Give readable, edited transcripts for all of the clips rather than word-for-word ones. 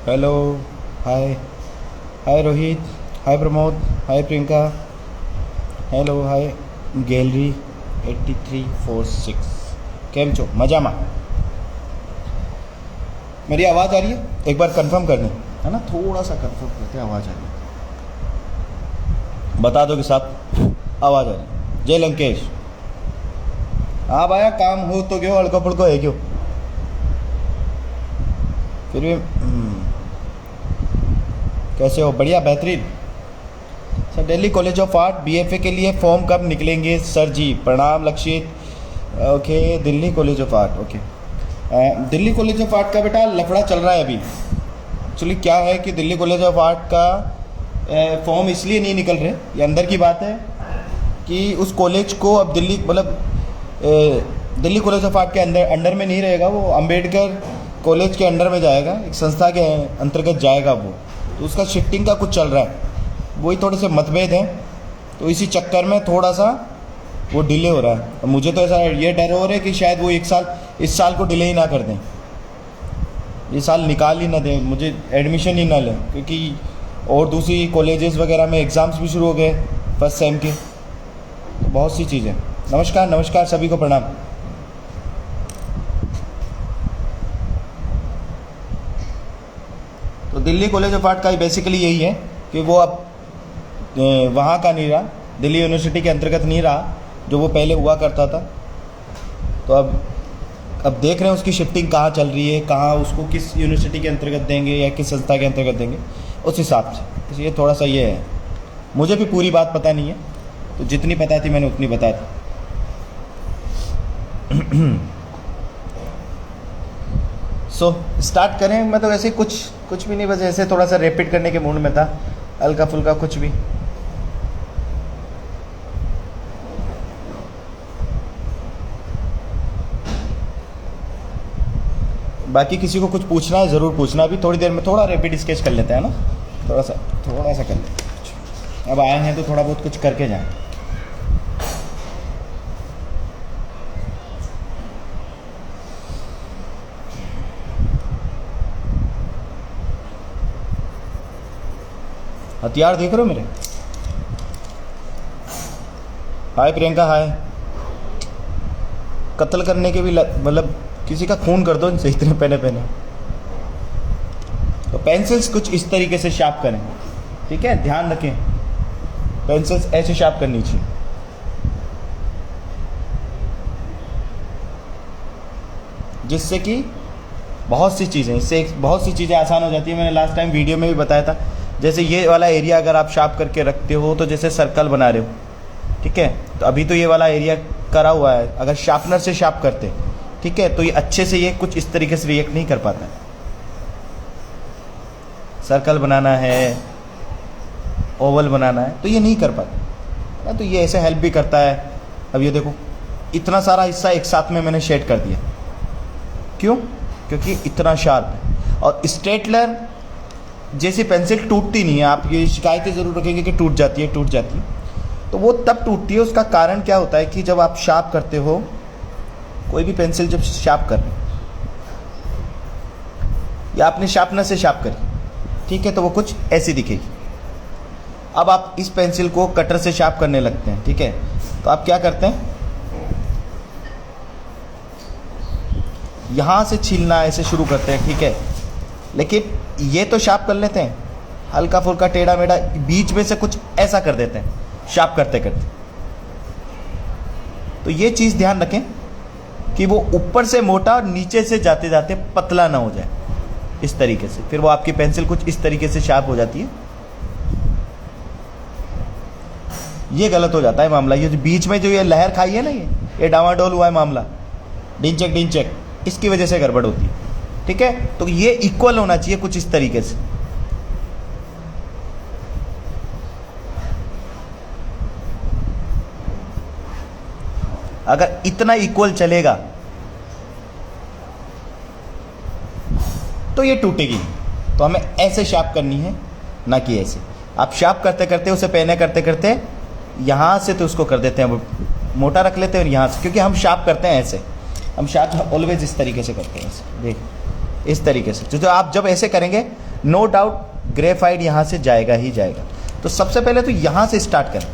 Hello. हाय। हाय रोहित। हाय प्रमोद। हाय Priyanka. Hello. हाय gallery 8346। केम छो मजामा? मेरी आवाज़ आ रही है? एक बार कंफर्म कर दें, है ना, थोड़ा सा कंफर्म करते हैं आवाज़ आ रही है। बता दो कि साहब आवाज़ आ रही है। जय लंकेश। हाँ भाया, काम हो तो क्यों, हल्को फुल्को है क्यों फिर भी। कैसे हो? बढ़िया, बेहतरीन। Sir, Delhi college of art BFA के लिए फॉर्म कब निकलेंगे सर जी? प्रणाम लक्षित। Okay, Delhi college of art, okay. Delhi college of art का बेटा लफड़ा चल रहा है अभी। एक्चुअली क्या है कि दिल्ली कॉलेज ऑफ आर्ट का फॉर्म इसलिए नहीं निकल रहे, ये अंदर की बात है कि उस कॉलेज को अब दिल्ली मतलब दिल्ली कॉलेज ऑफ आर्ट के अंडर में नहीं रहेगा, वो अंबेडकर कॉलेज के अंडर में जाएगा, एक संस्था के अंतर्गत जाएगा वो। तो उसका शिफ्टिंग का कुछ चल रहा है, वही थोड़े से मतभेद हैं, तो इसी चक्कर में थोड़ा सा वो डिले हो रहा है। और मुझे तो ऐसा ये डर हो रहा है कि शायद वो इस साल को डिले ही ना कर दें, ये साल निकाल ही ना दें, मुझे एडमिशन ही ना लें, क्योंकि और दूसरी कॉलेजेस वगैरह में एग्ज़ाम्स भी शुरू हो गए फर्स्ट सेम के, तो बहुत सी चीज़ें। नमस्कार नमस्कार, सभी को प्रणाम। तो दिल्ली कॉलेज ऑफ आर्ट का बेसिकली यही है कि वो अब वहाँ का नहीं रहा, दिल्ली यूनिवर्सिटी के अंतर्गत नहीं रहा जो वो पहले हुआ करता था। तो अब देख रहे हैं उसकी शिफ्टिंग कहाँ चल रही है, कहाँ उसको किस यूनिवर्सिटी के अंतर्गत देंगे या किस संस्था के अंतर्गत देंगे, उस हिसाब से। इसलिए थोड़ा सा ये है, मुझे भी पूरी बात पता नहीं है, तो जितनी पता थी मैंने उतनी बता दी। सो स्टार्ट करें? मैं तो वैसे कुछ भी नहीं, बस ऐसे थोड़ा सा रिपीट करने के मूड में था, हल्का फुल्का कुछ भी। बाकी किसी को कुछ पूछना है ज़रूर पूछना, अभी थोड़ी देर में थोड़ा रैपिड स्केच कर लेते हैं ना, थोड़ा सा कर लेते हैं। अब आए हैं तो थोड़ा बहुत कुछ करके जाएं। हथियार देख रहे हो मेरे? हाय प्रियंका, हाय। कत्ल करने के भी मतलब किसी का खून कर दो इनसे, इतने पहले। तो पेंसिल्स कुछ इस तरीके से शार्प करें, ठीक है, ध्यान रखें, पेंसिल्स ऐसे शार्प करनी चाहिए। जिससे कि बहुत सी चीज़ें आसान हो जाती है। मैंने लास्ट टाइम वीडियो में भी बताया था, जैसे ये वाला एरिया अगर आप शार्प करके रखते हो तो जैसे सर्कल बना रहे हो, ठीक है, तो अभी तो ये वाला एरिया करा हुआ है, अगर शार्पनर से शार्प करते, ठीक है, तो ये अच्छे से ये कुछ इस तरीके से रिएक्ट नहीं कर पाता है। सर्कल बनाना है, ओवल बनाना है, तो ये नहीं कर पाता, तो ये ऐसे हेल्प भी करता है। अब ये देखो, इतना सारा हिस्सा एक साथ में मैंने शेड कर दिया, क्यों? क्योंकि इतना शार्प है। और स्टेटलर जैसी पेंसिल टूटती नहीं है, आप ये शिकायतें ज़रूर रखेंगे कि टूट जाती है, तो वो तब टूटती है। उसका कारण क्या होता है कि जब आप शार्प करते हो, कोई भी पेंसिल जब शार्प कर रहे हो या आपने शार्पनर से शार्प करी, ठीक है, तो वो कुछ ऐसी दिखेगी। अब आप इस पेंसिल को कटर से शार्प करने लगते हैं, ठीक है, तो आप क्या करते हैं, यहाँ से छीलना ऐसे शुरू करते हैं, ठीक है, लेकिन ये तो शार्प कर लेते हैं, हल्का फुल्का टेढ़ा मेढ़ा बीच में से कुछ ऐसा कर देते हैं शार्प करते करते। तो ये चीज़ ध्यान रखें कि वो ऊपर से मोटा और नीचे से जाते जाते पतला ना हो जाए, इस तरीके से। फिर वो आपकी पेंसिल कुछ इस तरीके से शार्प हो जाती है। ये गलत हो जाता है मामला, ये जो बीच में जो ये लहर खाई है ना, ये डावाडोल हुआ है मामला, डिंचक, इसकी वजह से गड़बड़ होती है, ठीक है। तो ये इक्वल होना चाहिए कुछ इस तरीके से। अगर इतना इक्वल चलेगा तो ये टूटेगी। तो हमें ऐसे शार्प करनी है, ना कि ऐसे। आप शार्प करते करते उसे पेने करते करते यहाँ से तो उसको कर देते हैं, मोटा रख लेते हैं, और यहाँ से, क्योंकि हम शार्प करते हैं ऐसे, हम शार्प ऑलवेज इस तरीके से करते हैं, ऐसे देख, इस तरीके से। तो आप जब ऐसे करेंगे नो डाउट ग्रेफाइट यहाँ से जाएगा ही जाएगा। तो सबसे पहले तो यहाँ से स्टार्ट करें,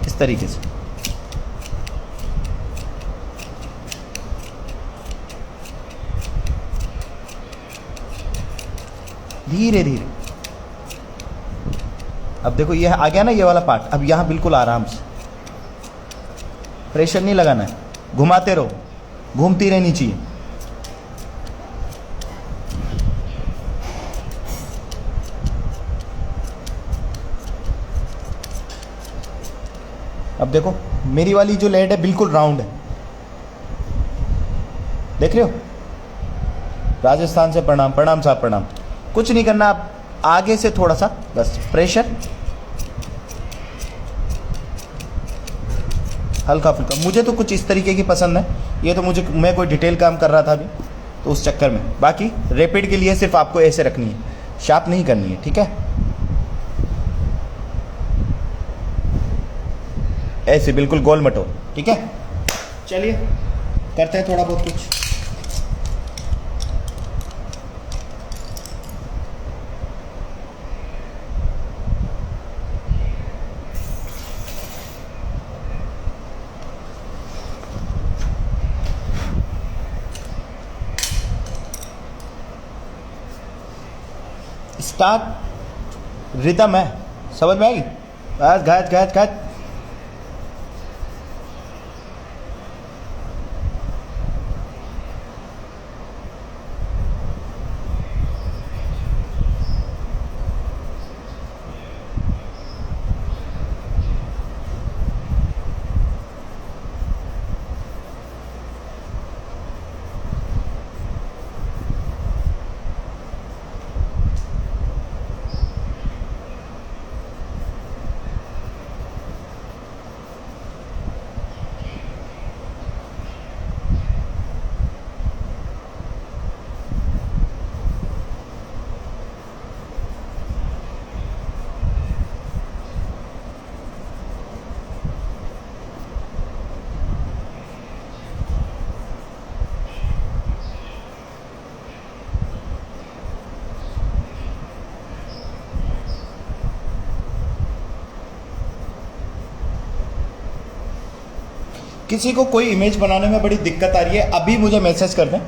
इस तरीके से। धीरे धीरे। अब देखो ये आ गया ना ये वाला पार्ट। अब यहाँ बिल्कुल आराम से, प्रेशर नहीं लगाना है, घुमाते रहो, घूमती रहनी चाहिए। अब देखो मेरी वाली जो लेड है बिल्कुल राउंड है, देख रहे हो। राजस्थान से प्रणाम, प्रणाम साहब प्रणाम। कुछ नहीं करना, आप आगे से थोड़ा सा बस प्रेशर, हल्का फुल्का। मुझे तो कुछ इस तरीके की पसंद है, ये तो मैं कोई डिटेल काम कर रहा था अभी तो उस चक्कर में। बाकी रैपिड के लिए सिर्फ आपको ऐसे रखनी है, शार्प नहीं करनी है, ठीक है। ऐसे बिल्कुल गोल मटोल, ठीक है। चलिए करते हैं थोड़ा बहुत कुछ। स्टार्ट रिदम है, समझ में आएगी। बस घाट घाट घाट। किसी को कोई इमेज बनाने में बड़ी दिक्कत आ रही है, अभी मुझे मैसेज कर दें,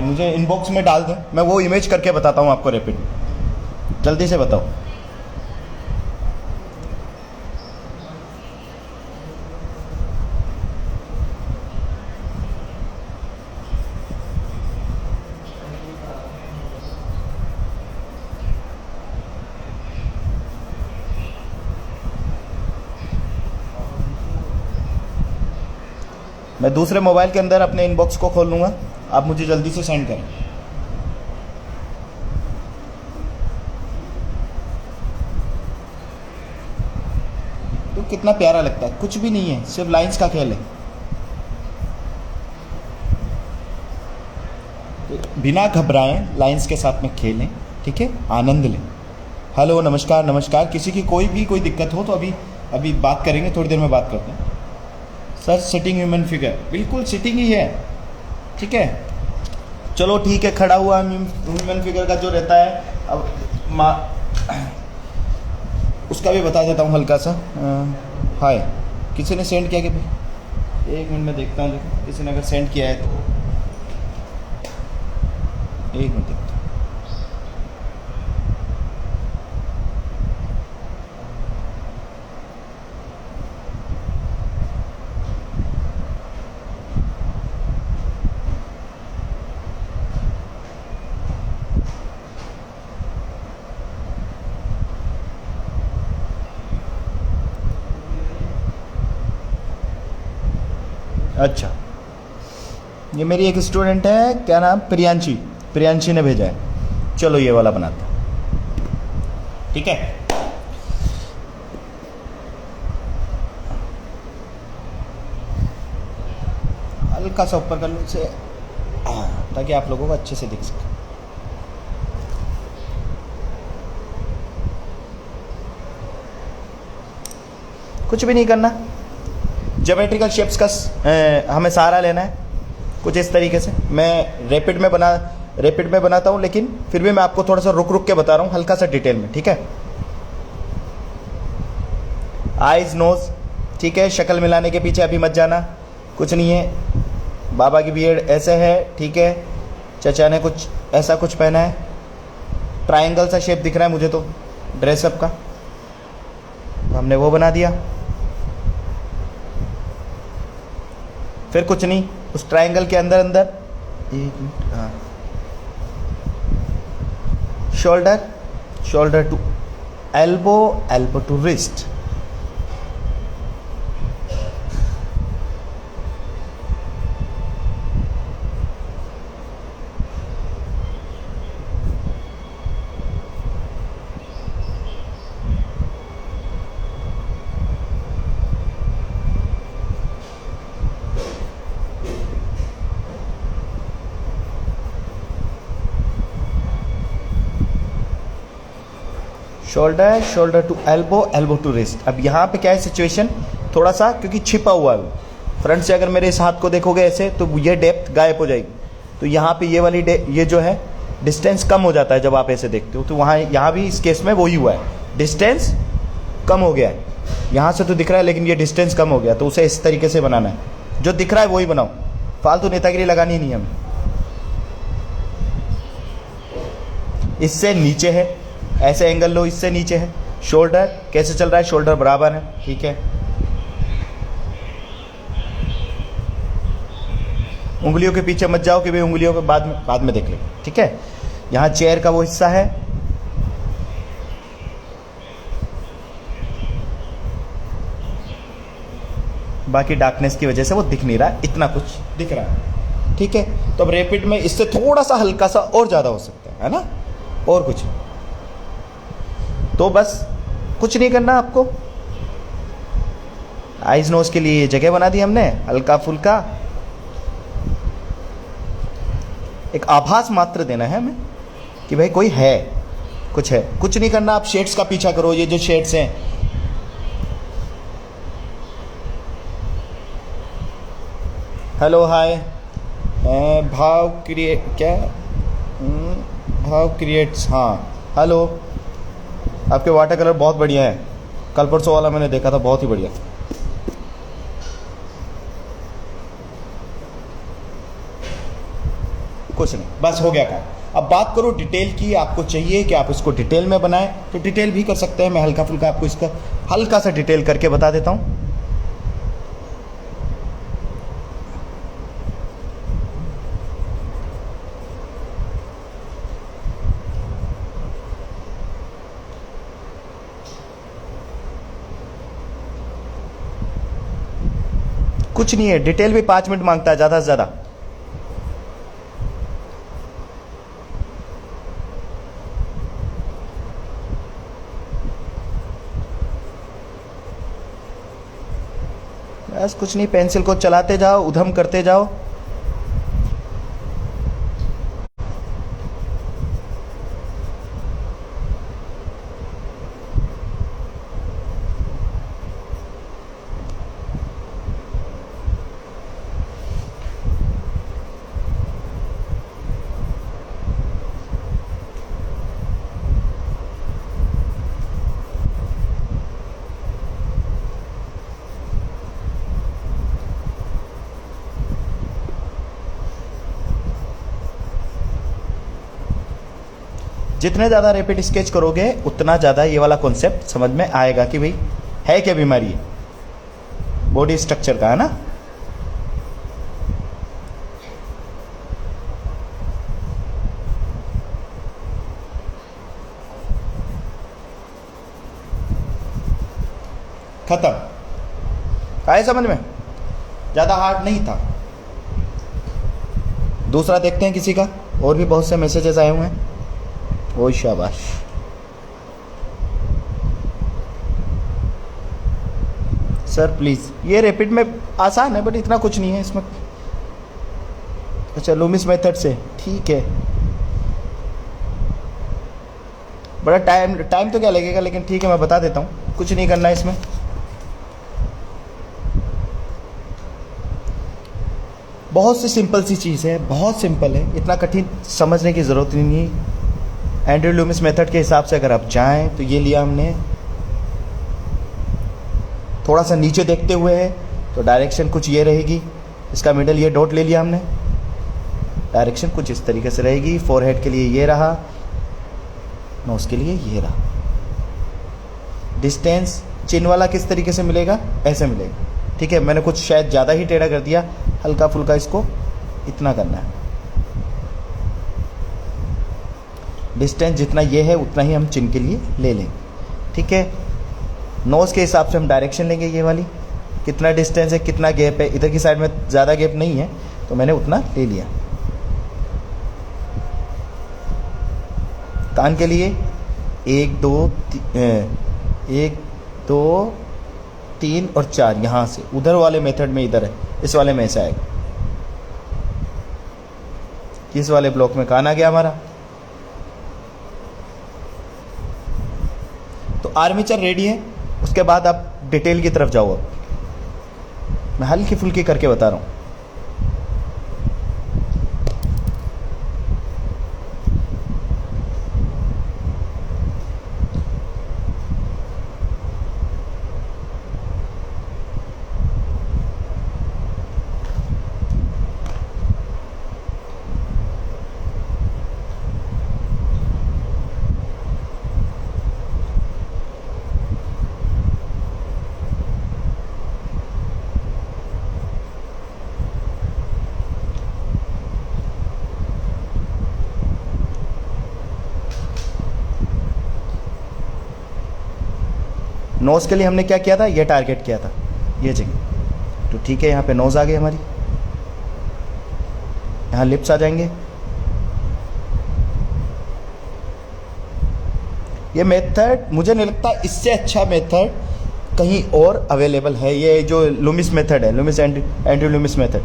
मुझे इनबॉक्स में डाल दें, मैं वो इमेज करके बताता हूँ आपको रैपिड। जल्दी से बताओ। मैं दूसरे मोबाइल के अंदर अपने इनबॉक्स को खोल लूँगा, आप मुझे जल्दी से सेंड करें। तो कितना प्यारा लगता है, कुछ भी नहीं है, सिर्फ लाइंस का खेल है। तो बिना घबराएं लाइंस के साथ में खेलें, ठीक है, आनंद लें। हेलो नमस्कार नमस्कार। किसी की कोई दिक्कत हो तो अभी बात करेंगे, थोड़ी देर में बात करते हैं। सर सिटिंग ह्यूमन फिगर, बिल्कुल सिटिंग ही है, ठीक है। चलो ठीक है, खड़ा हुआ ह्यूमन फिगर का जो रहता है, अब उसका भी बता देता हूँ हल्का सा। हाय, किसी ने सेंड किया कि भाई, एक मिनट में देखता हूँ, किसी ने अगर सेंड किया है तो एक मिनट देखता हूँ। अच्छा, ये मेरी एक स्टूडेंट है, क्या नाम, प्रियांशी ने भेजा है। चलो ये वाला बनाते हैं, ठीक है। हल्का सा ऊपर कर लो इसे, ताकि आप लोगों को अच्छे से दिख सके। कुछ भी नहीं करना, ज्योमेट्रिकल शेप्स का हमें सहारा लेना है। कुछ इस तरीके से। मैं रैपिड में बनाता हूँ, लेकिन फिर भी मैं आपको थोड़ा सा रुक रुक के बता रहा हूँ, हल्का सा डिटेल में, ठीक है। आइज, नोज, ठीक है। शक्ल मिलाने के पीछे अभी मत जाना, कुछ नहीं है। बाबा की बियर्ड ऐसे है, ठीक है। चचा ने कुछ ऐसा कुछ पहना है, ट्रायंगल सा शेप दिख रहा है मुझे तो ड्रेसअप का, तो हमने वो बना दिया। फिर कुछ नहीं, उस ट्रायंगल के अंदर अंदर एक मिनट, हाँ, shoulder to elbow, elbow to wrist. Shoulder to elbow, elbow to wrist. अब यहाँ पे क्या है सिचुएशन, थोड़ा सा क्योंकि छिपा हुआ है फ्रंट से, अगर मेरे इस हाथ को देखोगे ऐसे तो ये डेप्थ गायब हो जाएगी। तो यहाँ पे ये वाली ये जो है डिस्टेंस कम हो जाता है जब आप ऐसे देखते हो। तो वहाँ यहाँ भी इस केस में वही हुआ है, डिस्टेंस कम हो गया है। यहाँ से तो दिख रहा है लेकिन ये डिस्टेंस कम हो गया, तो उसे इस तरीके से बनाना है। जो दिख रहा है वही बनाओ, फालतू नेतागिरी लगानी नहीं हमें। इससे नीचे है, ऐसे एंगल लो, इससे नीचे है। शोल्डर कैसे चल रहा है, शोल्डर बराबर है, ठीक है। उंगलियों के पीछे मत जाओ कि भाई उंगलियों के बाद में देख लेंगे, ठीक है। यहाँ चेयर का वो हिस्सा है, बाकी डार्कनेस की वजह से वो दिख नहीं रहा है, इतना कुछ दिख रहा है, ठीक है। तो अब रैपिड में इससे थोड़ा सा हल्का सा और ज़्यादा हो सकता है ना, और कुछ। तो बस कुछ नहीं करना आपको। आइज नोज के लिए जगह बना दी हमने, हल्का फुल्का एक आभास मात्र देना है हमें कि भाई कोई है, कुछ है। कुछ नहीं करना, आप शेड्स का पीछा करो, ये जो शेड्स हैं। हेलो, हाय। भाव क्रिएट्स, हाँ, हेलो। आपके वाटर कलर बहुत बढ़िया है, कल परसों वाला मैंने देखा था, बहुत ही बढ़िया। कुछ नहीं, बस हो गया काम। अब बात करो डिटेल की, आपको चाहिए कि आप इसको डिटेल में बनाएं तो डिटेल भी कर सकते हैं। मैं हल्का फुल्का आपको इसका हल्का सा डिटेल करके बता देता हूं। कुछ नहीं है, डिटेल भी 5 मिनट मांगता है ज़्यादा से ज़्यादा। बस कुछ नहीं, पेंसिल को चलाते जाओ, उधम करते जाओ। जितने ज़्यादा रैपिड स्केच करोगे उतना ज़्यादा ये वाला कॉन्सेप्ट समझ में आएगा कि भाई है क्या बीमारी है बॉडी स्ट्रक्चर का, है ना। खत्म, आए समझ में, ज़्यादा हार्ड नहीं था। दूसरा देखते हैं किसी का, और भी बहुत से मैसेजेस आए हुए हैं। ओ शाबाश, सर प्लीज़। ये रैपिड में आसान है बट इतना कुछ नहीं है इसमें। अच्छा, लूमिस मेथड से, ठीक है। बड़ा टाइम तो क्या लगेगा, लेकिन ठीक है, मैं बता देता हूँ। कुछ नहीं करना है इसमें। बहुत सी सिंपल सी चीज़ है, बहुत सिंपल है, इतना कठिन समझने की ज़रूरत ही नहीं है। एंड्रयू लूमिस मेथड के हिसाब से अगर आप जाएं तो ये लिया हमने, थोड़ा सा नीचे देखते हुए है तो डायरेक्शन कुछ ये रहेगी, इसका मिडल ये डॉट ले लिया हमने, डायरेक्शन कुछ इस तरीके से रहेगी। फोरहेड के लिए ये रहा, नोज के लिए ये रहा। डिस्टेंस चिन वाला किस तरीके से मिलेगा, ऐसे मिलेगा, ठीक है। मैंने कुछ शायद ज़्यादा ही टेढ़ा कर दिया, हल्का फुल्का इसको इतना करना है। डिस्टेंस जितना ये है उतना ही हम चिन के लिए ले लेंगे, ठीक है। नोज़ के हिसाब से हम डायरेक्शन लेंगे, ये वाली कितना डिस्टेंस है, कितना गैप है, इधर की साइड में ज़्यादा गैप नहीं है तो मैंने उतना ले लिया। कान के लिए 1 2 3 और 4, यहाँ से उधर वाले मेथड में इधर है, इस वाले में ऐसा आएगा। किस वाले ब्लॉक में कान आ गया हमारा। तो आर्मेचर रेडी है, उसके बाद आप डिटेल की तरफ जाओ। अब मैं हल्की फुल्की करके बता रहा हूँ। नोज़ के लिए हमने क्या किया था, ये टारगेट किया था, ये जगह। तो ठीक है, यहाँ पे नोज़ आ गई हमारी, यहाँ लिप्स आ जाएंगे। ये मेथड मुझे नहीं लगता इससे अच्छा मेथड कहीं और अवेलेबल है। ये जो लूमिस मेथड है, लूमिस एंड्रयू लूमिस मेथड,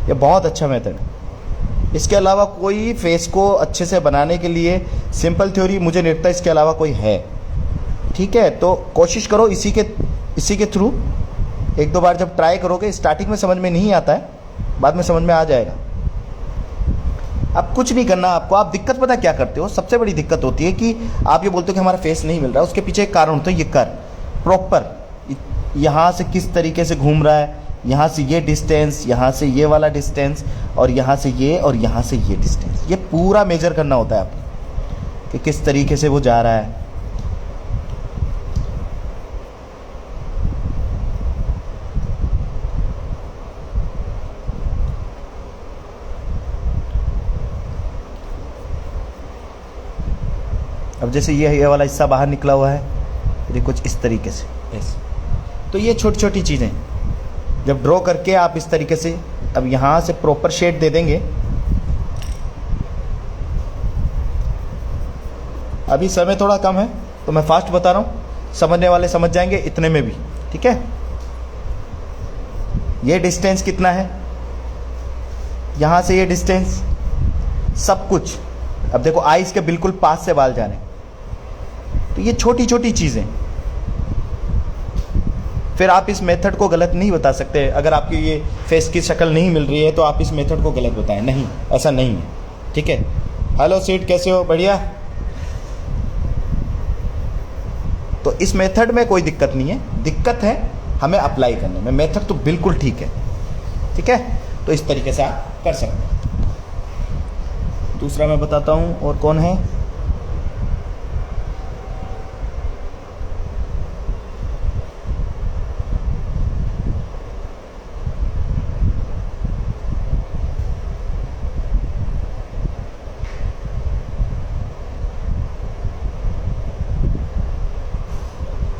ये बहुत अच्छा मेथड है। इसके अलावा कोई फेस को अच्छे से बनाने के लिए सिंपल थ्योरी मुझे नहीं लगता इसके अलावा कोई है, ठीक है। तो कोशिश करो इसी के थ्रू। 1-2 बार जब ट्राई करोगे, स्टार्टिंग में समझ में नहीं आता है, बाद में समझ में आ जाएगा। अब कुछ नहीं करना आपको। आप दिक्कत पता क्या करते हो, सबसे बड़ी दिक्कत होती है कि आप ये बोलते हो कि हमारा फेस नहीं मिल रहा, उसके पीछे एक कारण होता है। ये कर प्रॉपर यहाँ से किस तरीके से घूम रहा है, यहाँ से ये डिस्टेंस, यहाँ से ये वाला डिस्टेंस, और यहाँ से ये, और यहाँ से ये डिस्टेंस, ये पूरा मेजर करना होता है आपको कि किस तरीके से वो जा रहा है। अब जैसे ये वाला हिस्सा बाहर निकला हुआ है, ये कुछ इस तरीके से ऐसे। तो ये छोटी छोटी चीज़ें जब ड्रॉ करके आप इस तरीके से अब यहाँ से प्रॉपर शेड दे देंगे। अभी समय थोड़ा कम है तो मैं फास्ट बता रहा हूँ, समझने वाले समझ जाएंगे इतने में भी, ठीक है। ये डिस्टेंस कितना है, यहाँ से ये डिस्टेंस, सब कुछ। अब देखो आईज के बिल्कुल पास से बाल जा रहे हैं, तो ये छोटी छोटी चीज़ें। फिर आप इस मेथड को गलत नहीं बता सकते। अगर आपकी ये फेस की शक्ल नहीं मिल रही है तो आप इस मेथड को गलत बताएं, नहीं, ऐसा नहीं है, ठीक है। हेलो सीट, कैसे हो, बढ़िया। तो इस मेथड में कोई दिक्कत नहीं है, दिक्कत है हमें अप्लाई करने में। मेथड तो बिल्कुल ठीक है, ठीक है। तो इस तरीके से आप कर सकते हैं। दूसरा मैं बताता हूँ, और कौन है,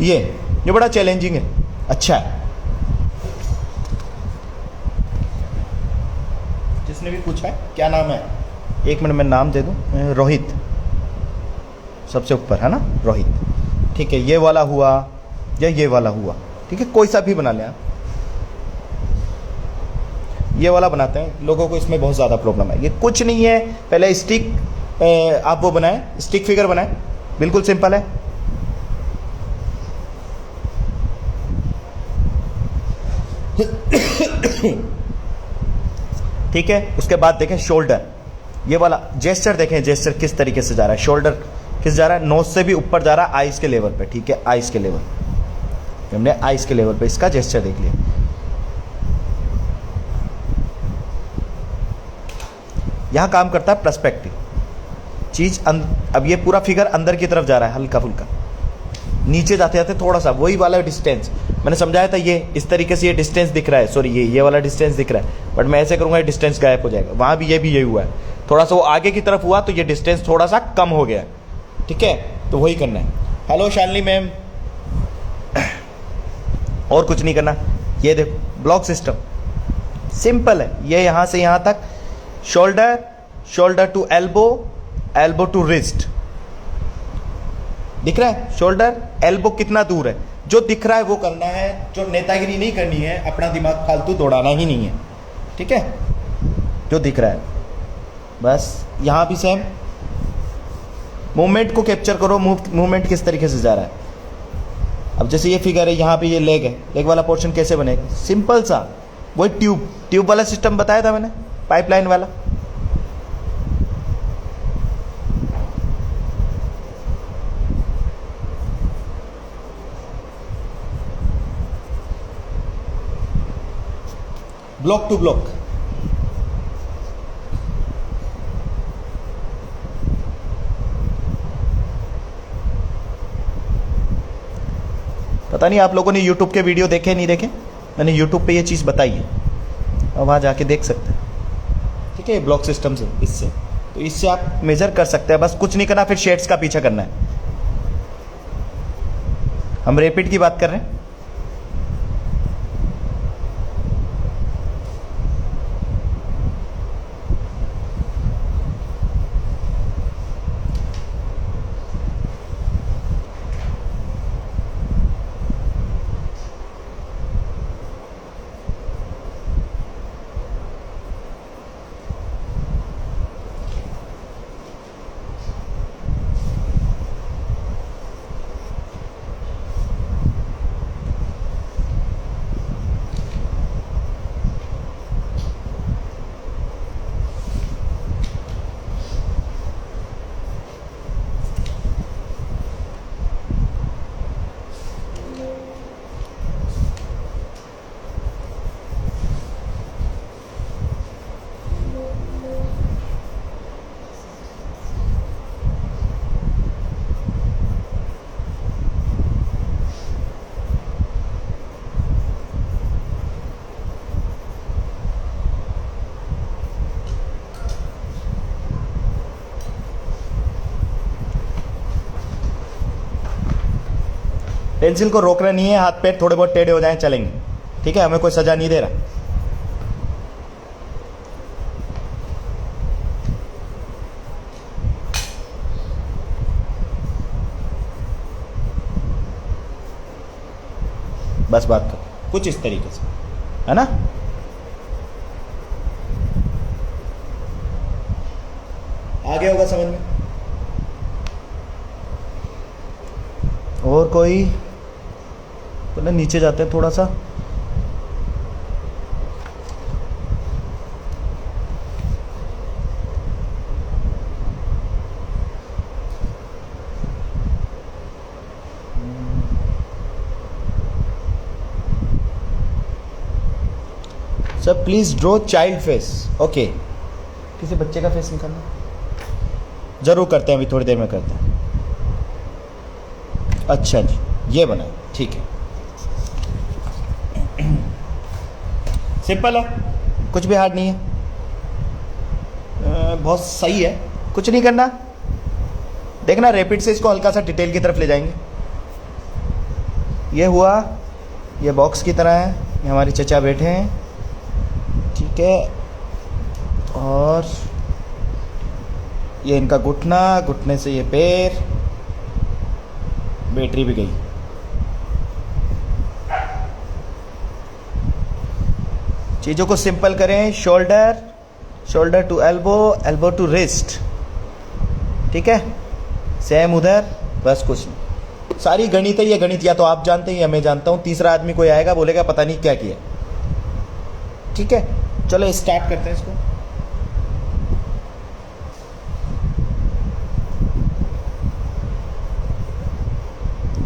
ये बड़ा चैलेंजिंग है, अच्छा है। जिसने भी पूछा है क्या नाम है, 1 मिनट में नाम दे दूं, रोहित, सबसे ऊपर है ना, रोहित, ठीक है। ये वाला हुआ या ये वाला हुआ, ठीक है, कोई सा भी बना लें आप। ये वाला बनाते हैं, लोगों को इसमें बहुत ज़्यादा प्रॉब्लम है। ये कुछ नहीं है, पहले स्टिक आप वो बनाएं, स्टिक फिगर बनाएं, बिल्कुल सिंपल है। ठीक है। उसके बाद देखें शोल्डर, ये वाला जेस्चर देखें, जेस्चर किस तरीके से जा रहा है, शोल्डर किस जा रहा है, नोज से भी ऊपर जा रहा है आइज के लेवल पे, ठीक है, आइज के लेवल, हमने आइज के लेवल पे इसका जेस्चर देख लिया। यहां काम करता है पर्सपेक्टिव चीज। अब ये पूरा फिगर अंदर की तरफ जा रहा है हल्का फुल्का, नीचे जाते जाते थोड़ा सा वही वाला डिस्टेंस मैंने समझाया था, ये इस तरीके से ये डिस्टेंस दिख रहा है, सॉरी ये वाला डिस्टेंस दिख रहा है, बट मैं ऐसे करूंगा ये डिस्टेंस गायब हो जाएगा। वहां भी यही हुआ है, थोड़ा सा वो आगे की तरफ हुआ तो ये डिस्टेंस थोड़ा सा कम हो गया, ठीक है, तो वही करना है। हेलो शालिनी मैम, और कुछ नहीं करना। ये देखो ब्लॉक सिस्टम सिंपल है, ये यहां से यहां तक, shoulder, shoulder to elbow, elbow to wrist, दिख रहा है, शोल्डर एल्बो कितना दूर है, जो दिख रहा है वो करना है, जो नेतागिरी नहीं करनी है, अपना दिमाग फालतू दौड़ाना ही नहीं है, ठीक है, जो दिख रहा है बस। यहां भी सेम मूवमेंट को कैप्चर करो, मूवमेंट किस तरीके से जा रहा है। अब जैसे ये फिगर है, यहां पे ये लेग है, लेग वाला पोर्शन कैसे बनेगा, सिंपल सा, वही ट्यूब वाला सिस्टम बताया था मैंने, पाइपलाइन वाला। ब्लॉक टू ब्लॉक, पता नहीं आप लोगों ने YouTube के वीडियो देखे नहीं देखे, मैंने YouTube पे ये चीज़ बताई है, और वहाँ जाके देख सकते हैं, ठीक है। ब्लॉक सिस्टम से इससे आप मेजर कर सकते हैं, बस कुछ नहीं करना, फिर शेड्स का पीछा करना है। हम रैपिड की बात कर रहे हैं। पेंसिल को रोकना नहीं है, हाथ पैर थोड़े बहुत टेढ़े हो जाएं चलेंगे, ठीक है, हमें कोई सजा नहीं दे रहा। बस बात करो कुछ इस तरीके से, है ना। आगे होगा समझ में। और कोई तो नीचे जाते हैं थोड़ा सा, sir please draw child face. Okay, किसी बच्चे का फेस निकालना जरूर करते हैं, अभी थोड़ी देर में करते हैं। अच्छा जी, ये बना, ठीक है, सिंपल है, कुछ भी हार्ड नहीं है, बहुत सही है, कुछ नहीं करना। देखना रैपिड से इसको हल्का सा डिटेल की तरफ ले जाएंगे। ये हुआ, ये बॉक्स की तरह है, ये हमारी चचा बैठे हैं, ठीक है, और ये इनका घुटना, घुटने से ये पैर, बैटरी भी गई। चीज़ों को सिंपल करें, shoulder, shoulder to elbow, elbow to wrist, ठीक है, सेम उधर, बस कुछ नहीं। सारी गणित है, ये गणित या तो आप जानते हैं या मैं जानता हूँ, तीसरा आदमी कोई आएगा बोलेगा पता नहीं क्या किया, ठीक है। चलो स्टार्ट करते हैं इसको।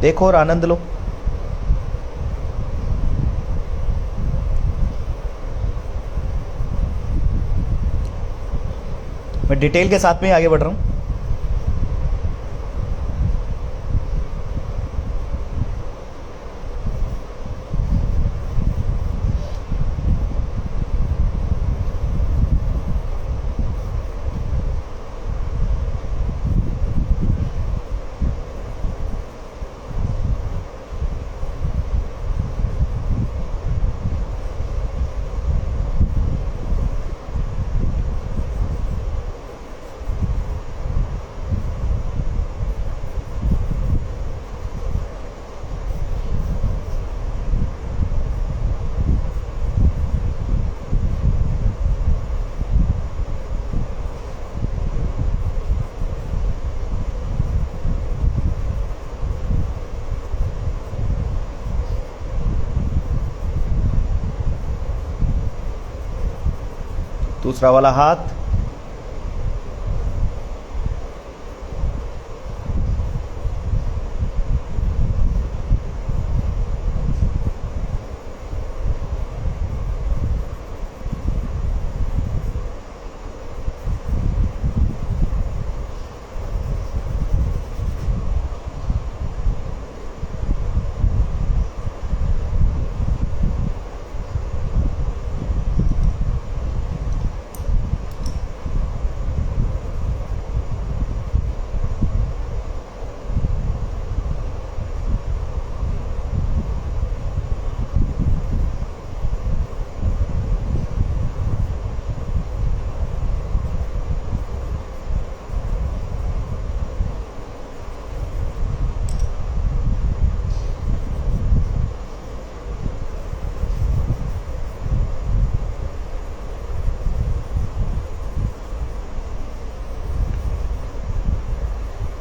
देखो और आनंद लो। मैं डिटेल के साथ में आगे बढ़ रहा हूं। दूसरा वाला हाथ,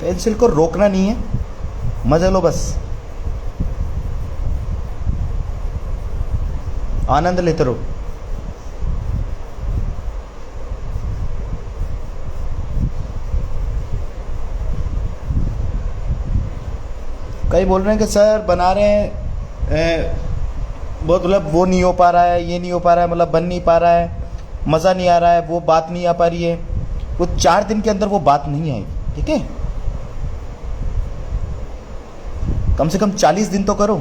पेंसिल को रोकना नहीं है, मजा लो बस, आनंद लेते रहो। कई बोल रहे हैं कि सर बना रहे हैं बहुत, मतलब वो नहीं हो पा रहा है, ये नहीं हो पा रहा है, मतलब बन नहीं पा रहा है, मज़ा नहीं आ रहा है, वो बात नहीं आ पा रही है। वो 4 दिन के अंदर वो बात नहीं आएगी, ठीक है। कम से कम 40 दिन तो करो।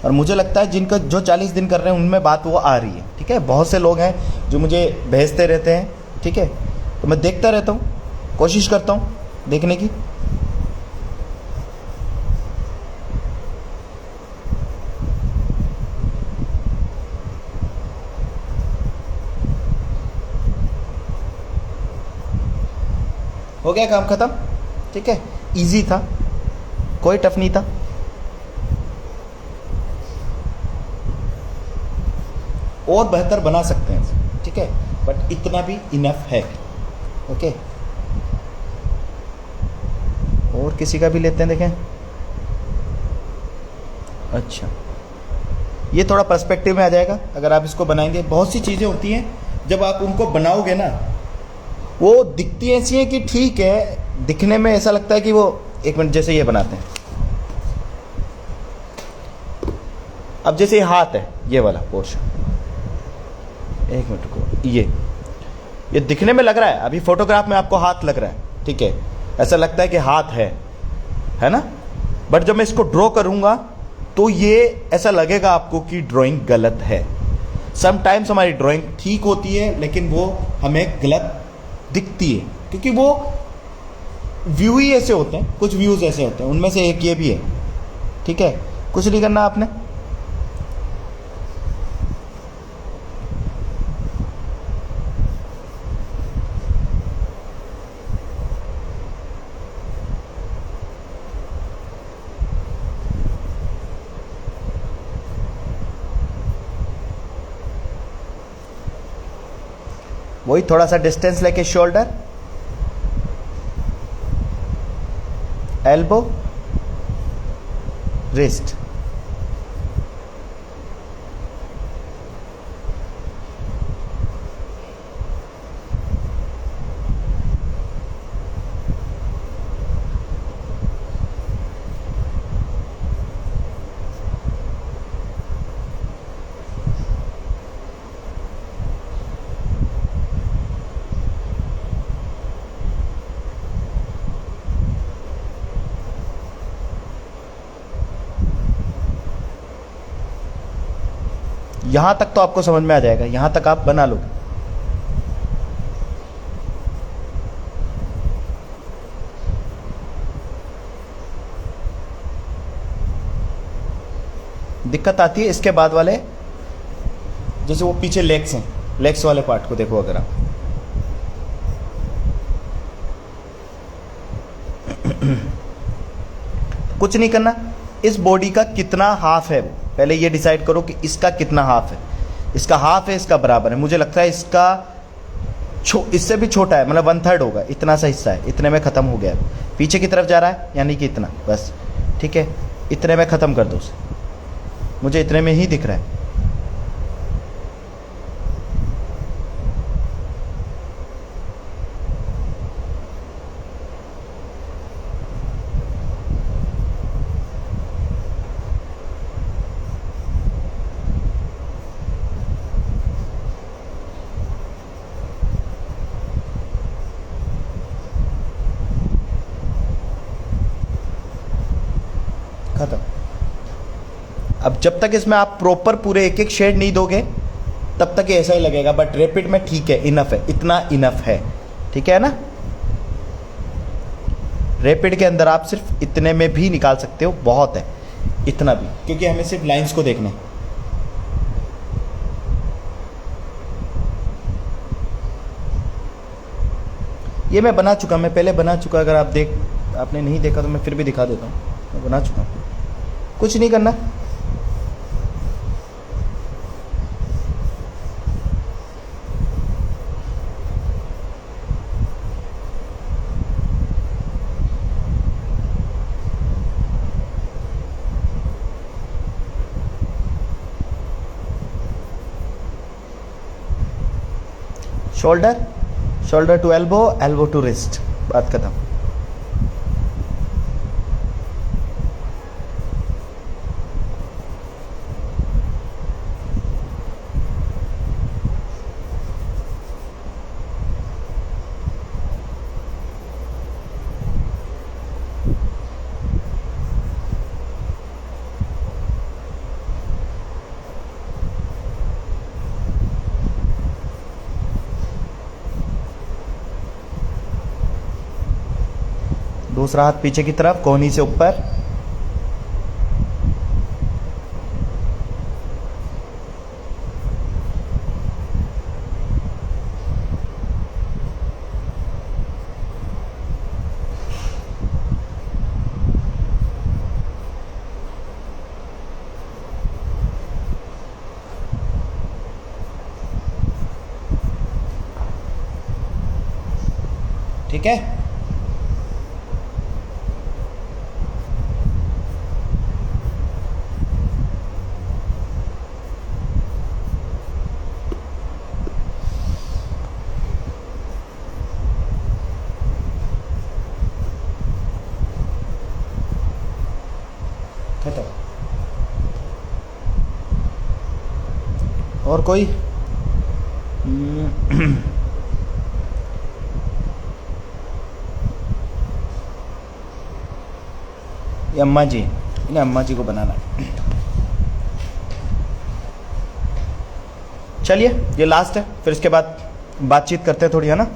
और मुझे लगता है जिनका जो 40 दिन कर रहे हैं उनमें बात वो आ रही है, ठीक है। बहुत से लोग हैं जो मुझे भेजते रहते हैं, ठीक है, तो मैं देखता रहता हूँ, कोशिश करता हूँ देखने की। हो गया काम खत्म, ठीक है। इजी था, कोई टफ नहीं था। और बेहतर बना सकते हैं, ठीक है, बट इतना भी इनफ है, ओके। और किसी का भी लेते हैं, देखें। अच्छा, ये थोड़ा पर्सपेक्टिव में आ जाएगा अगर आप इसको बनाएंगे। बहुत सी चीज़ें होती हैं जब आप उनको बनाओगे ना, वो दिखती ऐसी हैं कि ठीक है, दिखने में ऐसा लगता है कि वो, एक मिनट, जैसे ये बनाते हैं, अब जैसे ये हाथ है, ये वाला पोर्शन, एक मिनट को, ये दिखने में लग रहा है, अभी फोटोग्राफ में आपको हाथ लग रहा है, ठीक है, ऐसा लगता है कि हाथ है ना। बट जब मैं इसको ड्रॉ करूंगा तो ये ऐसा लगेगा आपको कि ड्राइंग गलत है। समटाइम्स हमारी ड्राइंग ठीक होती है लेकिन वो हमें गलत दिखती है, क्योंकि वो व्यू ही ऐसे होते हैं, कुछ व्यूज ऐसे होते हैं, उनमें से एक ये भी है, ठीक है। कुछ नहीं करना आपने, वही थोड़ा सा डिस्टेंस लेके शोल्डर, एल्बो, रिस्ट, यहां तक तो आपको समझ में आ जाएगा, यहां तक आप बना लोगे। दिक्कत आती है इसके बाद वाले, जैसे वो पीछे लेग्स हैं, लेग्स वाले पार्ट को देखो अगर आप। कुछ नहीं करना, इस बॉडी का कितना हाफ है, पहले ये डिसाइड करो कि इसका कितना हाफ है। इसका हाफ है, इसका बराबर है, मुझे लगता है इसका इससे भी छोटा है, मतलब 1/3 होगा, इतना सा हिस्सा है, इतने में ख़त्म हो गया है। पीछे की तरफ जा रहा है, यानी कि इतना, बस ठीक है, इतने में ख़त्म कर दो उसे, मुझे इतने में ही दिख रहा है। खत्म। अब जब तक इसमें आप प्रॉपर पूरे एक एक शेड नहीं दोगे तब तक ये ऐसा ही लगेगा, बट रैपिड में ठीक है, इनफ है, इतना इनफ है, ठीक है ना। रैपिड के अंदर आप सिर्फ इतने में भी निकाल सकते हो, बहुत है इतना भी, क्योंकि हमें सिर्फ लाइंस को देखना है। ये मैं बना चुका, मैं पहले बना चुका, अगर आपने नहीं देखा तो मैं फिर भी दिखा देता हूँ, मैं बना चुका हूँ। कुछ नहीं करना, shoulder, shoulder to elbow, elbow to wrist, बात खत्म। दूसरा हाथ पीछे की तरफ, कोहनी से ऊपर, ठीक है। खत्म। और कोई ये अम्मा जी, इन्हें अम्मा जी को बनाना है। चलिए ये लास्ट है, फिर इसके बाद बातचीत करते हैं थोड़ी, है ना।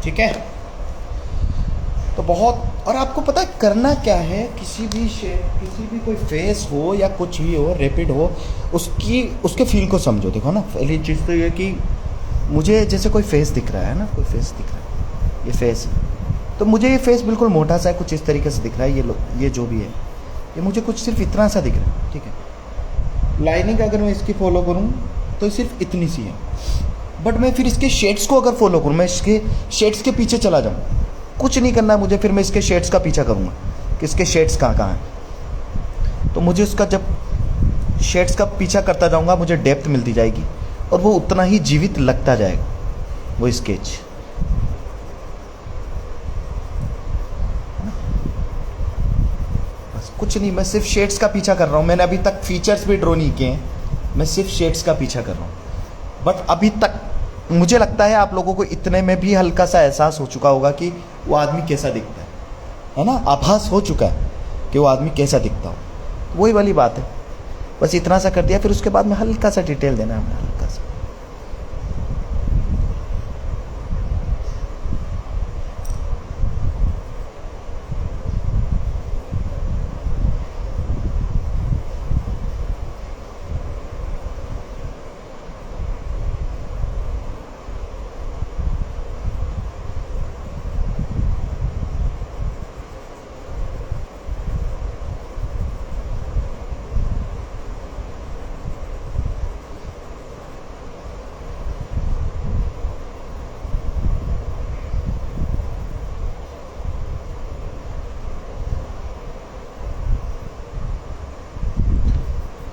ठीक है। तो बहुत, और आपको पता है करना क्या है, किसी भी शेप, किसी भी कोई फेस हो या कुछ भी हो, रैपिड हो, उसकी उसके फील को समझो। देखो ना, पहली चीज़ तो ये कि मुझे जैसे कोई फेस दिख रहा है ना, कोई फेस दिख रहा है, ये फेस है, तो मुझे ये फेस बिल्कुल मोटा सा है, कुछ इस तरीके से दिख रहा है, ये जो भी है, ये मुझे कुछ सिर्फ इतना सा दिख रहा है, ठीक है। लाइनिंग अगर मैं इसकी फॉलो करूँ तो सिर्फ इतनी सी है, बट मैं फिर इसके शेड्स को अगर फॉलो करूँ, मैं इसके शेड्स के पीछे चला जाऊँ, कुछ नहीं करना है मुझे, फिर मैं इसके शेड्स का पीछा करूँगा कि इसके शेड्स कहाँ कहाँ हैं। तो मुझे उसका जब शेड्स का पीछा करता जाऊँगा, मुझे डेप्थ मिलती जाएगी और वो उतना ही जीवित लगता जाएगा वो स्केच। बस कुछ नहीं, मैं सिर्फ शेड्स का पीछा कर रहा हूँ। मैंने अभी तक फीचर्स भी ड्रॉ नहीं किए हैं, मैं सिर्फ शेड्स का पीछा कर रहा हूँ। बट अभी तक मुझे लगता है आप लोगों को इतने में भी हल्का सा एहसास हो चुका होगा कि वो आदमी कैसा दिखता है ना, आभास हो चुका है कि वो आदमी कैसा दिखता हो। वही वाली बात है, बस इतना सा कर दिया, फिर उसके बाद में हल्का सा डिटेल देना है हमने, हल्का सा।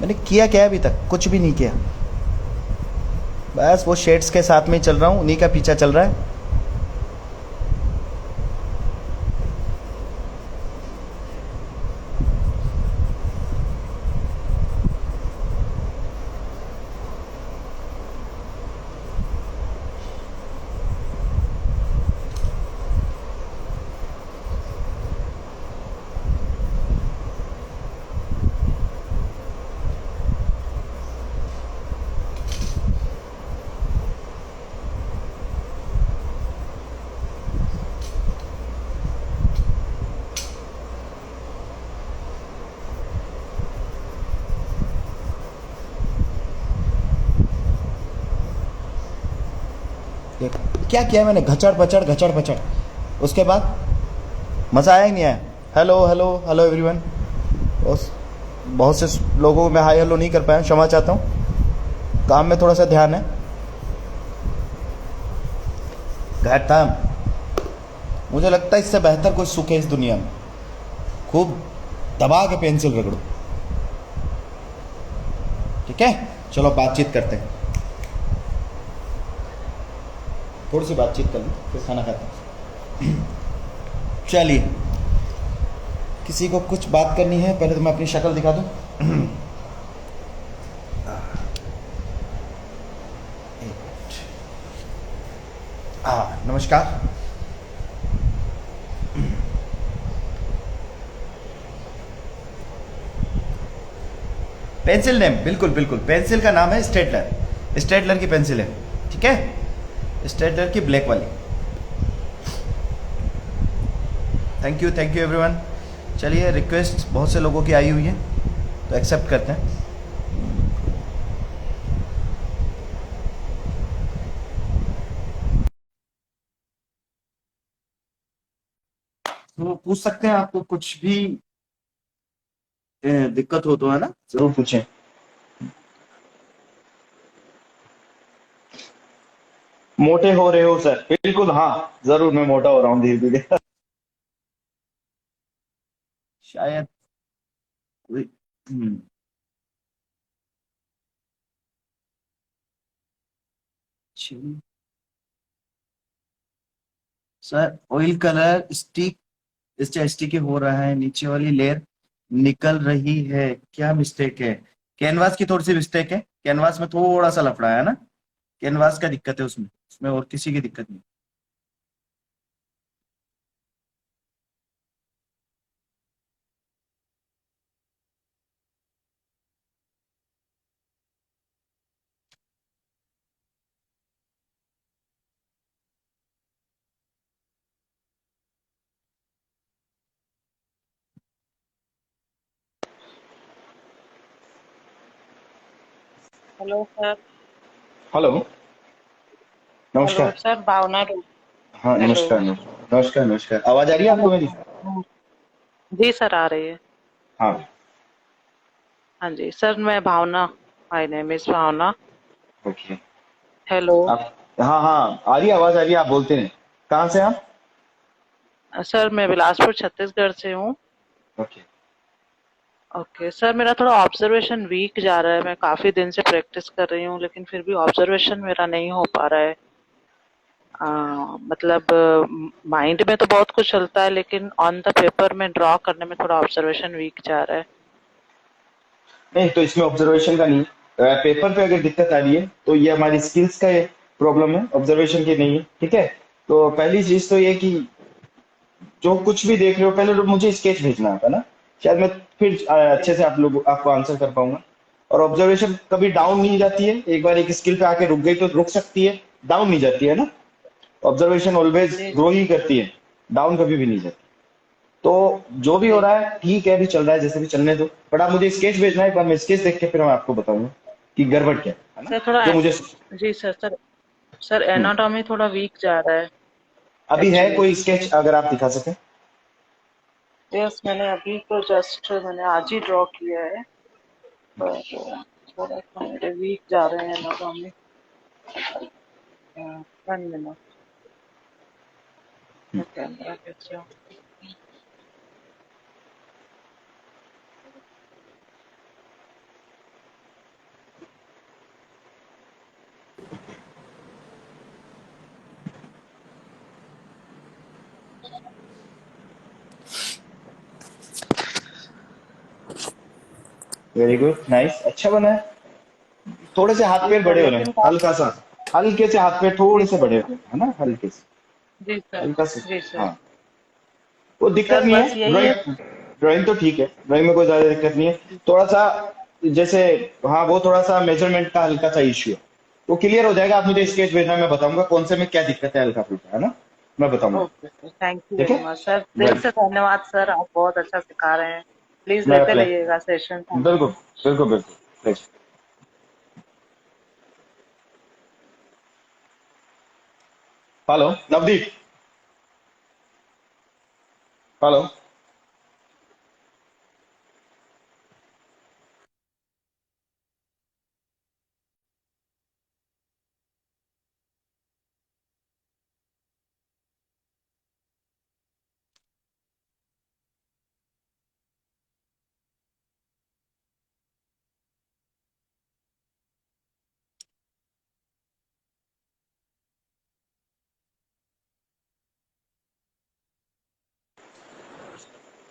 मैंने किया क्या है अभी तक? कुछ भी नहीं किया, बस वो शेड्स के साथ में ही चल रहा हूँ, उन्हीं का पीछा चल रहा है। क्या किया मैंने? घचड़ पचड़। उसके बाद मज़ा आया ही नहीं आया? Hello hello hello everyone. बहुत बहुत से लोगों को मैं हाई हेलो नहीं कर पाया, क्षमा चाहता हूँ, काम में थोड़ा सा ध्यान है। खत्म। मुझे लगता है इससे बेहतर कोई सुख है इस दुनिया में, खूब दबा के पेंसिल रगड़ो। ठीक है, चलो बातचीत करते हैं, थोड़ी सी बातचीत कर लो फिर खाना खाते हैं। चलिए, किसी को कुछ बात करनी है? पहले तो मैं अपनी शक्ल दिखा दूं। नमस्कार। पेंसिल नेम, बिल्कुल बिल्कुल, पेंसिल का नाम है स्टेडलर, स्टेडलर की पेंसिल है, ठीक है, स्टेडलर की ब्लैक वाली। Thank you everyone. चलिए, रिक्वेस्ट बहुत से लोगों की आई हुई है तो एक्सेप्ट करते हैं। तो पूछ सकते हैं, आपको कुछ भी दिक्कत हो तो, है ना, जरूर पूछें। मोटे हो रहे हो सर? बिल्कुल, हाँ, जरूर मैं मोटा हो रहा हूँ धीरे धीरे। शायद कोई- हम्म, चलिए। सर ऑयल कलर स्टिक, इससे स्टिकी हो रहा है, नीचे वाली लेयर निकल रही है, क्या मिस्टेक है? कैनवास की थोड़ी सी मिस्टेक है, कैनवास में थोड़ा सा लफड़ा है ना, कैनवास का दिक्कत है उसमें, उसमें और किसी की दिक्कत नहीं। Hello sir. हेलो। हेलो नमस्कार। सर, भावना हाँ, हेलो। नमस्कार नमस्कार नमस्कार नमस्कार। आवाज आ रही है आपको मेरी? जी सर, आ रही है। हाँ। हाँ जी सर, मैं Bhavna. My name is Bhavna. Okay. Hello. आप, हाँ हाँ, आ रही है, आवाज आ रही है, आप बोलते हैं। कहाँ से आप? सर मैं बिलासपुर छत्तीसगढ़ से हूँ। ओके। ओके सर, मेरा थोड़ा ऑब्जर्वेशन वीक जा रहा है। मैं काफी दिन से प्रैक्टिस कर रही हूँ लेकिन फिर भी ऑब्जर्वेशन मेरा नहीं हो पा रहा है। मतलब माइंड में तो बहुत कुछ चलता है लेकिन ऑन द पेपर में ड्रॉ करने में थोड़ा ऑब्जर्वेशन वीक जा रहा है। नहीं, तो इसमें ऑब्जर्वेशन का नहीं। पेपर पे अगर दिक्कत आ रही है तो ये हमारी स्किल्स का प्रॉब्लम है, ऑब्जर्वेशन की नहीं है। ठीक है। तो पहली चीज तो ये कि जो कुछ भी देख रहे हो पहले तो मुझे स्केच भेजना होगा ना। शायद मैं फिर अच्छे से आप लोग आपको आंसर कर पाऊंगा। और ऑब्जर्वेशन कभी डाउन नहीं जाती है, एक बार एक स्किल पे आके रुक गई तो रुक सकती है, डाउन नहीं जाती है ना। ऑब्जर्वेशन ऑलवेज जी ग्रो ही करती है, डाउन कभी भी नहीं जाती। तो जो भी हो जी रहा है ठीक है, अभी चल रहा है जैसे भी चलने दो, बट आप मुझे स्केच भेजना है, एक बार मैं स्केच देख के फिर मैं आपको बताऊंगा कि गड़बड़ क्या है ना। सर, थोड़ा जो मुझे जी सर सर। सर हम्म, एनाटॉमी थोड़ा वीक जा रहा है अभी है एक्चुअली। कोई स्केच अगर आप दिखा सकें? यस, मैंने अभी तो जस्ट मैंने आज ही ड्रॉ किया है। पर थोड़ा सा मेरे वीक जा रहे हैं एनाटॉमी। 1 मिनट। मैं कैमरा कैसे हो। वेरी गुड, नाइस, अच्छा बना है। थोड़े से हाथ जी पैर सर, बड़े हो रहे हैं, लेकिन हल्का सा। हल्के से हाथ पैर जी थोड़े से बड़े सर। हो रहे हैं, है ना, हल्के से। जी सर। हल्का से। जी सर। हाँ। वो दिक्कत सर नहीं बस है, यही है। ड्राइंग ड्राइंग तो ठीक है, ड्राइंग में कोई ज्यादा दिक्कत नहीं है। थोड़ा सा जैसे, हाँ, वो थोड़ा सा मेजरमेंट का हल्का सा इश्यू है। वो क्लियर हो जाएगा, आप मुझे स्केच भेजना, मैं बताऊंगा कौन से में क्या दिक्कत है, हल्का फुल्का, है ना। मैं बताऊंगा। ओके सर, थैंक यू ठीक वेरी है। मच सर, दिल वेल, से धन्यवाद सर, आप बहुत अच्छा सिखा रहे हैं। प्लीज मैं लेते अप्लाई। रहिएगा सेशन। थैंक बिल्कुल यू। बिल्कुल बिल्कुल, pleasure। हेलो नवदीप। हेलो।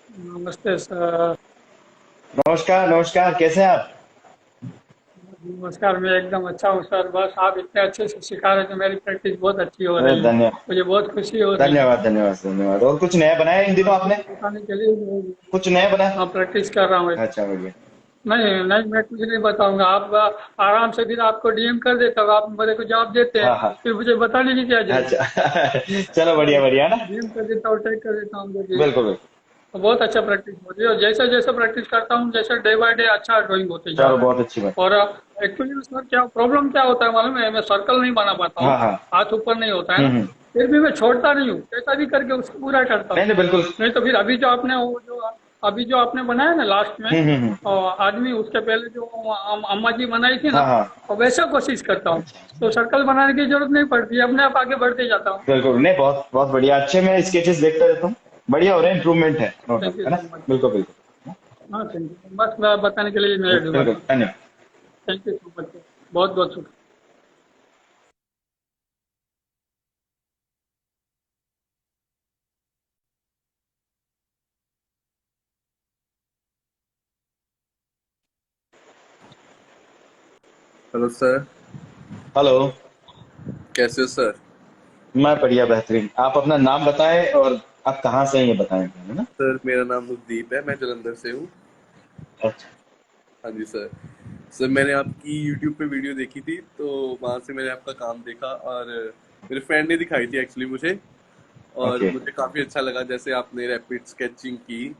नमस्ते सर। नमस्कार नमस्कार, कैसे हैं आप? नमस्कार, मैं एकदम अच्छा हूँ सर। बस आप इतने अच्छे से सिखा रहे हैं तो मेरी प्रैक्टिस बहुत अच्छी हो रही है। धन्यवाद मुझे बहुत खुशी हो रही है। धन्यवाद धन्यवाद धन्यवाद। और कुछ नया बनाया इन दिनों आपको आपने? बताने के लिए मैं कुछ नया बनाया? प्रैक्टिस कर रहा हूँ। अच्छा, बढ़िया। नहीं नहीं, मैं कुछ नहीं बताऊंगा। आप आराम से फिर आपको डीएम कर देता हूँ, आप मेरे को जवाब देते हैं, हाँ हाँ। फिर मुझे बताने की क्या जरूरत अच्छा चलो, बढ़िया बढ़िया ना। डीएम कर देता हूँ, टैग कर देता हूँ जी। बिल्कुल बिल्कुल। तो बहुत अच्छा प्रैक्टिस होती है और जैसे जैसे प्रैक्टिस करता हूँ, जैसे डे बाय डे अच्छा ड्राइंग होते जा चलो, रहा है। बहुत अच्छी बात। और एक्चुअली उसमें क्या प्रॉब्लम क्या होता है मालूम है, मैं सर्कल नहीं बना पाता हूँ। हाँ हाँ। हाथ ऊपर नहीं होता है ना। हम्म। फिर भी मैं छोड़ता नहीं हूँ, कैसा भी करके उसको पूरा करता नहीं हूँ। नहीं, बिल्कुल। नहीं तो फिर अभी जो आपने बनाया ना लास्ट में, आदमी, उसके पहले जो अम्मा जी बनाई थी ना, हाँ हाँ। और वैसा कोशिश करता हूँ। अच्छा। तो सर्कल बनाने की जरूरत नहीं पड़ती, अपने आप आगे बढ़ते जाता हूँ। बिल्कुल, नहीं, बहुत बहुत बढ़िया, अच्छे मैं स्केचेस देखता रहता हूँ। बढ़िया हो रहे हैं, इम्प्रूवमेंट है, नो थैंक डाउट, यू है ना। So much. बिल्कुल बिल्कुल। हाँ, थैंक यू, बस मैं बताने के लिए मैं हुआ बिल्कुल, था। धन्यवाद। Thank you so much. बहुत बहुत शुक्रिया। Hello sir. हेलो। कैसे हो सर? मैं बढ़िया, बेहतरीन। आप अपना नाम बताएं और आप कहाँ से हैं ये बताएं, है ना। सर मेरा नाम नुकदीप है, मैं जलंधर से हूँ। अच्छा। हाँ जी सर। सर मैंने आपकी यूट्यूब पे वीडियो देखी थी, तो वहाँ से मैंने आपका काम देखा और मेरे फ्रेंड ने दिखाई थी एक्चुअली मुझे। और ओके मुझे काफ़ी अच्छा लगा जैसे आपने रैपिड स्केचिंग की।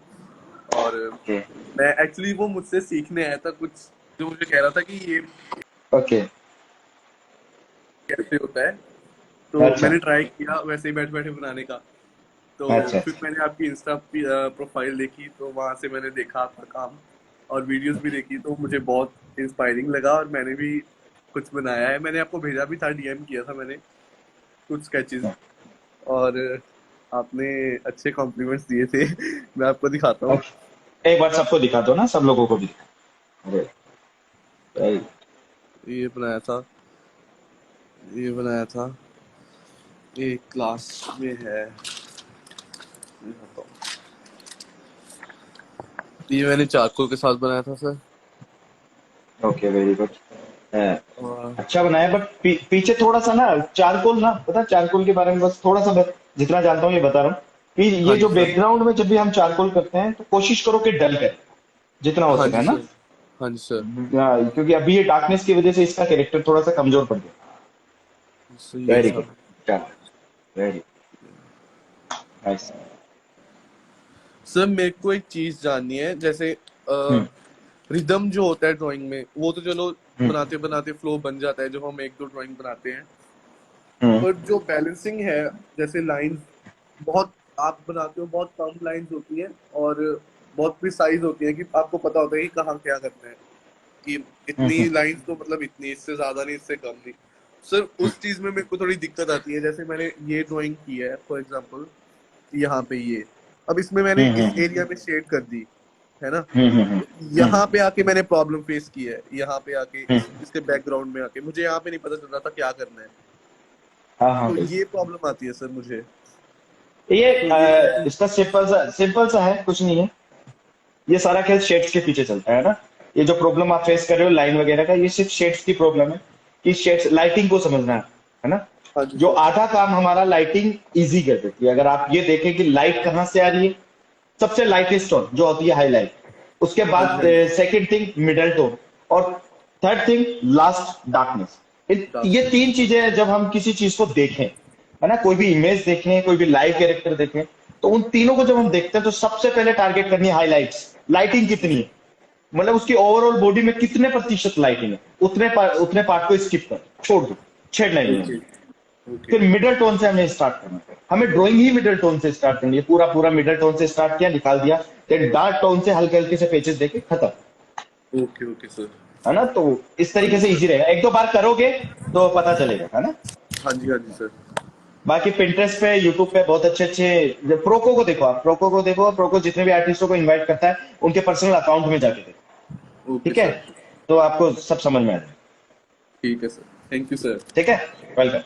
और ओके। मैं एक्चुअली वो मुझसे सीखने आया था कुछ, जो मुझे कह रहा था कि ये ओके। कैसे होता है, तो अच्छा मैंने ट्राई किया वैसे ही बैठे बैठे बनाने का। तो अच्छा। फिर मैंने आपकी इंस्टा प्रोफाइल देखी, तो वहां से मैंने देखा आपका काम और वीडियोस भी देखी, तो मुझे बहुत इंस्पायरिंग लगा और मैंने भी कुछ बनाया है। मैंने आपको भेजा भी था, डीएम किया था मैंने कुछ स्केचेस, और आपने अच्छे कॉम्प्लीमेंट्स दिए थे। मैं आपको दिखाता हूँ। ओके, एक बार सबको दिखा दो ना, सब लोगों को भी दिखा। अरे भाई, ये बनाया था, ये बनाया था, ये क्लास में है, दिखाता हूँ। ये मैंने चारकोल के साथ बनाया था सर। Okay very good. और अच्छा बनाया, बट पीछे थोड़ा सा ना चारकोल, ना पता चारकोल के बारे में बस थोड़ा सा जितना जानता हूँ ये बता रहा हूँ कि हाँ ये जी जो सर, बैकग्राउंड में जब भी हम चारकोल करते हैं तो कोशिश करो कि डल करे जितना हो हाँ सके, जी है ना। सर, हाँ जी सर। क्योंकि अभी ये डार्कनेस की वजह से इसका कैरेक्टर थोड़ा सा कमजोर पड़ गया। सर ये वेरी था। गुड, चलो, वेरी नाइस। सर मेरे को एक चीज जाननी है, जैसे हम्म रिदम जो होता है ड्राइंग में, वो तो चलो हम्म बनाते बनाते फ्लो बन जाता है जब हम एक दो ड्राइंग बनाते हैं। हम्म पर जो बैलेंसिंग है, जैसे लाइंस बहुत आप बनाते हो, बहुत कम लाइंस होती है और बहुत प्रिसाइज होती है कि आपको पता होता है कि कहाँ क्या करना है, कि इतनी हम्म लाइंस तो मतलब इतनी, इससे ज्यादा नहीं, इससे कम नहीं। सर उस चीज में मेरे को थोड़ी दिक्कत आती है। जैसे मैंने ये ड्राइंग की है फॉर एग्जांपल, यहाँ पे ये, अब इसमें मैंने हम्म इस हम्म एरिया में शेड कर दी है ना, हम्म तो यहाँ पे आके मैंने प्रॉब्लम फेस की है। यहाँ पे आके हम्म, इसके बैकग्राउंड में आके मुझे यहाँ पे नहीं पता चल रहा था क्या करना है, हाँ हाँ तो भाई। ये प्रॉब्लम आती है सर मुझे। ये तो ये इसका सिंपल सा है, कुछ नहीं है। ये सारा खेल शेड्स के पीछे चलता है ना। ये जो प्रॉब्लम आप फेस कर रहे हो लाइन वगैरह का, ये सिर्फ शेड्स की प्रॉब्लम है कि शेड्स लाइटिंग को समझना है ना। हाँ जी जो सर, आधा काम हमारा लाइटिंग इजी कर देती है। अगर आप ये देखें कि लाइट कहाँ से आ रही है, सबसे लाइटेस्ट टोन जो होती है हाईलाइट, उसके हाँ जी, बाद हाँ जी सेकंड थिंग मिडल टोन, और थर्ड थिंग लास्ट डार्कनेस। ये डार्कनेस। तीन चीजें हैं जब हम किसी चीज को देखें, है ना, कोई भी इमेज देखें, कोई भी लाइव कैरेक्टर देखें, तो उन तीनों को जब हम देखते हैं तो सबसे पहले टारगेट करनी है हाईलाइट्स। लाइटिंग कितनी है, मतलब उसकी ओवरऑल बॉडी में कितने प्रतिशत लाइटिंग है, उतने पार्ट को स्किप कर, छोड़ दो, छेड़ना ही नहीं ओके है। ओके फिर मिडल टोन से हमें स्टार्ट करना है। हमें ड्राइंग ही मिडल टोन से स्टार्ट करनी है, पूरा पूरा मिडल टोन से स्टार्ट किया, निकाल दिया, फिर डार्क टोन से हल्के हल्के से पेचेस देके खत्म, ओके ओके सर। है ना। तो इस हाँ तरीके जी से सर, इजी रहेगा, एक दो बार करोगे तो पता चलेगा, है ना। हाँ जी सर। बाकी पिंटरेस्ट पे, यूट्यूब पे बहुत अच्छे अच्छे, प्रोको को देखो, आप प्रोको को देखो, प्रोको जितने भी आर्टिस्टों को इनवाइट करता है उनके पर्सनल अकाउंट में जाके देखो, ओके ठीक है, सर, तो आपको सब समझ में आ जाएगा। ठीक है सर, थैंक यू सर। ठीक है, वेलकम।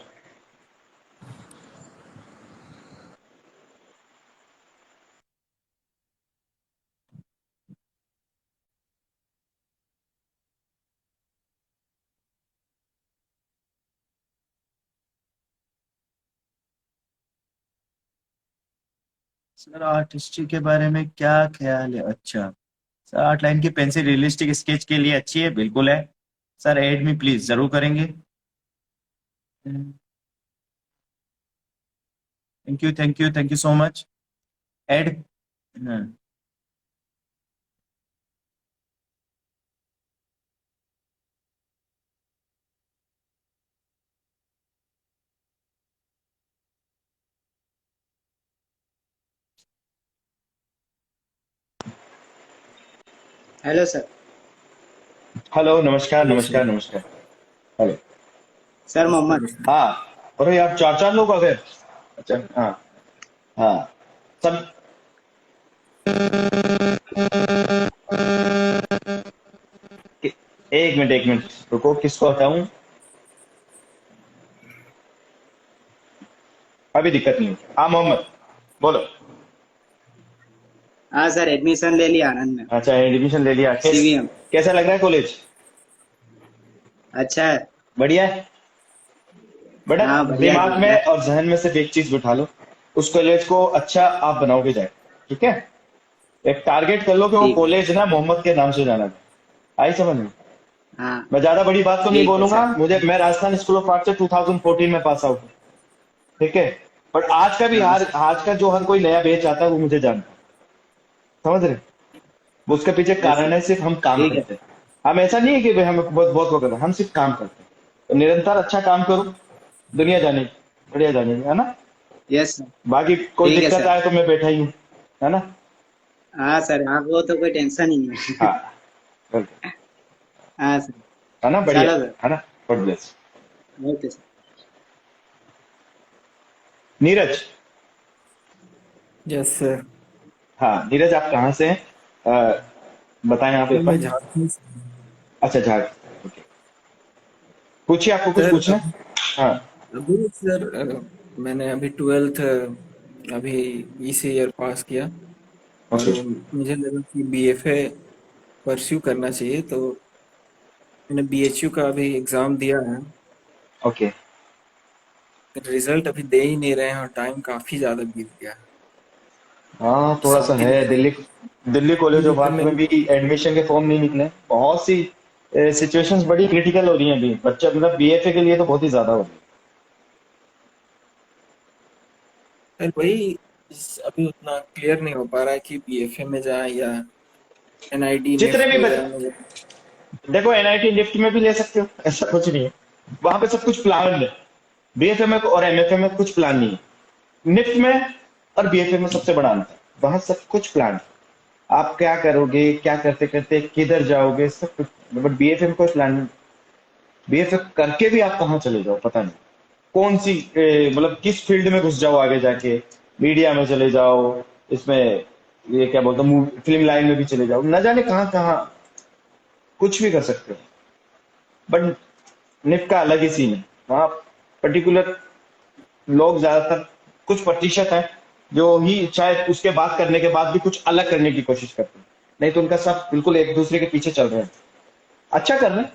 सर आर्ट हिस्ट्री के बारे में क्या ख्याल है? अच्छा सर, आर्ट लाइन की पेंसिल रियलिस्टिक स्केच के लिए अच्छी है, बिल्कुल है सर, ऐड मी प्लीज, जरूर करेंगे। Thank you thank you thank you so much. Add. Hello sir. Hello, नमस्कार हेलो सर। नमस्कार नमस्कार। हेलो। सर मोहम्मद। हाँ, अरे यार चार चार लोग आ गए। अच्छा हाँ। हाँ सब। एक मिनट रुको, किसको हटाऊं? अभी दिक्कत नहीं। हाँ मोहम्मद, बोलो। हाँ सर, एडमिशन ले लिया आनंद में। अच्छा एडमिशन ले लिया, सीवीएम। कैसा लग रहा है कॉलेज? अच्छा है। बढ़िया है। बेटा, हाँ बढ़िया है, दिमाग बढ़िया। में और जहन में सिर्फ एक चीज बिठा लो, उस कॉलेज को अच्छा आप बनाओगे जाए, ठीक है। एक टारगेट कर लो कि वो ठीक है। कॉलेज ना मोहम्मद के नाम से जाना है। आई समझ में? हाँ मैं ज्यादा बड़ी बात तो नहीं ठीक है बोलूंगा, सर। मैं राजस्थान स्कूल ऑफ आर्ट से 2014 में पास आउट हूँ, ठीक है। बट आज का भी हाँ हर सर। आज का जो हर कोई नया बेच आता है वो मुझे जानता है, समझ रहे? वो उसके पीछे यस कारण सर। है सिर्फ हम काम ठीक है। करते हैं। हम ऐसा नहीं है कि भाई हमें बहुत बहुत वो करना, हम सिर्फ काम करते हैं। तो निरंतर अच्छा काम करो, दुनिया जानेगी, बढ़िया जानेगी, है ना। Yes sir. बाकी कोई ठीक है दिक्कत सर। आए तो मैं बैठा ही हूँ, है ना। हाँ सर, हाँ वो तो कोई टेंशन ही नहीं है। हाँ बिल्कुल, हाँ सर। है ना, बढ़िया, चलो सर। है ना। God bless. Okay sir. Neeraj. Yes sir. हाँ नीरज, आप कहाँ से हैं? बताएं आप सर एक मैं बार। झारखंड से हूँ। अच्छा झारखंड, ओके। पूछिए, आपको कुछ सर पूछना है? हाँ। अभी सर मैंने अभी 12th अभी इसी ईयर पास किया, और ओके मुझे लगा कि बीएफए परस्यू करना चाहिए, तो मैंने बीएचयू का अभी एग्ज़ाम दिया है। ओके। रिजल्ट अभी दे ही नहीं रहे हैं और टाइम काफ़ी ज़्यादा बीत गया है। हाँ थोड़ा सा 7 दिन है, Delhi, Delhi college of BFA art में में भी एडमिशन के फॉर्म नहीं निकले, बहुत सी सिचुएशंस बड़ी क्रिटिकल हो रही हैं अभी, बच्चे मतलब बीएफए के लिए तो बहुत ही ज्यादा हो रही है। सर वही अभी उतना क्लियर नहीं हो पा रहा है कि बीएफए में जाए या एनआईटी जितने निफ्ट भी वगैरह में जाए। देखो एनआईटी निफ्ट में भी ले सकते हो, ऐसा कुछ नहीं है, वहां पे सब कुछ प्लान है। बीएफए में और एमएफए में कुछ प्लान नहीं है, निफ्ट में और बीएफए में सबसे बड़ा अंतर, वहां सब कुछ प्लान है। आप क्या करोगे, क्या करते करते किधर जाओगे, सब कुछ। बट बीएफए में कोई प्लान नहीं। बीएफए करके भी आप कहाँ चले जाओ पता नहीं, कौन सी मतलब किस फील्ड में घुस जाओ आगे जाके, मीडिया में चले जाओ, इसमें ये क्या बोलते हैं फिल्म लाइन में भी चले जाओ, न जाने कहाँ कहाँ कुछ भी कर सकते हो। बट निफ्ट का अलग ही सीन है, वहाँ पर्टिकुलर लोग ज्यादातर कुछ प्रतिशत है जो ही शायद उसके बात करने के बाद भी कुछ अलग करने की कोशिश करते हैं, नहीं तो उनका सब बिल्कुल एक दूसरे के पीछे चल रहे हैं। अच्छा कर रहे हैं,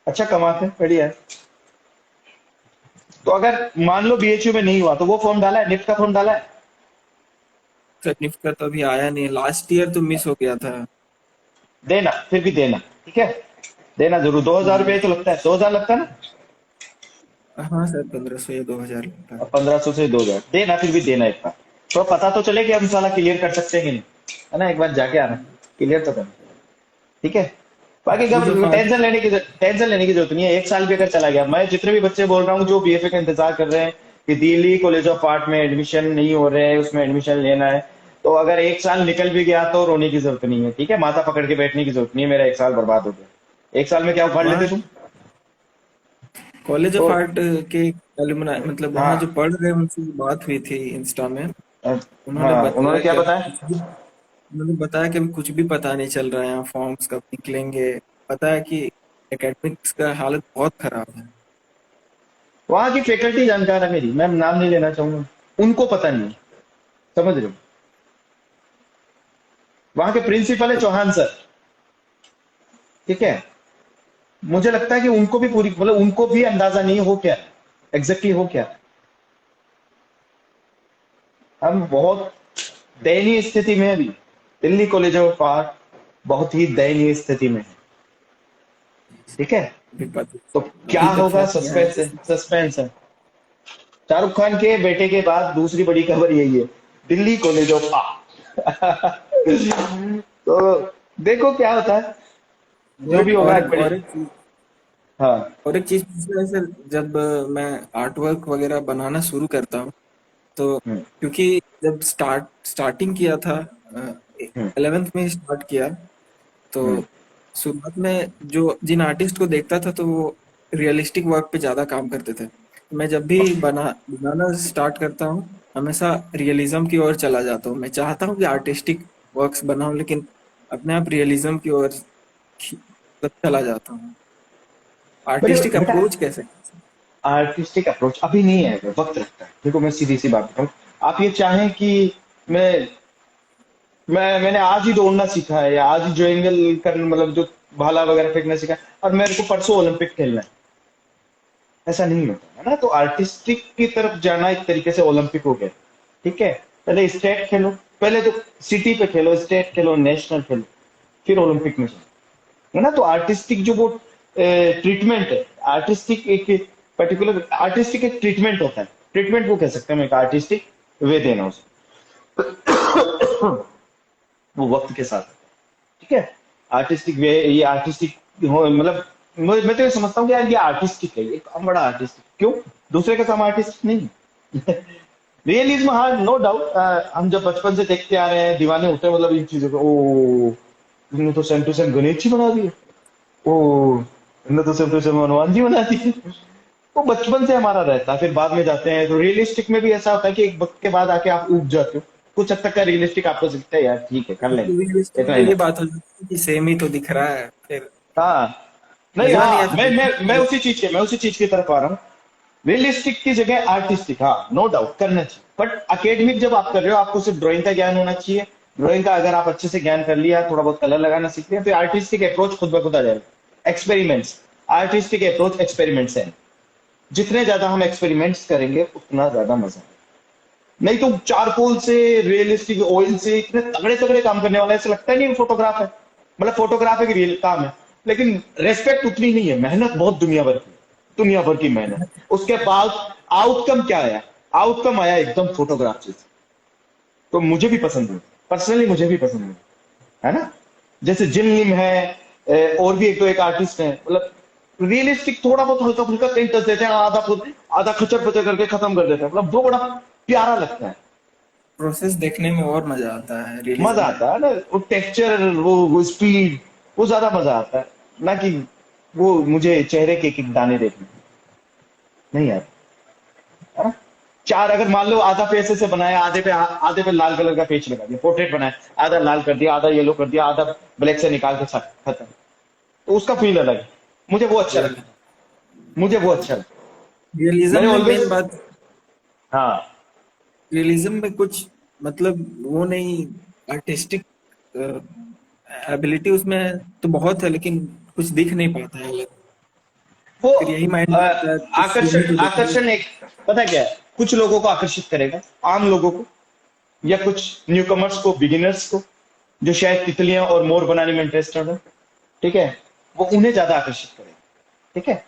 अच्छा कमाते हैं, बढ़िया है। तो अगर मान लो बीएचयू में नहीं हुआ तो वो फॉर्म डाला है, निफ्ट का फॉर्म डाला है? सर निफ्ट का तो अभी आया नहीं, लास्ट ईयर तो मिस हो गया था। देना, फिर भी देना, ठीक है, देना जरूर। 2000 रुपये तो लगता है, 2000 लगता है ना। हाँ सर, 1500 या 2000 लगता है। और 1500 से 2000 देना, फिर भी देना एक बार, तो पता तो चले कि हम साला क्लियर कर सकते हैं कि नहीं, है ना। एक बार जाके आना, क्लियर तो करना, ठीक है। बाकी कॉलेज ऑफ आर्ट। टेंशन लेने की जरूरत नहीं है, एक साल भी अगर चला गया। मैं जितने भी बच्चे बोल रहा हूँ जो बीएफए का इंतजार कर रहे हैं कि दिल्ली कॉलेज ऑफ आर्ट में एडमिशन नहीं हो रहे हैं, उसमें एडमिशन लेना है, तो अगर एक साल निकल भी गया तो रोने की जरूरत नहीं है, ठीक है। माथा पकड़ के बैठने की जरूरत नहीं है, मेरा एक साल बर्बाद हो गया। एक साल में क्या उखाड़ लेते वहाँ तुम। कॉलेज तो ऑफ आर्ट के एलुमनाई, मतलब वहाँ जो हाँ, पढ़ रहे हैं उनसे बात हुई थी इंस्टा में। उन्होंने हाँ उन्होंने बताया क्या कि अभी बताया? कुछ भी पता नहीं चल रहा है, यहाँ फॉर्म्स कब निकलेंगे। पता है कि एकेडमिक्स का हालत बहुत खराब है। वहां की फैकल्टी जानकार है मेरी, मैं नाम नहीं लेना चाहूंगा, उनको पता नहीं है, समझ रहे हो। वहां के प्रिंसिपल है चौहान सर, ठीक है। मुझे लगता है कि उनको भी पूरी मतलब उनको भी अंदाजा नहीं है हो क्या, एग्जैक्टली हो क्या। हम बहुत दयनीय स्थिति में है अभी, दिल्ली कॉलेज ऑफ आर्ट बहुत ही दयनीय स्थिति में है, ठीक है। अभी पता तो क्या अभी तक होगा, फॉर्म नहीं आया। सस्पेंस है, सस्पेंस है। शाहरुख खान के बेटे के बाद दूसरी बड़ी खबर यही है, दिल्ली कॉलेज ऑफ आर्ट। तो देखो क्या होता है, जो भी होगा और बढ़िया। एक चीज, हाँ। पूछना है सर। जब मैं आर्ट वर्क वगैरह बनाना शुरू करता हूँ, तो हम्म, क्योंकि जब स्टार्टिंग किया था, हम्म, 11th में स्टार्ट किया, तो हम्म, शुरुआत में जो जिन आर्टिस्ट को देखता था तो वो रियलिस्टिक वर्क पे ज़्यादा काम करते थे। मैं जब भी ओके। बनाना स्टार्ट करता हूँ, हमेशा रियलिज्म की ओर चला जाता हूँ। मैं चाहता हूँ कि आर्टिस्टिक वर्क्स बनाऊं, लेकिन अपने आप रियलिज्म की ओर चला जाता हूँ। मेरे आर्टिस्टिक बेटा, अप्रोच कैसे? आर्टिस्टिक अप्रोच अभी नहीं है, वक्त लगता है। देखो मैं सीधी सी बात बताऊं, आप ये चाहें कि मैं मैंने आज ही दौड़ना सीखा है या आज ही जो एंगल करना मतलब जो भाला वगैरह फेंकना सीखा है, और मेरे को परसों ओलंपिक खेलना है, ऐसा नहीं होता है ना। तो आर्टिस्टिक की तरफ जाना एक तरीके से ओलंपिक हो गया, ठीक है। पहले स्टेट खेलो, पहले तो सिटी पे खेलो, स्टेट खेलो, नेशनल खेलो, फिर ओलंपिक में चलो, है ना। तो आर्टिस्टिक जो वो ट्रीटमेंट है, आर्टिस्टिक एक पर्टिकुलर आर्टिस्टिक एक ट्रीटमेंट होता है, ट्रीटमेंट वो कह सकते हैं, एक आर्टिस्टिक वे देना उसे, वो वक्त के साथ, ठीक है। आर्टिस्टिक वे, ये आर्टिस्टिक मतलब मैं तो ये समझता हूँ कि यार ये आर्टिस्टिक है, ये काम बड़ा आर्टिस्टिक, क्यों दूसरे का काम आर्टिस्टिक नहीं है? रियलिज्म, हाँ, नो डाउट। हम जब बचपन से देखते आ रहे हैं, दीवाने होते हैं मतलब इन चीजों को, ओ तुमने तो same to same Ganesh ji बना दिए, ओ तुमने तो same to same Hanuman ji बना दिए। वो बचपन से हमारा रहता है, फिर बाद में जाते हैं तो रियलिस्टिक में भी ऐसा होता है कि एक वक्त के बाद आके आप उब जाते हो, कुछ हद तक का रियलिस्टिक आपको दिखता है, यार ठीक है कर लेंगे, रियलिस्टिक इतना में ही ये ना। बात हो जाती है कि सेम ही तो दिख रहा है, फिर हाँ, नहीं, मजा नहीं हाँ, आता मैं देखने उसी चीज की तरफ आ रहा हूँ। रियलिस्टिक की जगह आर्टिस्टिक, हाँ, नो डाउट करना चाहिए, बट अकेडमिक जब आप कर रहे हो आपको सिर्फ ड्राइंग का ज्ञान होना चाहिए। ड्राइंग का अगर आप अच्छे से ज्ञान कर लिया, थोड़ा बहुत कलर लगाना सीख लिया, फिर आर्टिस्टिक अप्रोच खुद ब खुद आ जाएगा। एक्सपेरिमेंट्स, आर्टिस्टिक अप्रोच एक्सपेरिमेंट्स है। जितने ज्यादा हम एक्सपेरिमेंट्स करेंगे उतना ज्यादा मजा है। नहीं तो चारकोल से, रियलिस्टिक ऑयल से इतने तगड़े तगड़े काम करने वाला है, ऐसा लगता ही नहीं फोटोग्राफ है। मतलब फोटोग्राफ एक रियल काम है, लेकिन रेस्पेक्ट उतनी नहीं है, मेहनत बहुत दुनिया भर की, दुनिया भर की मेहनत। उसके बाद आउटकम क्या आया? आउटकम आया एकदम फोटोग्राफ से। तो मुझे भी पसंद है, पर्सनली मुझे भी पसंद है ना। जैसे जिन लिम है, और भी एक दो एक आर्टिस्ट है, मतलब रियलिस्टिक थोड़ा बहुत हल्का फुल्का कहीं टच देते हैं, आधा खचर पचर करके खत्म कर देते हैं, मतलब वो बड़ा प्यारा लगता है। प्रोसेस देखने में और मजा आता है रियलिज्म मजा में। आता है ना, वो टेक्सचर, वो स्पीड, वो ज्यादा मजा आता है ना कि वो मुझे चेहरे के एक दाने देखने नहीं यार, है ना। चार अगर मान लो आधा फेस से बनाया, आधे पे लाल कलर का पेच लगा दिया, पोर्ट्रेट बनाया, आधा लाल कर दिया, आधा येलो कर दिया, आधा ब्लैक से निकाल के खत्म, तो उसका फील अलग है। मुझे वो अच्छा लगता है, मुझे वो अच्छा लगता है। रियलिज्म मैंने में ऑलवेज, मेन बात, हाँ, रियलिज्म में कुछ मतलब वो नहीं, आर्टिस्टिक एबिलिटी उसमें तो बहुत है, लेकिन कुछ दिख नहीं पाता है अलग। वो फिर यही माइंड में आता है कुछ सेम ही आकर्षण, तो दिख रहा है। एक, पता क्या है, कुछ लोगों को आकर्षित करेगा, आम लोगों को, या कुछ न्यू कमर्स को, बिगिनर्स को, जो शायद तितलियां और मोर बनाने में इंटरेस्टेड हो, ठीक है, वो उन्हें ज्यादा आकर्षित करेगा, ठीक है।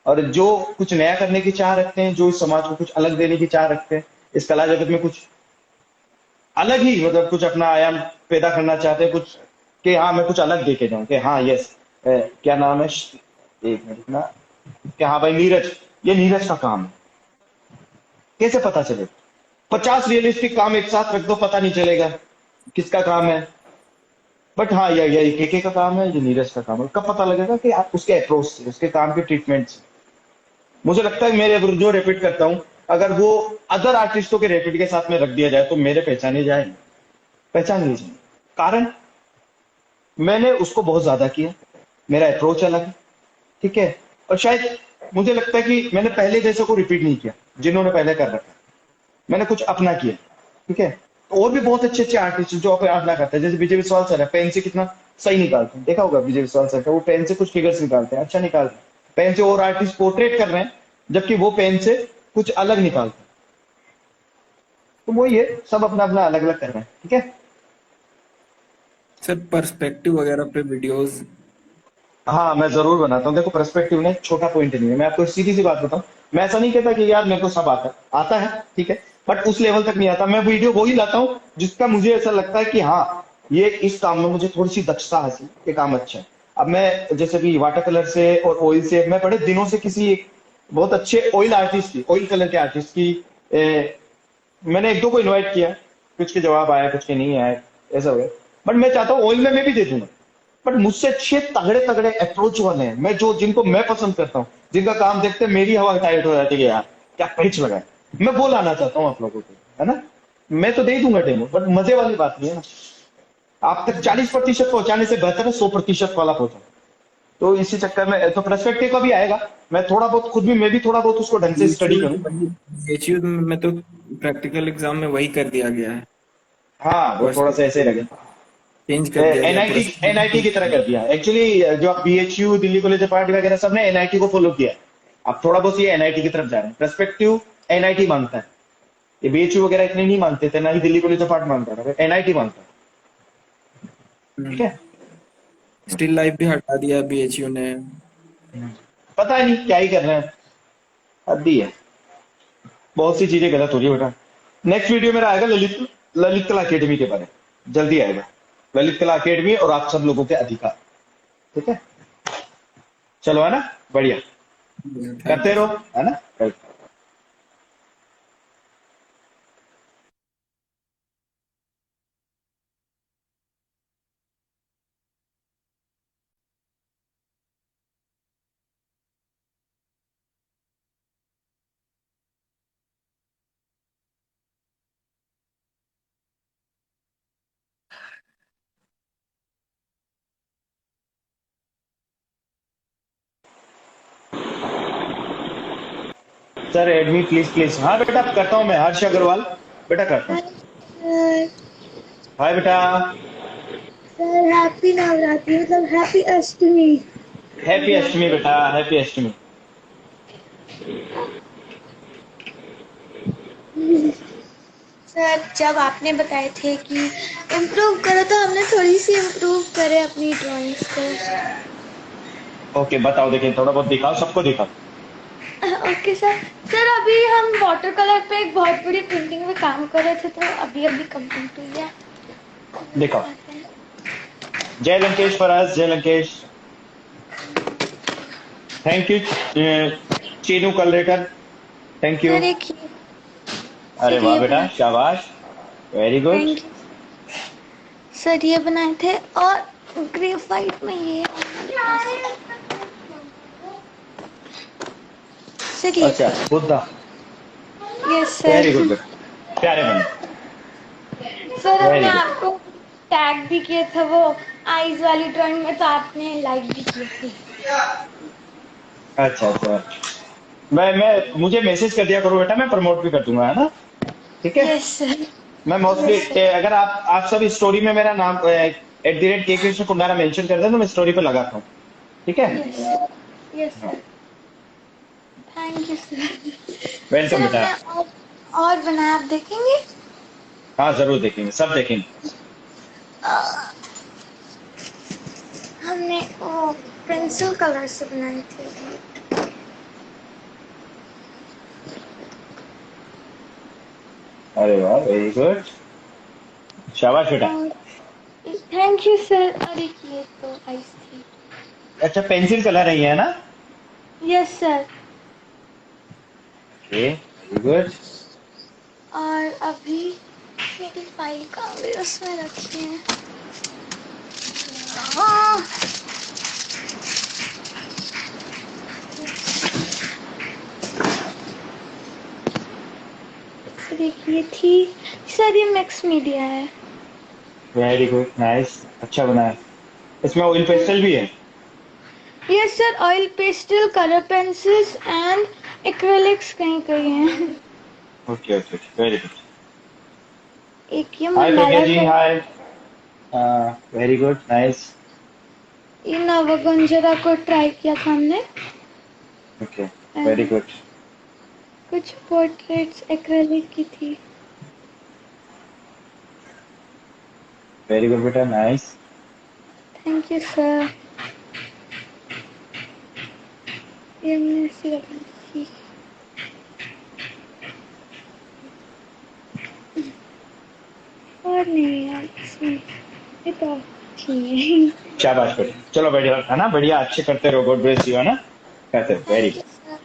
और जो कुछ नया करने की चाह रखते हैं, जो इस समाज को कुछ अलग देने की चाह रखते हैं, इस कला जगत में कुछ अलग ही, मतलब कुछ अपना आयाम पैदा करना चाहते हैं, कुछ कि हाँ मैं कुछ अलग देके जाऊं, कि हाँ यस, क्या नाम है, एक मिनट ना, कि हाँ भाई नीरज, ये नीरज का काम है, कैसे पता चले? 50 रियलिस्टिक काम एक साथ रख दो, पता नहीं चलेगा किसका काम है। बट हाँ, ये केके का काम है, ये नीरज का काम है, कब पता लगेगा? कि आप उसके अप्रोच से, उसके काम के ट्रीटमेंट से। मुझे लगता है मेरे जो रेपिट करता हूँ, अगर वो अदर आर्टिस्टों के रेपिट के साथ में रख दिया जाए तो मेरे पहचाने जाएंगे, पहचान लीजिए। कारण मैंने उसको बहुत ज्यादा किया, मेरा अप्रोच अलग है, ठीक है। और शायद मुझे लगता है कि मैंने पहले जैसे को रिपीट नहीं किया जिन्होंने पहले कर रखा, मैंने कुछ अपना किया, ठीक है। और भी बहुत अच्छे अच्छे आर्टिस्ट जो अपना करते हैं, जैसे विजय विश्वाल सर है, पेन से कितना सही निकालते हैं, देखा होगा विजय विश्वाल सर का, वो पेन से कुछ फिगर्स निकालते हैं, अच्छा निकालते हैं। पेन से और आर्टिस्ट पोर्ट्रेट कर रहे हैं, जबकि वो पेन से कुछ अलग निकालते हैं। तो वो ये सब अपना अपना अलग अलग कर रहे हैं, ठीक है। सर पर्सपेक्टिव वगैरह पे वीडियोस। हाँ, मैं जरूर बनाता हूँ। देखो, पर्सपेक्टिव ने छोटा पॉइंट नहीं है, मैं आपको सीधी सी बात बताऊं, मैं ऐसा नहीं कहता कि यार मेरे को सब आता है, ठीक है, बट उस लेवल तक नहीं आता। मैं वीडियो वही लाता हूँ जिसका मुझे ऐसा लगता है कि हाँ, ये इस काम में मुझे थोड़ी सी दक्षता हासिल, ये काम अच्छा है। अब मैं जैसे कि वाटर कलर से और ऑयल से, मैं बड़े दिनों से किसी एक बहुत अच्छे ऑयल आर्टिस्ट की, ऑयल कलर के आर्टिस्ट की, मैंने एक दो को इन्वाइट किया, कुछ के जवाब आया, कुछ के नहीं आए, ऐसा हो गया। बट मैं चाहता हूँ ऑयल में मैं भी दे दूंगा, बट मुझसे अच्छे तगड़े तगड़े अप्रोच वाले हैं, मैं जिनको मैं पसंद करता हूँ, जिनका काम देखते मेरी हवा टाइट हो जाती है, यार क्या पिच लगा है, मैं वो लाना चाहता हूँ आप लोगों को, है ना। मैं तो दे दूंगा डेमो, बट मजे वाली बात नहीं है ना। आप तक 40% पहुंचाने से बेहतर है 100% वाला पहुंचा। तो इसी चक्कर में तो पर्सपेक्टिव का भी आएगा, मैं थोड़ा बहुत खुद भी, मैं भी थोड़ा बहुत उसको ढंग से स्टडी करूँ। बीएचयू में तो प्रैक्टिकल एग्जाम में वही कर दिया गया है, हाँ, वो थोड़ा सा ऐसे ही लगे, चेंज कर दिया गया एनआईटी, पर्सपेक्टिव। की तरह कर दिया एक्चुअली। जो आप BHU, Delhi college of art वगैरह सब ने एनआईटी को फॉलो किया है। आप थोड़ा बहुत ये एनआईटी की तरफ जा रहे हैं, पर्सपेक्टिव एनआईटी मानता है, ये बीएचयू वगैरह इतने नहीं मानते थे, ना ही दिल्ली कॉलेज ऑफ आर्ट मानता था, एनआईटी मानता है, ठीक है। स्टिल लाइफ भी हटा दिया बीएचयू ने। पता नहीं क्या ही कर रहे हैं, अभी है, बहुत सी चीजें गलत हो रही है बेटा। नेक्स्ट वीडियो मेरा आएगा ललित कला अकेडमी के बारे में, जल्दी आएगा, ललित कला अकेडमी और आप सब लोगों के अधिकार, ठीक है। चलो, है ना, बढ़िया, करते रहो, है ना। सर एडमी प्लीज प्लीज। हाँ बेटा करता हूँ मैं, हर्ष अग्रवाल बेटा करता हूँ। सर हाय बेटा। सर हैप्पी नवरात्रि मतलब हैप्पी अष्टमी। हैप्पी अष्टमी बेटा, हैप्पी अष्टमी। सर जब आपने बताए थे कि इम्प्रूव करो तो हमने थोड़ी सी इम्प्रूव करे अपनी ड्राइंग्स को। ओके बताओ, देखिए थोड़ा बहुत दिखाओ, सबको दिखाओ। Okay sir. सर अभी हम वाटर कलर पे एक बहुत बड़ी पेंटिंग में काम कर रहे थे तो अभी अभी कंप्लीट हुई है। दिखाओ। जय लंकेश फराज, जय Lankesh. Thank you Chinu Kalarekar, thank you. Sir एक अरे सर वाह ये बेटा, बनाए। शाबाश, very good. Thank you sir, ये बनाए थे और ग्रेफाइट में ये सर ये अच्छा Buddha, yes very sir. Good बेटा, प्यारे बने, सर हमने वेरी गुड। आपको टैग भी किया था वो आईज वाली ड्राइंग में तो आपने लाइक भी किए थे। अच्छा अच्छा, मैं मुझे मैसेज कर दिया करो बेटा, मैं प्रमोट भी कर दूंगा, है ना, ठीक है। Yes sir. मैं मोस्टली यस सर। अगर आप सब स्टोरी में मेरा नाम @K कृष्ण कुंडारा मेंशन कर दें तो मैं स्टोरी पे लगाता हूँ, ठीक है। Yes yes sir. Thank you sir. Sir welcome बेटा। हमने और बनाया, आप देखेंगे। हाँ जरूर देखेंगे, सब देखेंगे। अ, हमने वो पेंसिल कलर से बनाए थे। अरे वाह, वेरी गुड, शाबाश बेटा। और थैंक यू सर। और एक ये तो आइस थी। अच्छा पेंसिल कलर है ये, है ना। Yes sir. Okay very good. और अभी मेरी फाइल का भी उसमें रखी है। हाँ। सर एक ये थी। सर ये मिक्स मीडिया है। वेरी गुड, नाइस, अच्छा बना है। इसमें ऑयल पेस्टल भी है। Yes sir, oil pastel, colour pencils and acrylics कहीं कहीं हैं। Okay okay, very good. एक ये हाय प्रज्ञा मंडाला जी, का। हाय, वेरी गुड, नाइस। ये नवगंजरा को ट्राई किया था हमने। ओके वेरी एंड गुड, कुछ पोर्ट्रेट्स एक्रेलिक की थी। वेरी गुड बेटा, नाइस। Thank you sir. ये हमने ऐसी रखी थी। और नहीं यार इसमें ये तो अच्छी है। शाबाश बेटा, चलो बढ़िया, है ना, बढ़िया, अच्छे करते रहो, गॉड ब्लेस यू, है ना, करते रहो, very thank you good, sir.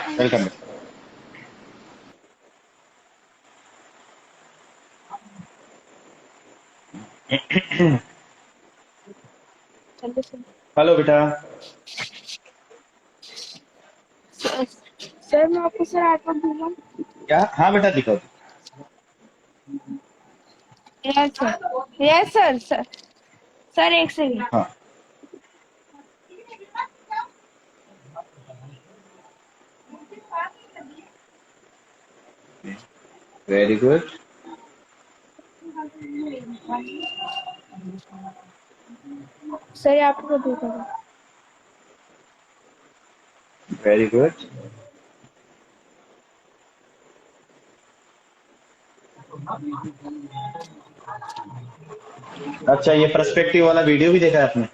Thank welcome. You sir. Hello बेटा। सर मैं आपको सर आईपैड दूंगा। क्या, हाँ बेटा दिखाओ। Yes sir. Yes sir. Sir sir एक सेकंड। हाँ वेरी गुड, सर आपको दूंगा। Very good. अच्छा ये पर्सपेक्टिव वाला वीडियो भी देखा है आपने,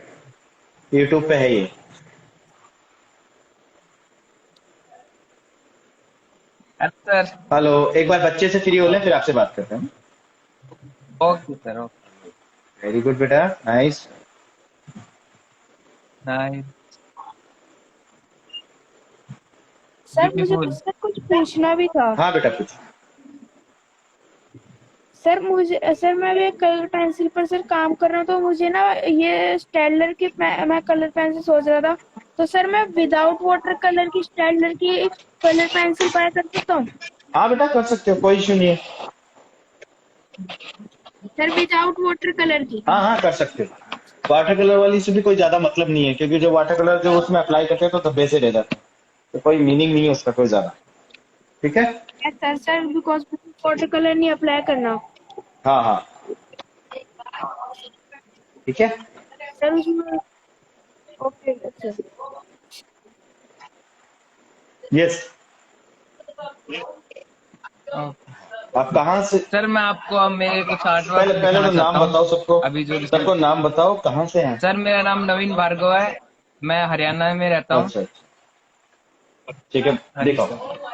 यूट्यूब पे है ये। सर। हेलो, एक बार बच्चे से फ्री हो लें फिर आपसे बात करते हैं। Okay sir, okay. Very good बेटा, नाइस। नाइस। सर मुझे ब्यूटीफुल। सर कुछ पूछना भी था। हाँ बेटा कुछ। सर मैं भी कलर पेंसिल पर सर काम कर रहा हूँ, तो मुझे ना ये स्टेडलर की मैं कलर पेंसिल सोच रहा था, तो सर मैं विदाउट वाटर कलर की स्टेडलर की एक कलर पेंसिल बाय कर सकता हूँ? हाँ बेटा कर सकते हो, कोई इशू नहीं है। सर विदाउट वाटर कलर की। हाँ हाँ कर सकते हो। वाटर कलर वाली से भी कोई ज्यादा मतलब नहीं है, क्योंकि जो वाटर कलर जो उसमें अप्लाई करते हैं तो धब्बे से रह जाते हैं, तो कोई मीनिंग नहीं है उसका कोई ज्यादा। ठीक है। सर बिकॉज वाटर कलर नहीं अप्लाई करना। हाँ हाँ ठीक है। सर उसमें ओके सर। यस। ओके आप कहाँ से? सर, मैं आपको अब मेरे कुछ आर्ट वर्क पहले दिखाना तो नाम चाहता बताओ हूँ। सबको। अभी जो सबको नाम बताओ, कहाँ से हैं? सर, मेरा नाम नवीन भार्गव है, मैं हरियाणा में रहता हूँ। अच्छा अच्छा ठीक है, हाँ जी दिखाओ। सर।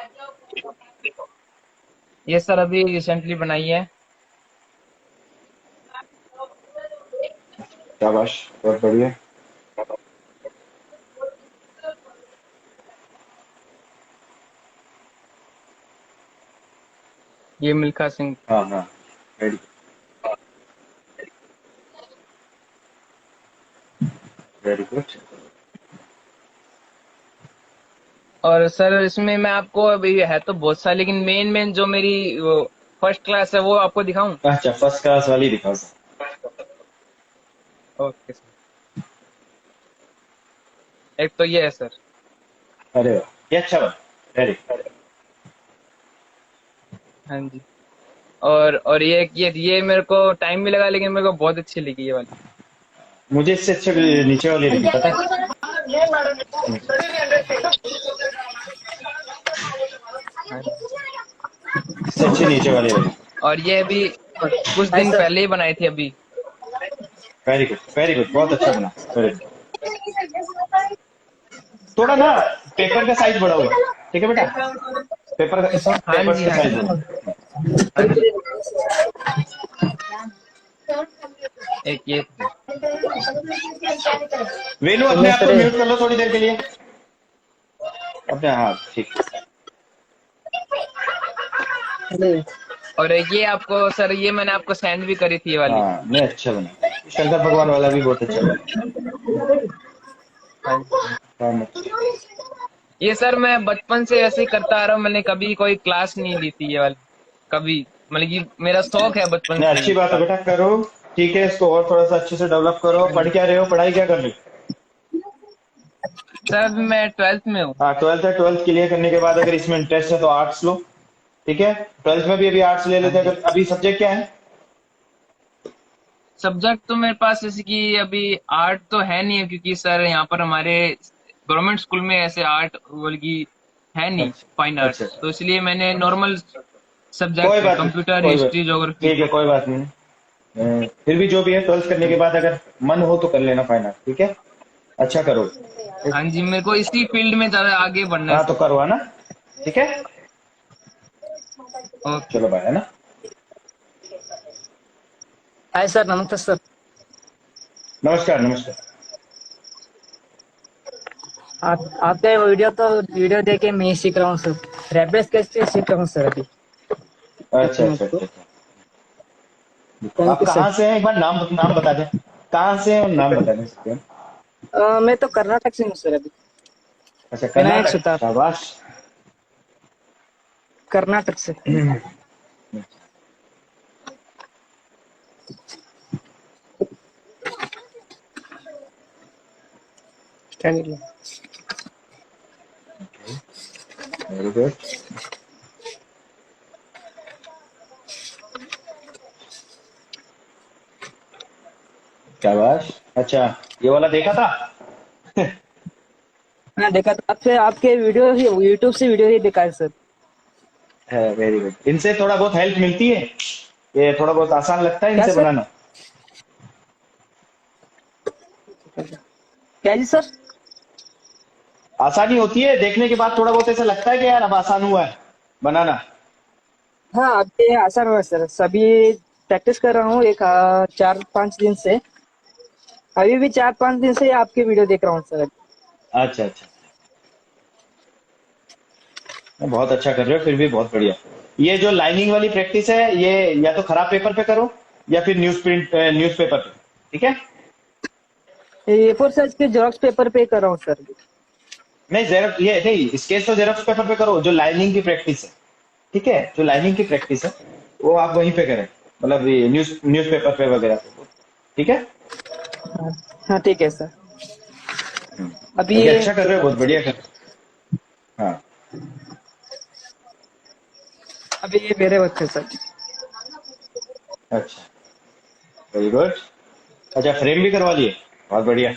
ये सर अभी रिसेंटली बनाई है। शाबाश, बहुत बढ़िया। ये मिल्खा सिंह। हाँ हाँ वेरी वेरी गुड। और सर इसमें मैं आपको, अभी है तो बहुत सारे, लेकिन मेन जो मेरी फर्स्ट क्लास है वो आपको दिखाऊं? अच्छा फर्स्ट क्लास वाली दिखाओ सर। Okay sir. एक तो ये है सर। अरे वाह, ये अच्छा बना, वेरी। हाँ जी। और ये मेरे को टाइम भी लगा, लेकिन मेरे को बहुत अच्छी लगी ये वाली। मुझे इससे अच्छे नीचे वाली लगी, पता है? हाँ जी। इससे अच्छी नीचे वाली लगी। और ये अभी कुछ दिन पहले ही बनाई थी अभी। वेरी गुड, बहुत अच्छा बना, वेरी गुड। थोड़ा ना पेपर का साइज बड़ा हुआ, ठीक है बेटा? पेपर हाँ पेपर्स जी, का हाँ साइज जी, बड़ा। हाँ जी। एक ये वेनु अपने आप को म्यूट कर लो थोड़ी देर के लिए अपने। हाँ ठीक। और ये आपको सर, ये मैंने आपको सेंड भी करी थी ये वाली। हाँ नहीं अच्छा बना, शंकर भगवान वाला भी बहुत अच्छा बना। हाँ जी। हाँ, मत- ये सर मैं बचपन से ऐसे ही करता आ रहा हूँ, मैंने कभी कोई क्लास नहीं ली थी ये वाली कभी, मतलब कि मेरा शौक है बचपन नहीं से अच्छी ही। बात है बेटा, करो। ठीक है, इसको और थोड़ा सा अच्छे से डेवलप करो। हाँ पढ़ जी। क्या रहे हो, पढ़ाई क्या कर रहे हो? सर अभी मैं 12th में हूँ। हाँ 12th है, 12th क्लियर करने के बाद अगर इसमें इंटरेस्ट है तो आर्ट्स लो। ठीक है, 12th में भी अभी आर्ट्स ले हाँ लेते हैं। जी। अगर अभी सब्जेक्ट क्या है? सब्जेक्ट तो मेरे पास जैसे कि अभी आर्ट तो है नहीं है, क्योंकि सर यहाँ पर हमारे गवर्नमेंट स्कूल में ऐसे आर्ट की है नहीं, अच्छा फाइन अच्छा आर्ट्स, अच्छा। तो इसलिए मैंने नॉर्मल कोई सब्जेक्ट बात नहीं, कंप्यूटर, कोई बात। History, geography. ठीक है कोई बात नहीं। फिर भी जो भी है 12th करने के बाद अगर मन हो तो कर लेना फाइन आर्ट, ठीक है? अच्छा करो। हाँ जी, मेरे को इसी फील्ड में ज्यादा आगे बढ़ना है हाँ तो सर। करो, है ना? ठीक है, ओके। चलो बाय, है ना? हाय सर, नमस्ते सर। नमस्कार नमस्कार। आपका वीडियो देख के मैं ही सीख रहा हूँ सर। रेफरेंस कैसे सीख रहा हूँ सर अभी। अच्छा अच्छा अच्छा अच्छा। थैंक आप यू कहाँ सर। से हैं, एक बार नाम बता दें। कहाँ से हैं और नाम बता दें सकते हैं? मैं तो कर्नाटक से हूँ सर अभी। अच्छा विनायक कर्नाटक, सुतार, शाबाश। कर्नाटक से। क्या निकला? Very good. शाबाश। अच्छा ये वाला देखा था? हाँ देखा था, आपके वीडियो ही, यूट्यूब से वीडियो ही देखा है सर। है वेरी गुड। इनसे थोड़ा बहुत हेल्प मिलती है, ये थोड़ा बहुत आसान लगता है क्या इनसे सर? बनाना। क्या जी सर? आसानी होती है, देखने के बाद थोड़ा बहुत ऐसा लगता है कि यार अब आसान हुआ है बनाना। हाँ अभी आसान हुआ है सर, सभी प्रैक्टिस कर रहा हूँ एक 4-5 दिन से। अभी भी 4-5 दिन से आपके वीडियो देख रहा हूँ सर। अच्छा अच्छा। बहुत अच्छा कर रहे हो, फिर भी बहुत बढ़िया। ये जो लाइनिंग वाली प्रैक्टिस है, ये या तो खराब पेपर पे करो या फिर न्यूज़पेपर पे, ठीक है। ये फोर साइज के जेरॉक्स पेपर पे कर रहा हूँ सर। नहीं जेरॉक्स, ये नहीं, स्केच तो जेरॉक्स पेपर पे करो। जो लाइनिंग की प्रैक्टिस है, ठीक है, जो लाइनिंग की प्रैक्टिस है वो आप वहीं पे करें, मतलब ये न्यूज़पेपर पे वगैरह पे, ठीक है। हाँ ठीक है सर। अभी ओके, ये अच्छा कर रहे हो, बहुत बढ़िया कर रहे हो। हाँ, अभी ये मेरे वक्त है सर। अच्छा, वेरी गुड। अच्छा, फ्रेम भी करवा लिए, बहुत बढ़िया।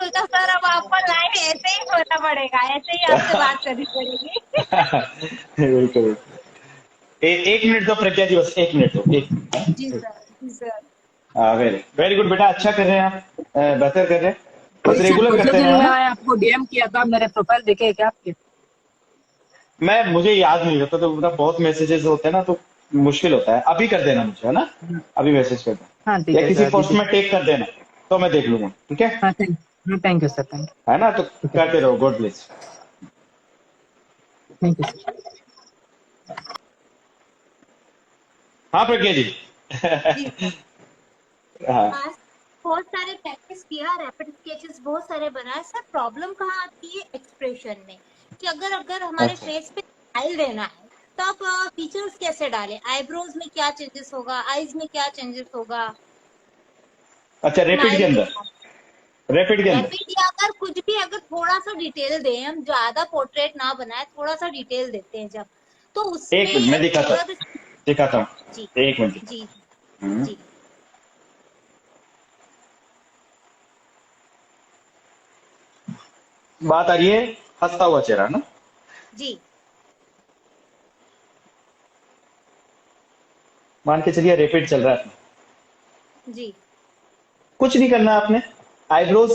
तो सर अब आपको लाइव ऐसे ही होना पड़ेगा, ऐसे ही आपसे बात करनी पड़ेगी। बिल्कुल। एक मिनट दो प्रज्ञा जी, बस एक मिनट दो, एक जी मिनट। सर, जी सर। हाँ, वेरी वेरी गुड बेटा, अच्छा कर रहे हैं आप, बेहतर कर रहे हैं, बस वैसे रेगुलर पिछले करते दिन रहे, है मैं ना। आपको डीएम किया था, मेरे प्रोफाइल देखे है क्या आपके? मुझे याद नहीं रहता, तो मतलब बहुत मैसेजेस होते हैं ना, तो मुश्किल होता है। अभी कर देना मुझे, है ना, अभी मैसेज कर देना, हाँ ठीक या है किसी सर, अभी पोस्ट में टेक कर देना, तो मैं देख लूंगा, ठीक है। हाँ थैंक यू सर, है ना, तो ठीक है करते रहो, God bless. Thank you sir. हाँ प्रज्ञा जी। जी सर। हाँ, आज बहुत सारे प्रैक्टिस किया, रैपिड स्केचेस बहुत सारे बनाए सर। प्रॉब्लम कहाँ आती है? एक्सप्रेशन में, कि अगर अगर हमारे अच्छा फेस पे स्माइल देना है तो आप फीचर्स कैसे डालें? आईब्रोज में क्या चेंजेस होगा, आईज में क्या चेंजेस होगा अच्छा, रैपिड के स्माइल के अंदर, साथ? रैपिड के अंदर। रैपिड या अगर कुछ भी, अगर थोड़ा सा डिटेल दें, हम ज्यादा पोर्ट्रेट ना बनाए, थोड़ा सा डिटेल देते हैं जब, तो एक मिनट, मैं उसमें थोड़ा सा। दिखाता हूँ, जी, एक मिनट दिखाता जी, हूँ। जी, बात आ रही है हंसता हुआ चेहरा ना। जी, मान के चलिए रैपिड चल रहा है, जी, कुछ नहीं करना आपने। आईब्रोज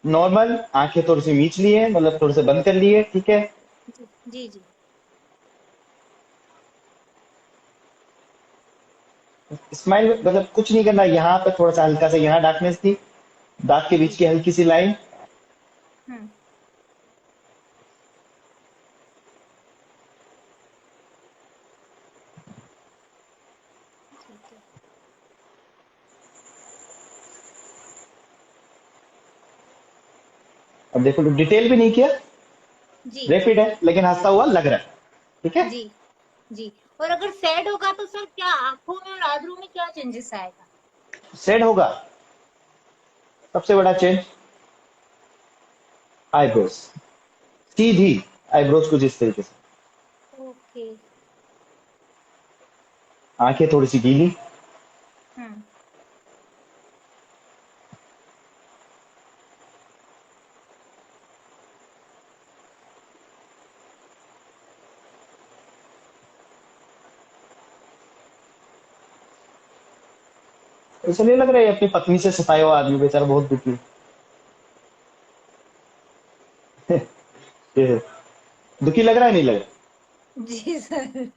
नॉर्मल, आंखें थोड़ी सी मीच ली है, मतलब थोड़े से बंद कर लिए, ठीक है। जी, जी, जी, स्माइल मतलब कुछ नहीं करना, यहाँ पे थोड़ा सा हल्का सा यहाँ डार्कनेस थी, दांत के बीच जी, की हल्की सी लाइन। हम्म, ठीक है, अब देखो, डिटेल भी नहीं किया, जी, रैपिड है लेकिन हंसता हुआ लग रहा है, ठीक है। जी, जी। और अगर सैड होगा तो सर क्या आंखों में और आंखों में क्या चेंजेस आएगा? सेड होगा, सबसे बड़ा चेंज आईब्रोज, सीधी आईब्रोज कुछ इस तरीके से, ओके, आंखें थोड़ी सी गीली। हम्म, ऐसा नहीं लग रहा है अपनी पत्नी से सताया हुआ आदमी, बेचारा बहुत दुखी है। ये दुखी लग रहा है, नहीं लग रहा? जी सर।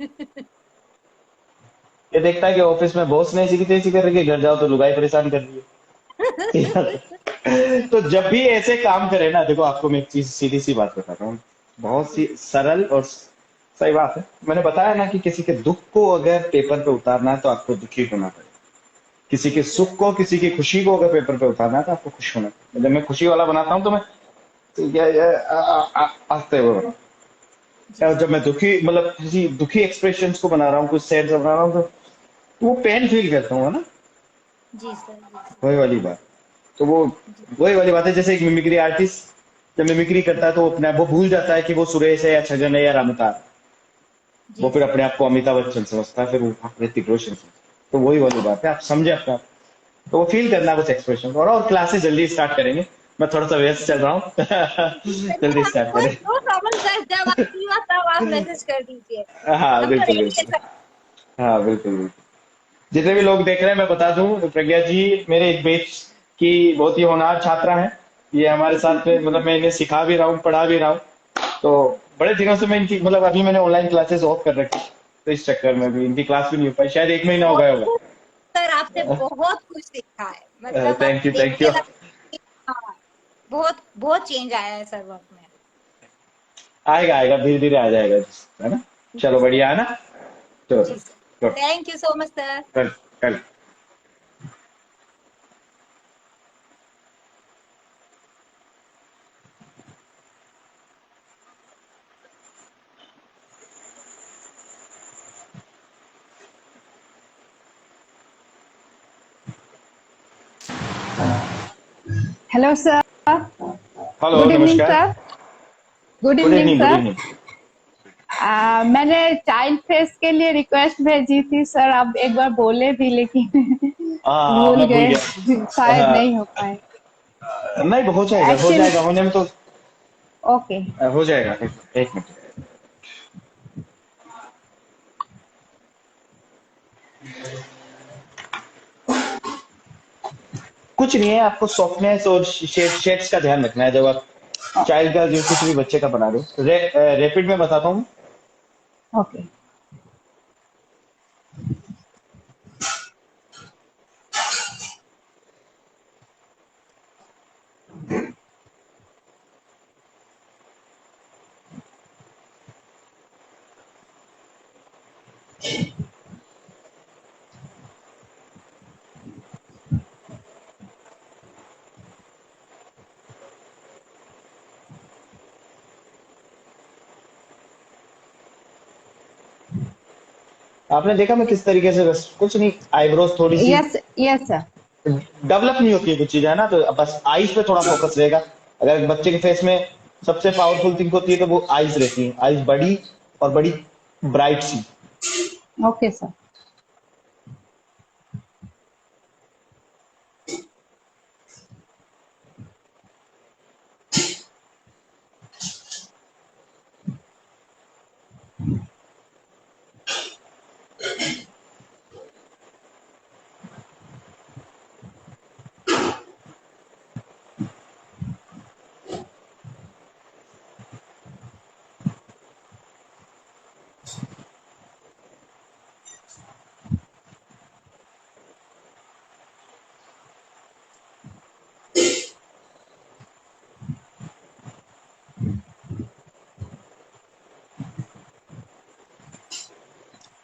ये देखता है कि ऑफिस में बॉस ने ऐसी की तैसी कर रही है, घर जाओ तो लुगाई परेशान कर रही है। तो जब भी ऐसे काम करे ना, देखो आपको मैं एक चीज सीधी सी बात बताता हूँ, बहुत सी जी, सरल और सही बात है। मैंने बताया ना कि किसी के दुख को अगर पेपर पे उतारना है तो आपको दुखी होना पड़ेगा, किसी जी के सर, सुख को, किसी की खुशी को अगर पेपर पे उतारना है तो आपको खुश होना है। जब मैं खुशी वाला बनाता हूँ तो मैं हंसते हुए बनाता जी हूँ। और सर, जब मैं दुखी, मतलब किसी दुखी एक्सप्रेशंस को बना रहा हूँ, कुछ सैड बना रहा हूँ, तो वो पेन फील करता हूँ, है ना, जी सर, जी सर, वही वाली बात। तो वो जी, वही वाली बात है, जैसे एक मिमिक्री आर्टिस्ट जब मिमिक्री करता है तो वो अपने आप, वो भूल जाता है कि वो सुरेश है या छगन है या रामता, वो जी फिर सर, अपने आप को अमिताभ बच्चन समझता है, फिर वो ऋतिक रोशन समझता है। तो वही वाली बात है, आप समझे अपने आप, तो वो फील जी करना सर, कुछ एक्सप्रेशन। और क्लासेस जल्दी स्टार्ट करेंगे, मैं थोड़ा सा व्यस्त चल जी। रहा हूँ। चलिए, जल्दी स्टार्ट हमको करें। जो समझ गए, जब आपकी बात तब आप मैसेज कर दीजिए। हाँ हम तो बिल्कुल रेडी है बिल्कुल, सर। हाँ बिल्कुल बिल्कुल। जितने जी भी सर, लोग देख रहे हैं मैं बता दूं, प्रज्ञा जी मेरे एक बैच की बहुत ही होनहार छात्रा हैं। ये हमारे साथ में, मतलब मैं इन्हें सिखा भी रहा हूँ, पढ़ा भी रहा हूँ। तो बड़े दिनों से मैं इनकी, मतलब अभी मैंने ऑनलाइन क्लासेस ऑफ कर रखी, तो इस चक्कर में भी इनकी क्लास भी नहीं हो पाई, शायद 1 महीना हो गया होगा। सर आपसे बहुत कुछ सीखा है, मतलब थैंक यू देख थैंक के यू। लगता है कि हाँ, बहुत बहुत चेंज आया है सर वर्क में। आएगा आएगा, धीरे धीरे आ जाएगा, है ना। जी चलो सर। बढ़िया है ना। तो जी sir, thank you so much sir. कल कल hello sir. Hello good evening नमस्कार। Sir. Good good evening evening good sir. Evening. मैंने चाइल्ड फेस के लिए रिक्वेस्ट भेजी थी सर, आप एक बार बोले भी लेकिन हाँ भूल मैं भूल गए, गया। शायद हाँ, नहीं हो पाए। नहीं हो जाएगा हो एक्चुअली जाएगा, होने में तो ओके। हो जाएगा। एक मिनट। कुछ नहीं है, आपको सॉफ्टनेस और शेड्स का ध्यान रखना है जब आप चाइल्ड का जो किसी भी बच्चे का बना रहे हो। रैपिड में बताता हूँ। ओके। आपने देखा मैं किस तरीके से, बस कुछ नहीं, आईब्रोज थोड़ी सी यस यस सर। डेवलप नहीं होती है कुछ चीजें, है ना। तो बस आईज पे थोड़ा फोकस रहेगा। अगर बच्चे के फेस में सबसे पावरफुल थिंग होती है तो वो आईज रहती है, आईज बड़ी और बड़ी ब्राइट सी। Okay sir.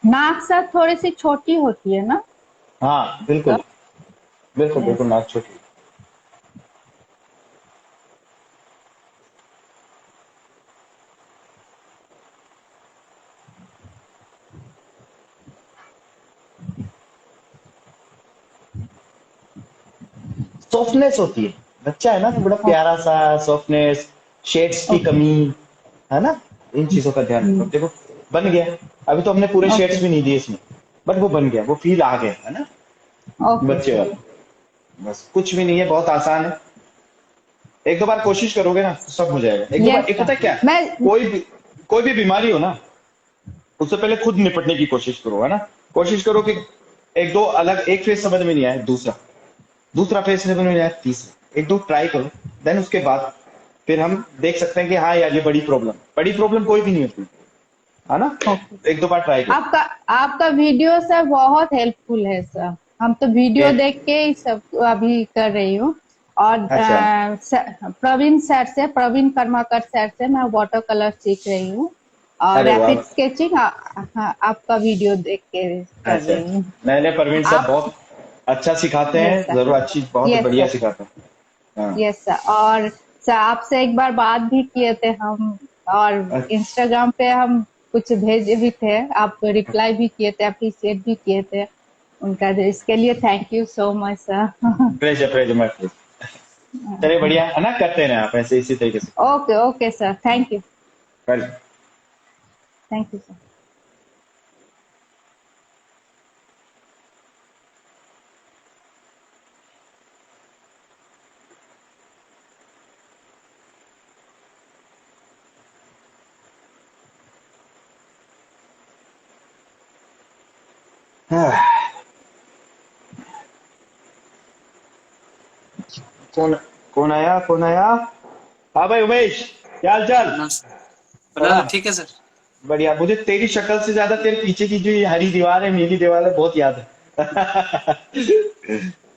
नाक सर थोड़ी सी छोटी होती है ना हाँ बिल्कुल सर? बिल्कुल यस। बिल्कुल, नाक छोटी। सॉफ्टनेस होती है, बच्चा है ना तो बड़ा प्यारा सा सॉफ्टनेस, शेड्स की ओके। कमी, है ना। इन चीजों का ध्यान रखो। देखो बन गया, अभी तो हमने पूरे ओके शेड्स भी नहीं दिए इसमें, बट वो बन गया, वो फील आ गया, है ना ओके बच्चे सर। वाला। बस कुछ भी नहीं है, बहुत आसान है। एक दो बार कोशिश करोगे ना तो सब हो जाएगा। एक दो बार, यस एक पता सर। है क्या, मैं कोई भी बीमारी हो ना, उससे पहले खुद निपटने की कोशिश करो, है ना। कोशिश करो कि एक दो अलग, एक फेस समझ में नहीं आया, दूसरा दूसरा फेस समझ में नहीं आया, तीसरा, एक दो ट्राई करो। देन उसके बाद फिर हम देख सकते हैं कि हाँ यार ये बड़ी प्रॉब्लम कोई भी नहीं होती, है ना। ओके। एक दो बार ट्राई करो। आपका आपका वीडियो सर बहुत हेल्पफुल है सर, हम तो वीडियो ये देख के ही सब अभी कर रही हूँ। और अच्छा। प्रवीण सर से, प्रवीण कर्माकर सर से मैं वाटर कलर सीख रही हूँ और अरे वाह। रैपिड स्केचिंग आपका वीडियो देख के कर अच्छा, रही हूँ। नए परवीन सर आप बहुत अच्छा सिखाते यस हैं, सर। जरूर अच्छी, बहुत यस बढ़िया सर। सिखाते हैं। हाँ। Yes sir. और सर आपसे एक बार बात भी किए थे हम, और अच्छा, इंस्टाग्राम पे हम कुछ भेजे भी थे, आप रिप्लाई भी किए थे, अप्रिशिएट भी किए थे उनका, इसके लिए thank you so much sir. Pleasure pleasure मत। चलिए बढ़िया है ना, करते हैं आप ऐसे इसी तरीके से। Okay okay sir, thank you. कल थैंक यू सर। हाँ। कौन कौन आया कौन आया। हाँ भाई उमेश, क्या हाल चाल। बना ठीक है सर। बढ़िया। मुझे तेरी शक्ल से ज्यादा तेरे पीछे की जो ये हरी दीवार है, नीली दीवार है, बहुत याद है।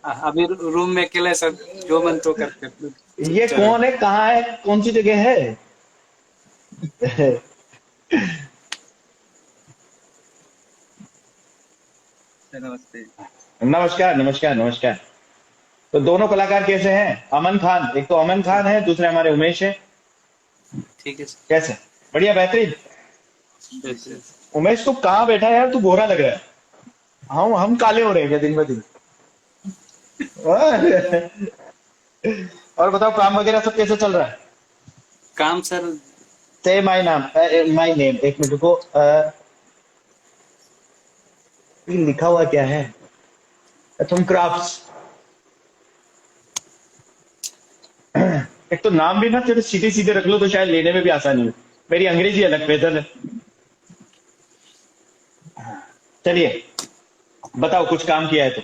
अभी रूम में अकेले सब जो मन तो करते। ये चलो। कौन है, कहाँ है, कौन सी जगह है? नमस्ते। नमस्कार नमस्कार नमस्कार। तो दोनों कलाकार कैसे हैं? अमन खान, एक तो अमन खान है, दूसरे हमारे उमेश है। ठीक है सर। कैसे? बढ़िया, बेहतरीन। Yes, yes. उमेश तू कहाँ बैठा है यार? तू गोरा लग रहा है। हम काले हो रहे हैं क्या दिन ब दिन? और बताओ, काम वगैरह सब कैसे चल रहा है? काम सर से माय नाम, माय नेम, एक मिनट रुको। ये लिखा हुआ क्या है? तुम क्राफ्ट्स। एक तो नाम भी ना थोड़े सीधे सीधे रख लो तो शायद लेने में भी आसानी हो। मेरी अंग्रेजी अलग बेहतर है। चलिए बताओ, कुछ काम किया है तो?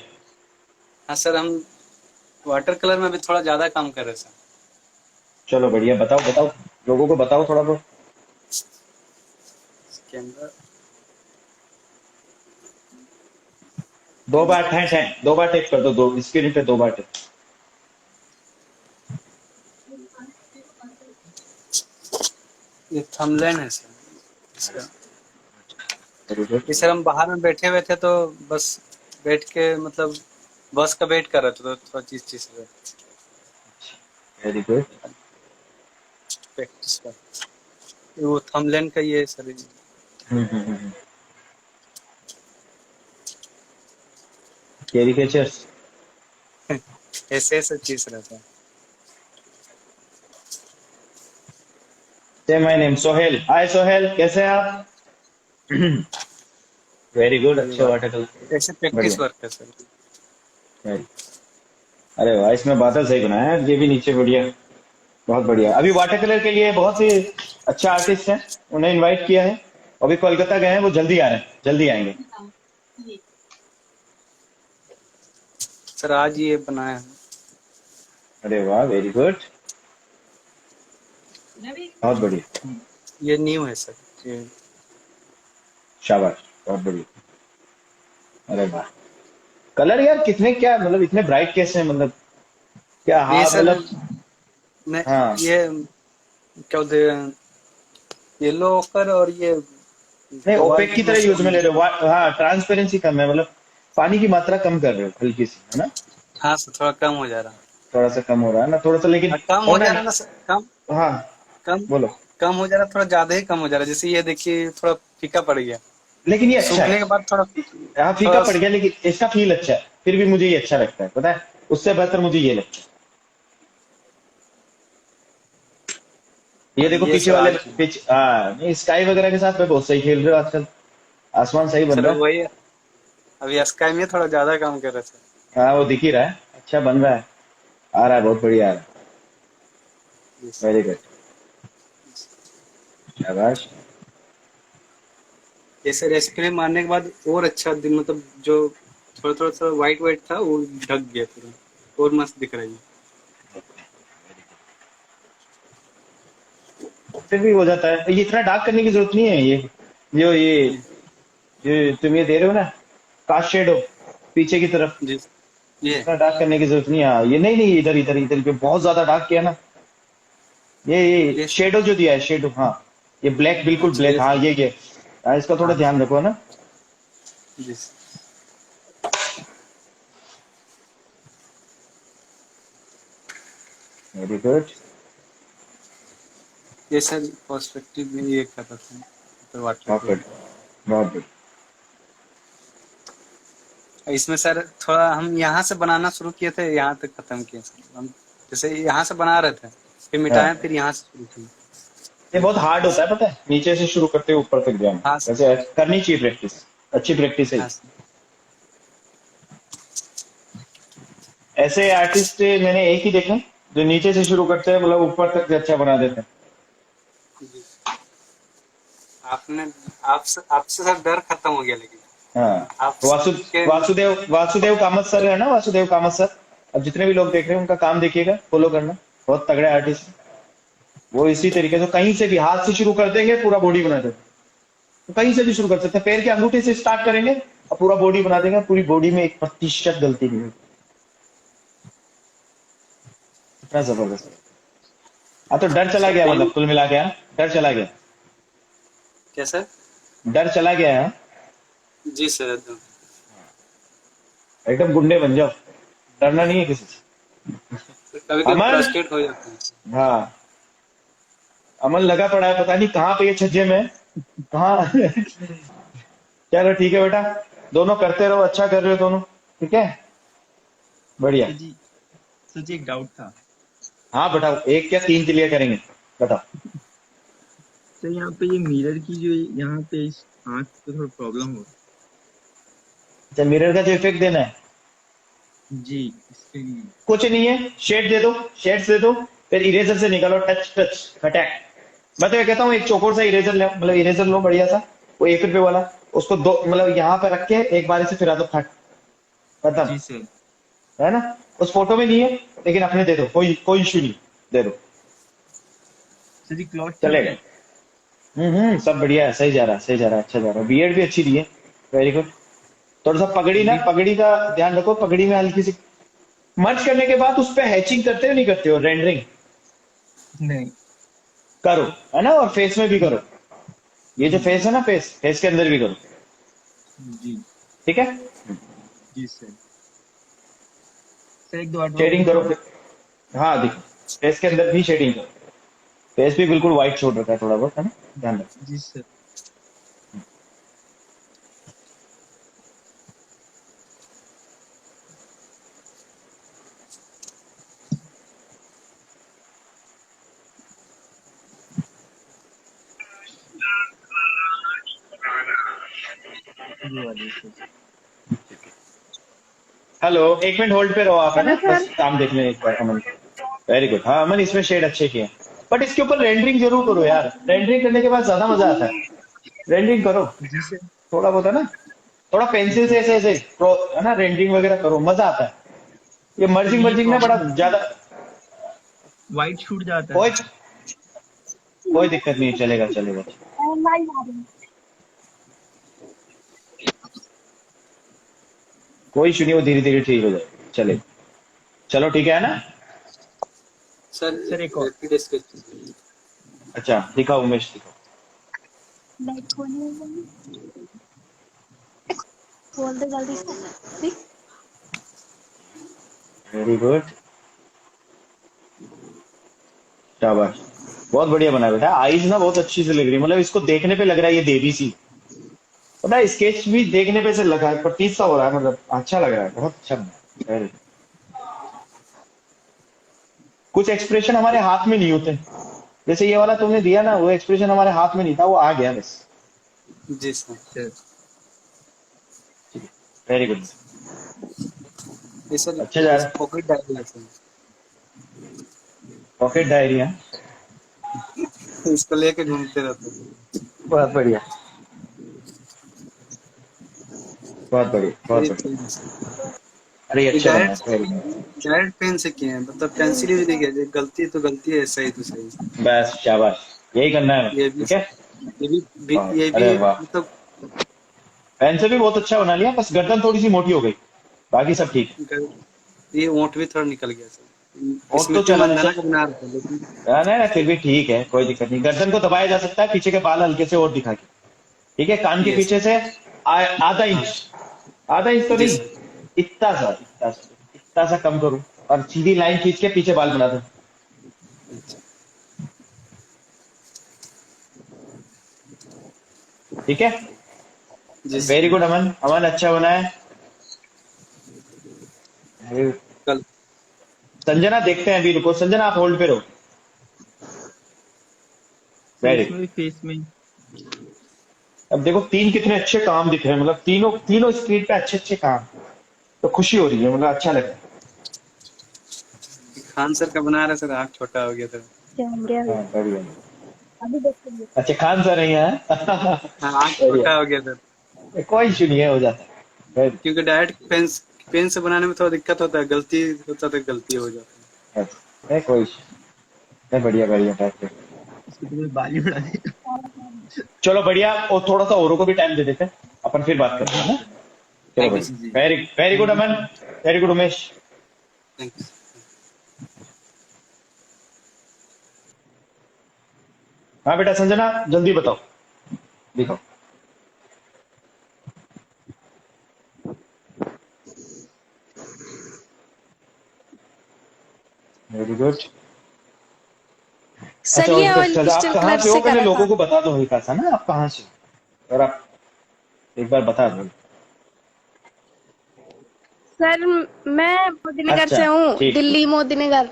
हाँ सर, हम वाटर कलर में भी थोड़ा ज्यादा काम कर रहे हैं सर। चलो बढ़िया, बताओ बताओ, लोगों को बताओ थोड़ा बहुत। इसके अंदर 2 बार ठैं 2 बार टेक कर दो, दो स्क्रीन पे 2 बार टेक। ये थंबनेल है सर इसका। ये सर हम बाहर में बैठे हुए थे तो बस बैठ के मतलब बस का वेट कर रहे थे तो थोड़ा चीज वेरी गुड। प्रैक्टिस का वो थंबनेल का ये सर। कैरिकेचर्स ऐसे ऐसे चीज रहता है। से माय नेम सोहेल। हाय सोहेल, कैसे हैं आप? वेरी गुड, अच्छे वाटर कलर। ऐसे प्रैक्टिस वर्क है सर। अरे वाह, इसमें बादल सही बनाया है। ये भी नीचे बढ़िया, बहुत बढ़िया। अभी वाटर कलर के लिए बहुत से अच्छे आर्टिस्ट हैं, उन्हें इनवाइट किया है। अभी कोलकाता गए हैं, वो जल्दी आ रहे हैं, जल्दी आएंगे। सर आज ये बनाया है। अरे वाह, वेरी गुड, बहुत बढ़िया। ये न्यू है सर ये। शाबाश, बहुत बढ़िया। अरे वाह, कलर यार कितने, क्या मतलब इतने ब्राइट कैसे हैं? मतलब क्या? ये हाँ सर मतलब हाँ, ये क्या बोलते हैं, येलो ओकर और ये नहीं ओपेक की तरह यूज में ले रहे हो। हाँ, ट्रांसपेरेंसी कम है, मतलब पानी की मात्रा कम कर रहे हो हल्की सी, है ना? हाँ सर थोड़ा कम हो जा रहा है। थोड़ा सा कम हो रहा है ना, थोड़ा सा, लेकिन कम हो जा रहा है ना सर, कम हाँ कम बोलो। कम हो जा रहा है, थोड़ा ज्यादा ही कम हो जा रहा है। जैसे ये देखिए थोड़ा फीका पड़ गया, लेकिन ये अच्छा सूखने है। के बाद थोड़ा हाँ फीका पड़ गया, लेकिन इसका फील अच्छा है। फिर भी मुझे ये अच्छा लगता है, पता है, उससे बेहतर मुझे ये लगता है। ये देखो ये पीछे सर वाले आज पिच, हाँ नहीं, स्काई वगैरह के साथ में बहुत सही खेल रहे हो आजकल। आसमान सही बन सर रहा है। वही अभी स्काई में थोड़ा ज्यादा काम कर रहे थे। हाँ वो दिख ही रहा है, अच्छा बन रहा है, आ रहा है, बहुत बढ़िया आ रहा है। वेरी गुड, शाबाश। ये सर स्प्रे मारने के बाद और अच्छा मतलब जो थोड़ा थोड़ा सा व्हाइट व्हाइट था वो ढक गया पूरा, और मस्त दिख रहा है। फिर भी हो जाता है, ये इतना डार्क करने की जरूरत नहीं है। ये जो ये तुम ये दे रहे हो ना, कास्ट शेडो पीछे की तरफ, जी ये इतना डार्क करने की जरूरत नहीं है। हाँ, ये नहीं इधर इधर इधर पे बहुत ज्यादा डार्क किया ना। ये शेडो जो दिया है, शेडो, हाँ ये ब्लैक, बिल्कुल अच्छा, ब्लैक। हाँ ये हाँ, इसका थोड़ा ध्यान रखो ना। जी वेरी गुड। ये सर पर्सपेक्टिव में ये कर रहा था तो वाटर बहुत गुड, बहुत गुड। इसमें सर थोड़ा हम यहाँ से बनाना शुरू किए थे, यहाँ तक खत्म किए सर। हम जैसे यहाँ से बना रहे थे, फिर मिटाया, फिर यहाँ से शुरू किया। ये बहुत हार्ड होता है, पता है, नीचे से शुरू करते हुए ऊपर तक जाना। हाँ वैसे करनी चाहिए प्रैक्टिस, अच्छी प्रैक्टिस है। हाँ ऐसे आर्टिस्ट मैंने एक ही देखे जो नीचे से शुरू करते हैं, मतलब ऊपर तक अच्छा बना देते हैं। आपसे सर डर खत्म हो गया। लेकिन हाँ, वासुदेव कामत सर है ना, वासुदेव कामत सर। अब जितने भी लोग देख रहे हैं उनका काम देखिएगा, फॉलो करना, बहुत तगड़े आर्टिस्ट हैं वो। इसी तरीके से कहीं से भी हाथ से शुरू कर देंगे, पूरा बॉडी बना देंगे। तो कहीं से भी शुरू कर सकते हैं, पैर के अंगूठे से स्टार्ट करेंगे, और पूरा बॉडी बना देगा, पूरी बॉडी में 1% गलती नहीं होगी। इतना जबरदस्त है। हाँ तो डर चला गया, मतलब कुल मिला के, हाँ? डर चला गया, क्या सर? डर चला गया है, हाँ? जी सर, एकदम एकदम गुंडे बन जाओ, डरना नहीं है किसी से। कभी कभी अमन, फ्रस्ट्रेट हो जाते हैं। हाँ अमन लगा पड़ा है, पता नहीं कहाँ पे ये छज्जे में कहाँ। चलो ठीक है बेटा, दोनों करते रहो, अच्छा कर रहे हो दोनों, ठीक है, बढ़िया। सर जी एक डाउट था। हाँ बताओ, 1 क्या 3 क्लियर करेंगे, बताओ। सर यहाँ पे ये मिरर की जो यहाँ पे इस आँख पे थोड़ा प्रॉब्लम हो अच्छा, मिरर का जो इफेक्ट देना है, जी, इसके लिए कुछ नहीं है, शेड दे दो, शेड्स दे दो, फिर इरेजर से निकालो, टच टच अटैक। मैं तो ये कहता हूँ एक चौकोर सा इरेजर ले, मतलब इरेजर लो बढ़िया सा, वो 1 रुपए वाला, उसको दो मतलब यहाँ पे रख के एक बार से फिरा दो, फट खत्म, जी सर। है ना। उस फोटो में नहीं है, लेकिन अपने दे दो, कोई इश्यू नहीं, दे दो, सर जी क्लॉथ चलेगा। सब बढ़िया है, सही जा रहा है, सही जा रहा है, अच्छा जा रहा है। बियर्ड भी अच्छी दी है, वेरी गुड। थोड़ा सा पगड़ी ना, पगड़ी का ध्यान रखो, पगड़ी में हल्की सी मर्ज करने के बाद उस पे हैचिंग करते हो नहीं करते हो, रेंडरिंग नहीं करो, है ना, और फेस में भी करो, ये जो फेस है ना, फेस के अंदर भी करो, जी ठीक है। जी सर। सर एक दो शेडिंग करो, हाँ देखो, फेस के अंदर भी शेडिंग करो, फेस भी बिल्कुल व्हाइट छोड़ रखा है थोड़ा बहुत, है ना, ध्यान रखो। जी सर। हेलो, 1 मिनट होल्ड पे रहो आप, है ना, हेलो बस सर। काम देख लें एक बार अमन। वेरी गुड, हाँ अमन इसमें शेड अच्छे किए हैं, बट इसके ऊपर रेंडरिंग जरूर करो यार, रेंडरिंग करने के बाद ज्यादा मजा आता है, रेंडरिंग करो जी सर। थोड़ा बहुत, है ना, थोड़ा पेंसिल से ऐसे ऐसे है ना, रेंडरिंग वगैरह करो, मजा आता है। ये मर्जिंग मर्जिंग ना बड़ा ज्यादा, वाइट छूट जाता कोई है। कोई दिक्कत नहीं, चलेगा चलेगा, कोई इशू नहीं, वो धीरे धीरे ठीक हो जाए, चले, चलो ठीक है ना। सर एक और repeat sketch। अच्छा दिखाओ उमेश, दिखाओ, बोल दे जल्दी से। वेरी गुड, शाबाश, बहुत बढ़िया बना बेटा। आईज ना बहुत अच्छी से लग रही है, मतलब इसको देखने पे लग रहा है ये देवी सी, पता है, स्केच भी देखने पे से लगा है, प्रतीत सा हो रहा है, मतलब अच्छा लग रहा है, बहुत अच्छा बना है। Very good। कुछ एक्सप्रेशन हमारे हाथ में नहीं होते, जैसे ये वाला तुमने दिया ना, वो एक्सप्रेशन हमारे हाथ में नहीं था, वो आ गया बस। जी सर। वेरी गुड, ये सर अच्छा जा रहा है। पॉकेट डायरी है सर। पॉकेट डायरी है, इसको लेके घूमते रहते हैं। बहुत बढ़िया, बहुत बढ़िया, बहुत ये बढ़िया, पेन से- अरे ये ये अच्छा बना डायरेक्ट है, very good। डायरेक्ट पेन से किए हैं, मतलब पेंसिल यूज नहीं किया, जो गलती तो गलती है, सही तो सही। बस शाबाश, यही करना है, ये भी ठीक है। ये अरे भी वाह, मतलब पेन से भी बहुत अच्छा बना लिया, बस गर्दन थोड़ी सी मोटी हो गई, बाकी सब ठीक है। ये ओंठ भी थोड़ा निकल गया सर। और तो इसमें चला मंदाना का बना रहा था, लेकिन नहीं नहीं, फिर भी ठीक है, कोई दिक्कत नहीं, गर्दन को दबाया जा सकता है, पीछे के बाल हल्के से और दिखा के, ठीक है, कान के ये पीछे से आधा इंच, आधा इंच तो जी नहीं, इतना सा कम करूं, और सीधी लाइन खींच के पीछे बाल बना दूं, ठीक है। जी वेरी गुड अमन, अमन अच्छा बना है। कल संजना देखते हैं अभी, रुको संजना, आप होल्ड पे रहो। वेरी फेस में फेस में अब देखो 3 कितने अच्छे काम दिख रहे हैं, मतलब तीनों तीनों स्क्रीन पे अच्छे अच्छे काम, तो खुशी हो रही है, मतलब अच्छा लग रहा है। खान सर का बना रहा सर, आँख छोटा हो गया था। हाँ बढ़िया, अच्छा खान सर नहीं है। हाँ, आँख छोटा हो गया था, कोई इशू नहीं है, हो जाता है। क्योंकि डायरेक्ट पेन से बनाने में थोड़ा दिक्कत होता है, गलती होता है, गलती हो जाती नहीं कोई इशू नहीं, बढ़िया बढ़िया टाइप के। बाली उड़ा दे। चलो बढ़िया, और थोड़ा सा औरों को भी टाइम दे देते हैं, अपन फिर बात करते हैं ना। चलो थैंक यू भाई, sir. Very very good Aman, very good Umesh. Thank you. हाँ बेटा संजना, जल्दी बताओ, दिखाओ। Very good. सर अच्छा, ये और ऑयल आप पिस्टल कहाँ कलर से हो, से पहले करा था। लोगों को बता दो हल्का सा ना, आप कहाँ से हो, और आप एक बार बता दो। सर मैं मोदीनगर अच्छा से हूँ, ठीक ठीक, Delhi Modinagar.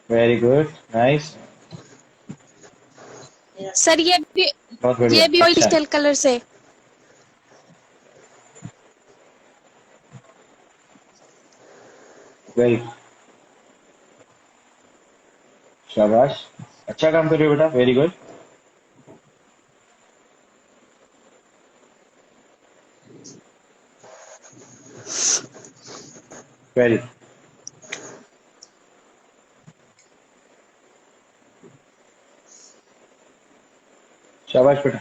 Very good, nice, sir बहुत बढ़िया, ये भी ऑयल अच्छा है, पिस्टल कलर से। वेरी, शाबाश, अच्छा काम कर रहे हो बेटा, वेरी गुड, वेरी, शाबाश बेटा,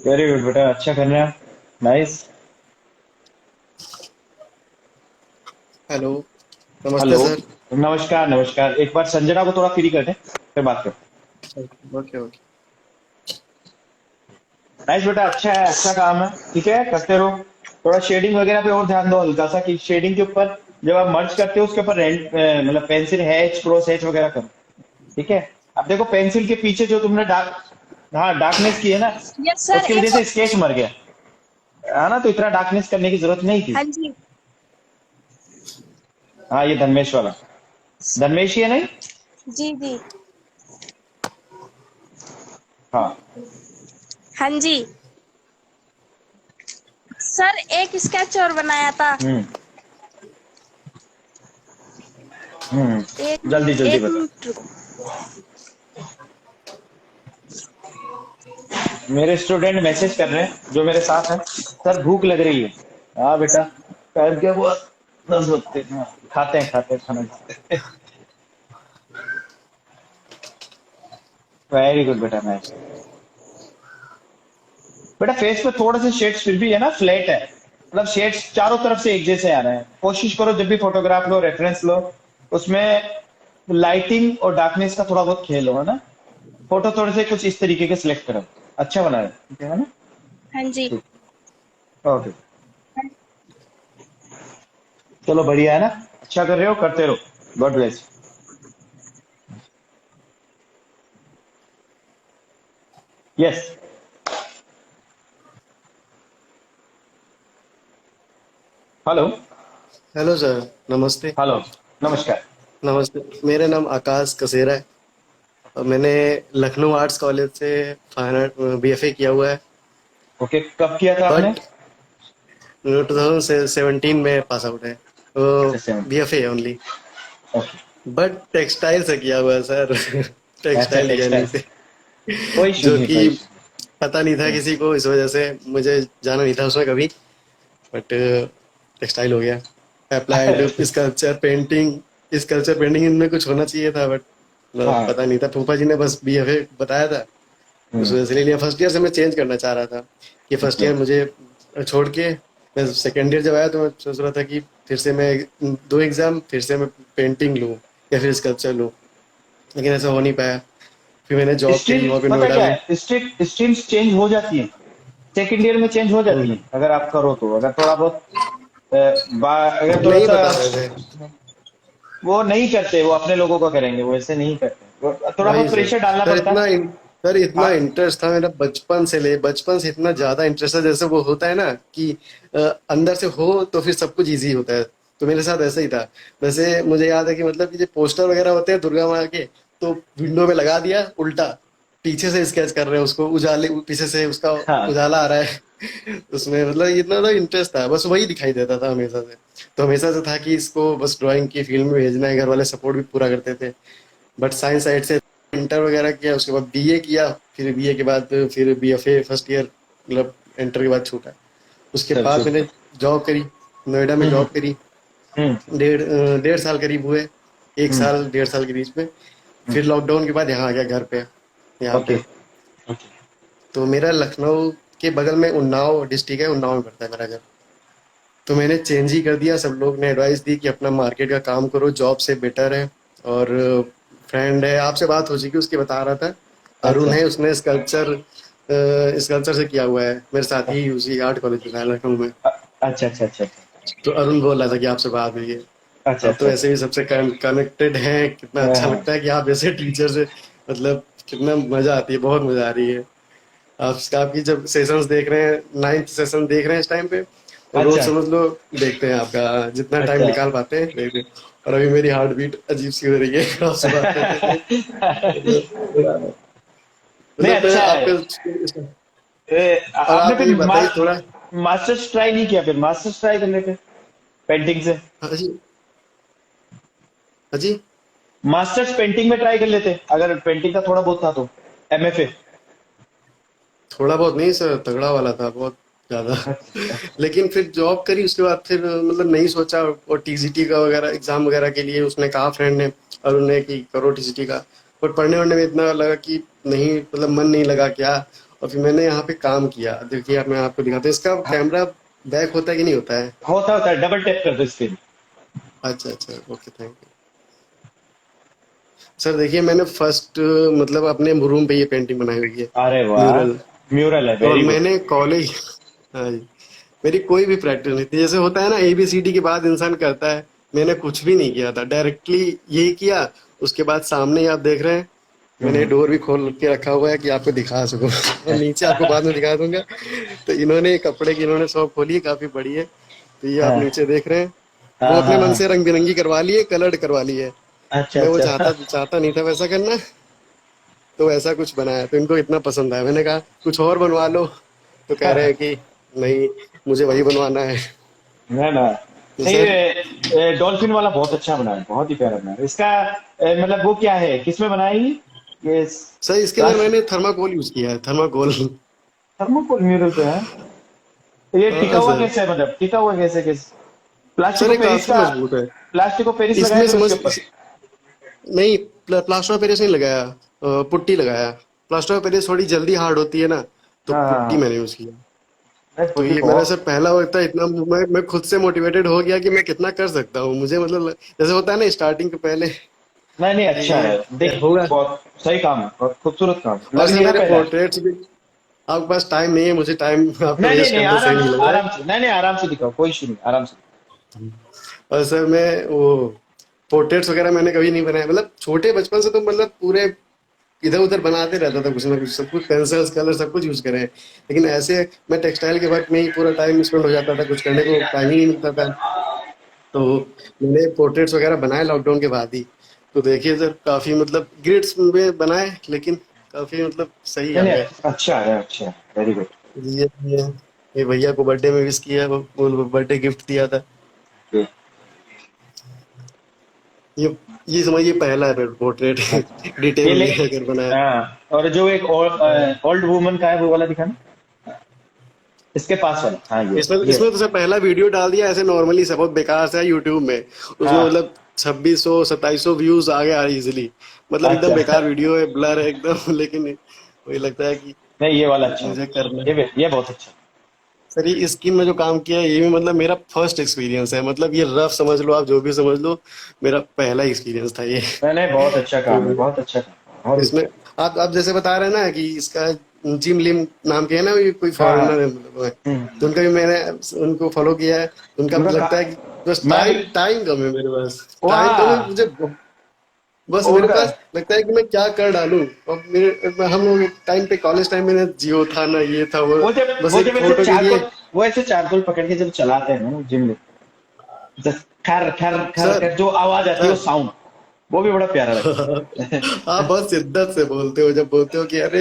वेरी गुड बेटा, अच्छा कर रहे हैं आप, नाइस। हेलो, नमस्ते हेलो, सर। नमस्कार नमस्कार, एक बार संजना को थोड़ा फ्री कर दें, फिर बात करो। Okay okay. नाइस बेटा, अच्छा है, अच्छा काम है, ठीक है, करते रहो। थोड़ा शेडिंग वगैरह पे और ध्यान दो हल्का सा, कि शेडिंग के ऊपर जब आप मर्ज करते हो उसके ऊपर मतलब पेंसिल हैच, क्रॉस हैच वगैरह करो, ठीक है। अब देखो पेंसिल के पीछे जो तुमने हाँ डार्कनेस की है ना, यस सर, उसकी वजह से स्केच मर गया है ना, तो इतना डार्कनेस करने की जरूरत नहीं थी। हाँ जी हाँ, ये धनमेश वाला, धनमेश ही है नहीं। जी जी हाँ, हाँ जी। सर एक स्केच और बनाया था। हम्म एक जल्दी जल्दी एक बताओ। मिनट रुको। मेरे स्टूडेंट मैसेज कर रहे हैं जो मेरे साथ हैं, सर भूख लग रही है। हाँ बेटा, टाइम क्या हुआ, 10 बजते हैं, हाँ, खाते हैं खाना खाते हैं। वेरी गुड बेटा, नाइस बेटा। फेस पे थोड़े से शेड्स फिर भी है ना, फ्लैट है, मतलब शेड्स चारों तरफ से एक जैसे आ रहे हैं। कोशिश करो जब भी फोटोग्राफ लो, रेफरेंस लो, उसमें लाइटिंग और डार्कनेस का थोड़ा बहुत खेल हो, है ना। फोटो थोड़े से कुछ इस तरीके के सिलेक्ट करो, अच्छा बना है ना। हाँ जी ठीक, ओके, चलो बढ़िया है ना, अच्छा कर रहे हो, करते रहो, God bless. Yes, hello, hello sir, नमस्ते। हेलो, नमस्कार। नमस्ते, मेरा नाम आकाश कसेरा है और मैंने लखनऊ आर्ट्स कॉलेज से फाइन आर्ट बीएफए किया हुआ है। ओके, कब किया था आपने? बट 2017 में पास आउट है, तो अच्छा, 7, BFA only. Okay, but textile से किया हुआ है सर। अच्छा टेक्सटाइल टेक्सटाइल, डिजाइनिंग से, कोई इशू जो नहीं, कोई कि इशू पता नहीं था नहीं। किसी को, इस वजह से मुझे जाना नहीं था उसमें कभी। बट टेक्सटाइल हो गया। अप्लाइड स्कल्पचर पेंटिंग इनमें कुछ होना चाहिए था, बट हाँ, पता नहीं था। फूफा जी ने बस बीएफए बताया था, उस वजह से ले लिया। फर्स्ट ईयर से मैं चेंज करना चाह रहा था कि फर्स्ट ओके ईयर ओके, मुझे छोड़ के, मैं सेकेंड ईयर जब आया तो मैं सोच रहा था कि फिर से मैं 2 एग्जाम फिर से मैं पेंटिंग लूँ या फिर स्कल्पचर लूँ, लेकिन ऐसा हो नहीं पाया। फिर मैंने जॉब करी स्ट्रीम वहाँ पे पता नोएडा क्या में। है, स्ट्रीम्स चेंज हो जाती है, सेकंड ईयर में चेंज हो जाती है, अगर आप करो तो, अगर थोड़ा बहुत अगर थोड़ा नहीं सा, बता रहे थे। वो नहीं करते, वो अपने लोगों को करेंगे, वो ऐसे नहीं करते, वो थोड़ा वही बहुत सर। प्रेशर डालना सर पड़ता है। सर इतना हाँ, इंटरेस्ट था मेरा बचपन से इतना ज्यादा इंटरेस्ट था। जैसे वो होता है ना कि अंदर से हो तो फिर सब कुछ इजी होता है, तो मेरे साथ ऐसा ही था। वैसे मुझे याद है कि मतलब कि जो पोस्टर वगैरह होते हैं दुर्गा माँ के, तो विंडो में लगा दिया उल्टा, पीछे से स्केच कर रहे हैं उसको, उजाले पीछे से उसका हाँ, उजाला आ रहा है। उसमें मतलब इतना तो इंटरेस्ट था, बस वही दिखाई देता था हमेशा से। तो हमेशा से था कि इसको बस ड्राइंग की फील्ड में भेजना है। घर वाले सपोर्ट भी पूरा करते थे। बट साइंस साइड से इंटर वगैरह किया, उसके बाद बीए किया, फिर बीए के बाद फिर बीएफए फर्स्ट ईयर, मतलब इंटर के बाद छूटा। उसके चल बाद सुपर, मैंने जॉब करी, नोएडा में जॉब करी, डेढ़ साल करीब हुए, एक हम्म, साल 1.5 साल के बीच में। फिर लॉकडाउन के बाद यहाँ आ गया घर पे, यहाँ ओके पे। तो मेरा लखनऊ के बगल में उन्नाव डिस्ट्रिक्ट है, उन्नाव में पड़ता है मेरा घर। तो मैंने चेंज ही कर दिया। सब लोग ने एडवाइस दी कि अपना मार्केट का काम करो, जॉब से बेटर है। और फ्रेंड है, आपसे बात हो चुकी, उसकी बता रहा था, अरुण अच्छा है, उसने स्कल्पचर से किया हुआ है, मेरे साथ ही उसी आर्ट कॉलेज में है लखनऊ में। अच्छा अच्छा अच्छा तो अरुण बोल रहा था कि आपसे बात हुई है। अच्छा आप तो अच्छा ऐसे भी सबसे कनेक्टेड हैं, कितना अच्छा हाँ, लगता है कि आप जैसे टीचर से, मतलब कितना मजा आती है, बहुत मजा आ रही है। आपकी जब सेशंस देख रहे हैं, 9th सेशन देख रहे हैं इस टाइम पे, और रोज अच्छा समझ लो देखते हैं आपका, जितना टाइम अच्छा निकाल पाते हैं देखते हैं। और अभी मेरी हार्ट बीट अजीब सी हो रही है आपसे बात करते करते। मतलब नहीं मैं अच्छा है। आपका, और आपने आप फिर ये बताइए थोड़ा। मास्टर्स ट्राई नहीं किया? फिर मास्टर्स ट्राई कर लेते पेंटिंग से। हाँ जी, हाँ जी। मास्टर्स पेंटिंग में ट्राई कर लेते अगर पेंटिंग का थोड़ा बहुत था तो। एमएफए। थोड़ा बहुत नहीं सर, तगड़ा वाला था बहुत ज्यादा। लेकिन फिर जॉब करी, उसके बाद फिर मतलब नहीं सोचा। और टीजीटी का वगैरह एग्जाम वगैरह के लिए उसने कहा, फ्रेंड ने, अरुण ने, कि करो टीजीटी का। पर पढ़ने वढ़ने में इतना लगा कि नहीं, मतलब मन नहीं लगा क्या। और फिर मैंने यहाँ पे काम किया। देखिए आप, मैं आपको दिखाता हूँ, इसका कैमरा बैक होता है कि नहीं होता है? होता है, डबल टैप कर दो इसके लिए। अच्छा अच्छा, ओके, थैंक यू सर। देखिए मैंने फर्स्ट, मतलब अपने रूम पे ये पेंटिंग बनाई हुई है, अरे वाह, म्यूरल। म्यूरल है, और वेरी गुड। मैंने कॉलेज, हाँ जी, मेरी कोई भी प्रैक्टिस नहीं थी। जैसे होता है ना, एबीसीडी के बाद इंसान करता है, मैंने कुछ भी नहीं किया था, डायरेक्टली यही किया। उसके बाद सामने ही आप देख रहे हैं, मैंने डोर भी खोल के रखा हुआ है कि आपको दिखा सकूं। और नीचे आपको बाद में दिखा दूंगा। तो इन्होंने कपड़े की इन्होंने शॉप खोली है, काफी बड़ी है। तो ये आप हाँ नीचे देख रहे हैं, वो हाँ अपने हाँ मन हाँ। से रंग बिरंगी करवा ली है, कलर्ड करवा ली है। अच्छा मैं वो अच्छा। चाहता चाहता नहीं था वैसा करना, तो ऐसा कुछ बनाया। तो इनको इतना पसंद आया, मैंने कहा कुछ और बनवा लो। तो कह रहे हैं कि नहीं, मुझे वही बनवाना है। ना ना, तो नहीं सर, डॉल्फिन वाला बहुत अच्छा बना है, बहुत ही प्यारा बना है इसका। मतलब वो क्या है, किसमें बनाई ये? सर इसके अंदर मैंने थर्माकोल यूज किया है, थर्माकोल। थर्मोकोल म्यूरल पे है। तो ये टिका हाँ हुआ सर। कैसे है, मतलब टिका हुआ कैसे कैसे? प्लास्टिक सर को ये पेरिस काफी का, मजबूत है। प्लास्टिक को पेरिस लगाया इसमें फिर समझ, उसके ऊपर? नहीं, प्लास्टर ऑफ पेरिस नहीं लगाया, पुट्टी लगाया। प्लास्टर ऑफ पेरिस थोड़ी जल्दी हार्ड होती है ना, तो हाँ हाँ पुट्टी हाँ। मैंने यूज किया। नहीं, तो पुट्टी ये मेरा बहुत। सर पहला वक्त था, इतना मैं खुद से मोटिवेटेड हो गया कि मैं कितना कर सकता हूँ। मुझे मतलब जैसे होता है ना, स्टार्टिंग के पहले नहीं नहीं, अच्छा ये है, देख होगा। बहुत सही काम है, बहुत खूबसूरत काम और लग सर नहीं रहा मेरे पहले। पोर्ट्रेट्स भी, आपके पास टाइम नहीं है, मुझे टाइम आपको नहीं नहीं वेस्ट नहीं, करना सही आराम नहीं से लग रहा आराम से, नहीं नहीं आराम से दिखाओ, कोई इशू नहीं, आराम से। है। और सर मैं वो पोर्ट्रेट्स वगैरह मैंने कभी नहीं बनाया, मतलब छोटे बचपन से तो मतलब पूरे इधर उधर बनाते रहता था, कुछ ना कुछ, सब कुछ पेंसिल्स कलर सब कुछ यूज करे हैं। लेकिन ऐसे मैं टेक्सटाइल के वर्क में ही पूरा टाइम स्पेंड हो जाता था, कुछ करने को टाइम ही नहीं मिलता था। तो मैंने पोर्ट्रेट्स वगैरह बनाए लॉकडाउन के बाद ही। तो देखिए सर, काफी मतलब ग्रिड्स में बनाए, लेकिन काफी मतलब सही नहीं आ नहीं, गए। अच्छा है, अच्छा है, वेरी गुड। ये भैया को बर्थडे में विश किया, वो बर्थडे गिफ्ट दिया था। ये ये समझिए पहला पोर्ट्रेट डिटेल ये ले, में अगर बनाया। हाँ, और जो एक ओल्ड वुमन का है वो वाला दिखाना, इसके पास वाला, हाँ इसमें ये। इसमें तो सर पहला वीडियो डाल दिया ऐसे नॉर्मली, सब बहुत बेकार सा यूट्यूब में। उसमें हाँ, मतलब 2600 2700 व्यूज आ गया इजीली। मतलब एकदम अच्छा। बेकार वीडियो है, ब्लर है एकदम। लेकिन वही लगता है कि नहीं ये वाला अच्छा है, मुझे करना है। ये बहुत अच्छा है। सर ये स्किन में जो काम किया है, ये भी मतलब मेरा फर्स्ट एक्सपीरियंस है। मतलब ये रफ समझ लो, आप जो भी समझ लो, मेरा पहला एक्सपीरियंस था ये। नहीं नहीं, बहुत अच्छा काम है, तो बहुत अच्छा काम, बहुत इसमें अच्छा। आप जैसे बता रहे हैं ना कि इसका जिम लिम नाम के है ना, ये कोई हाँ हाँ। फॉरेनर है मतलब है। तो उनका भी मैंने उनको फॉलो किया है। उनका उनका लगता है कि बस मैं भी टाइम टाइम कम है मेरे पास, टाइम कम है वहाँ, मुझे। बस मेरे उनका पास लगता है कि मैं क्या कर डालूं। और मेरे हम लोग टाइम पे, कॉलेज टाइम में ना जियो था ना ये था वो, बस वो एक जब ऐसे फोटो के लिए। चारकोल, वो ऐसे चारकोल पकड़ के जब चलाते हैं ना जिम में, जब खर खर खर सर खर जो आवाज आती है, वो सर साउंड, वो भी बड़ा प्यारा लगता आप बहुत शिद्दत से बोलते हो जब बोलते हो कि अरे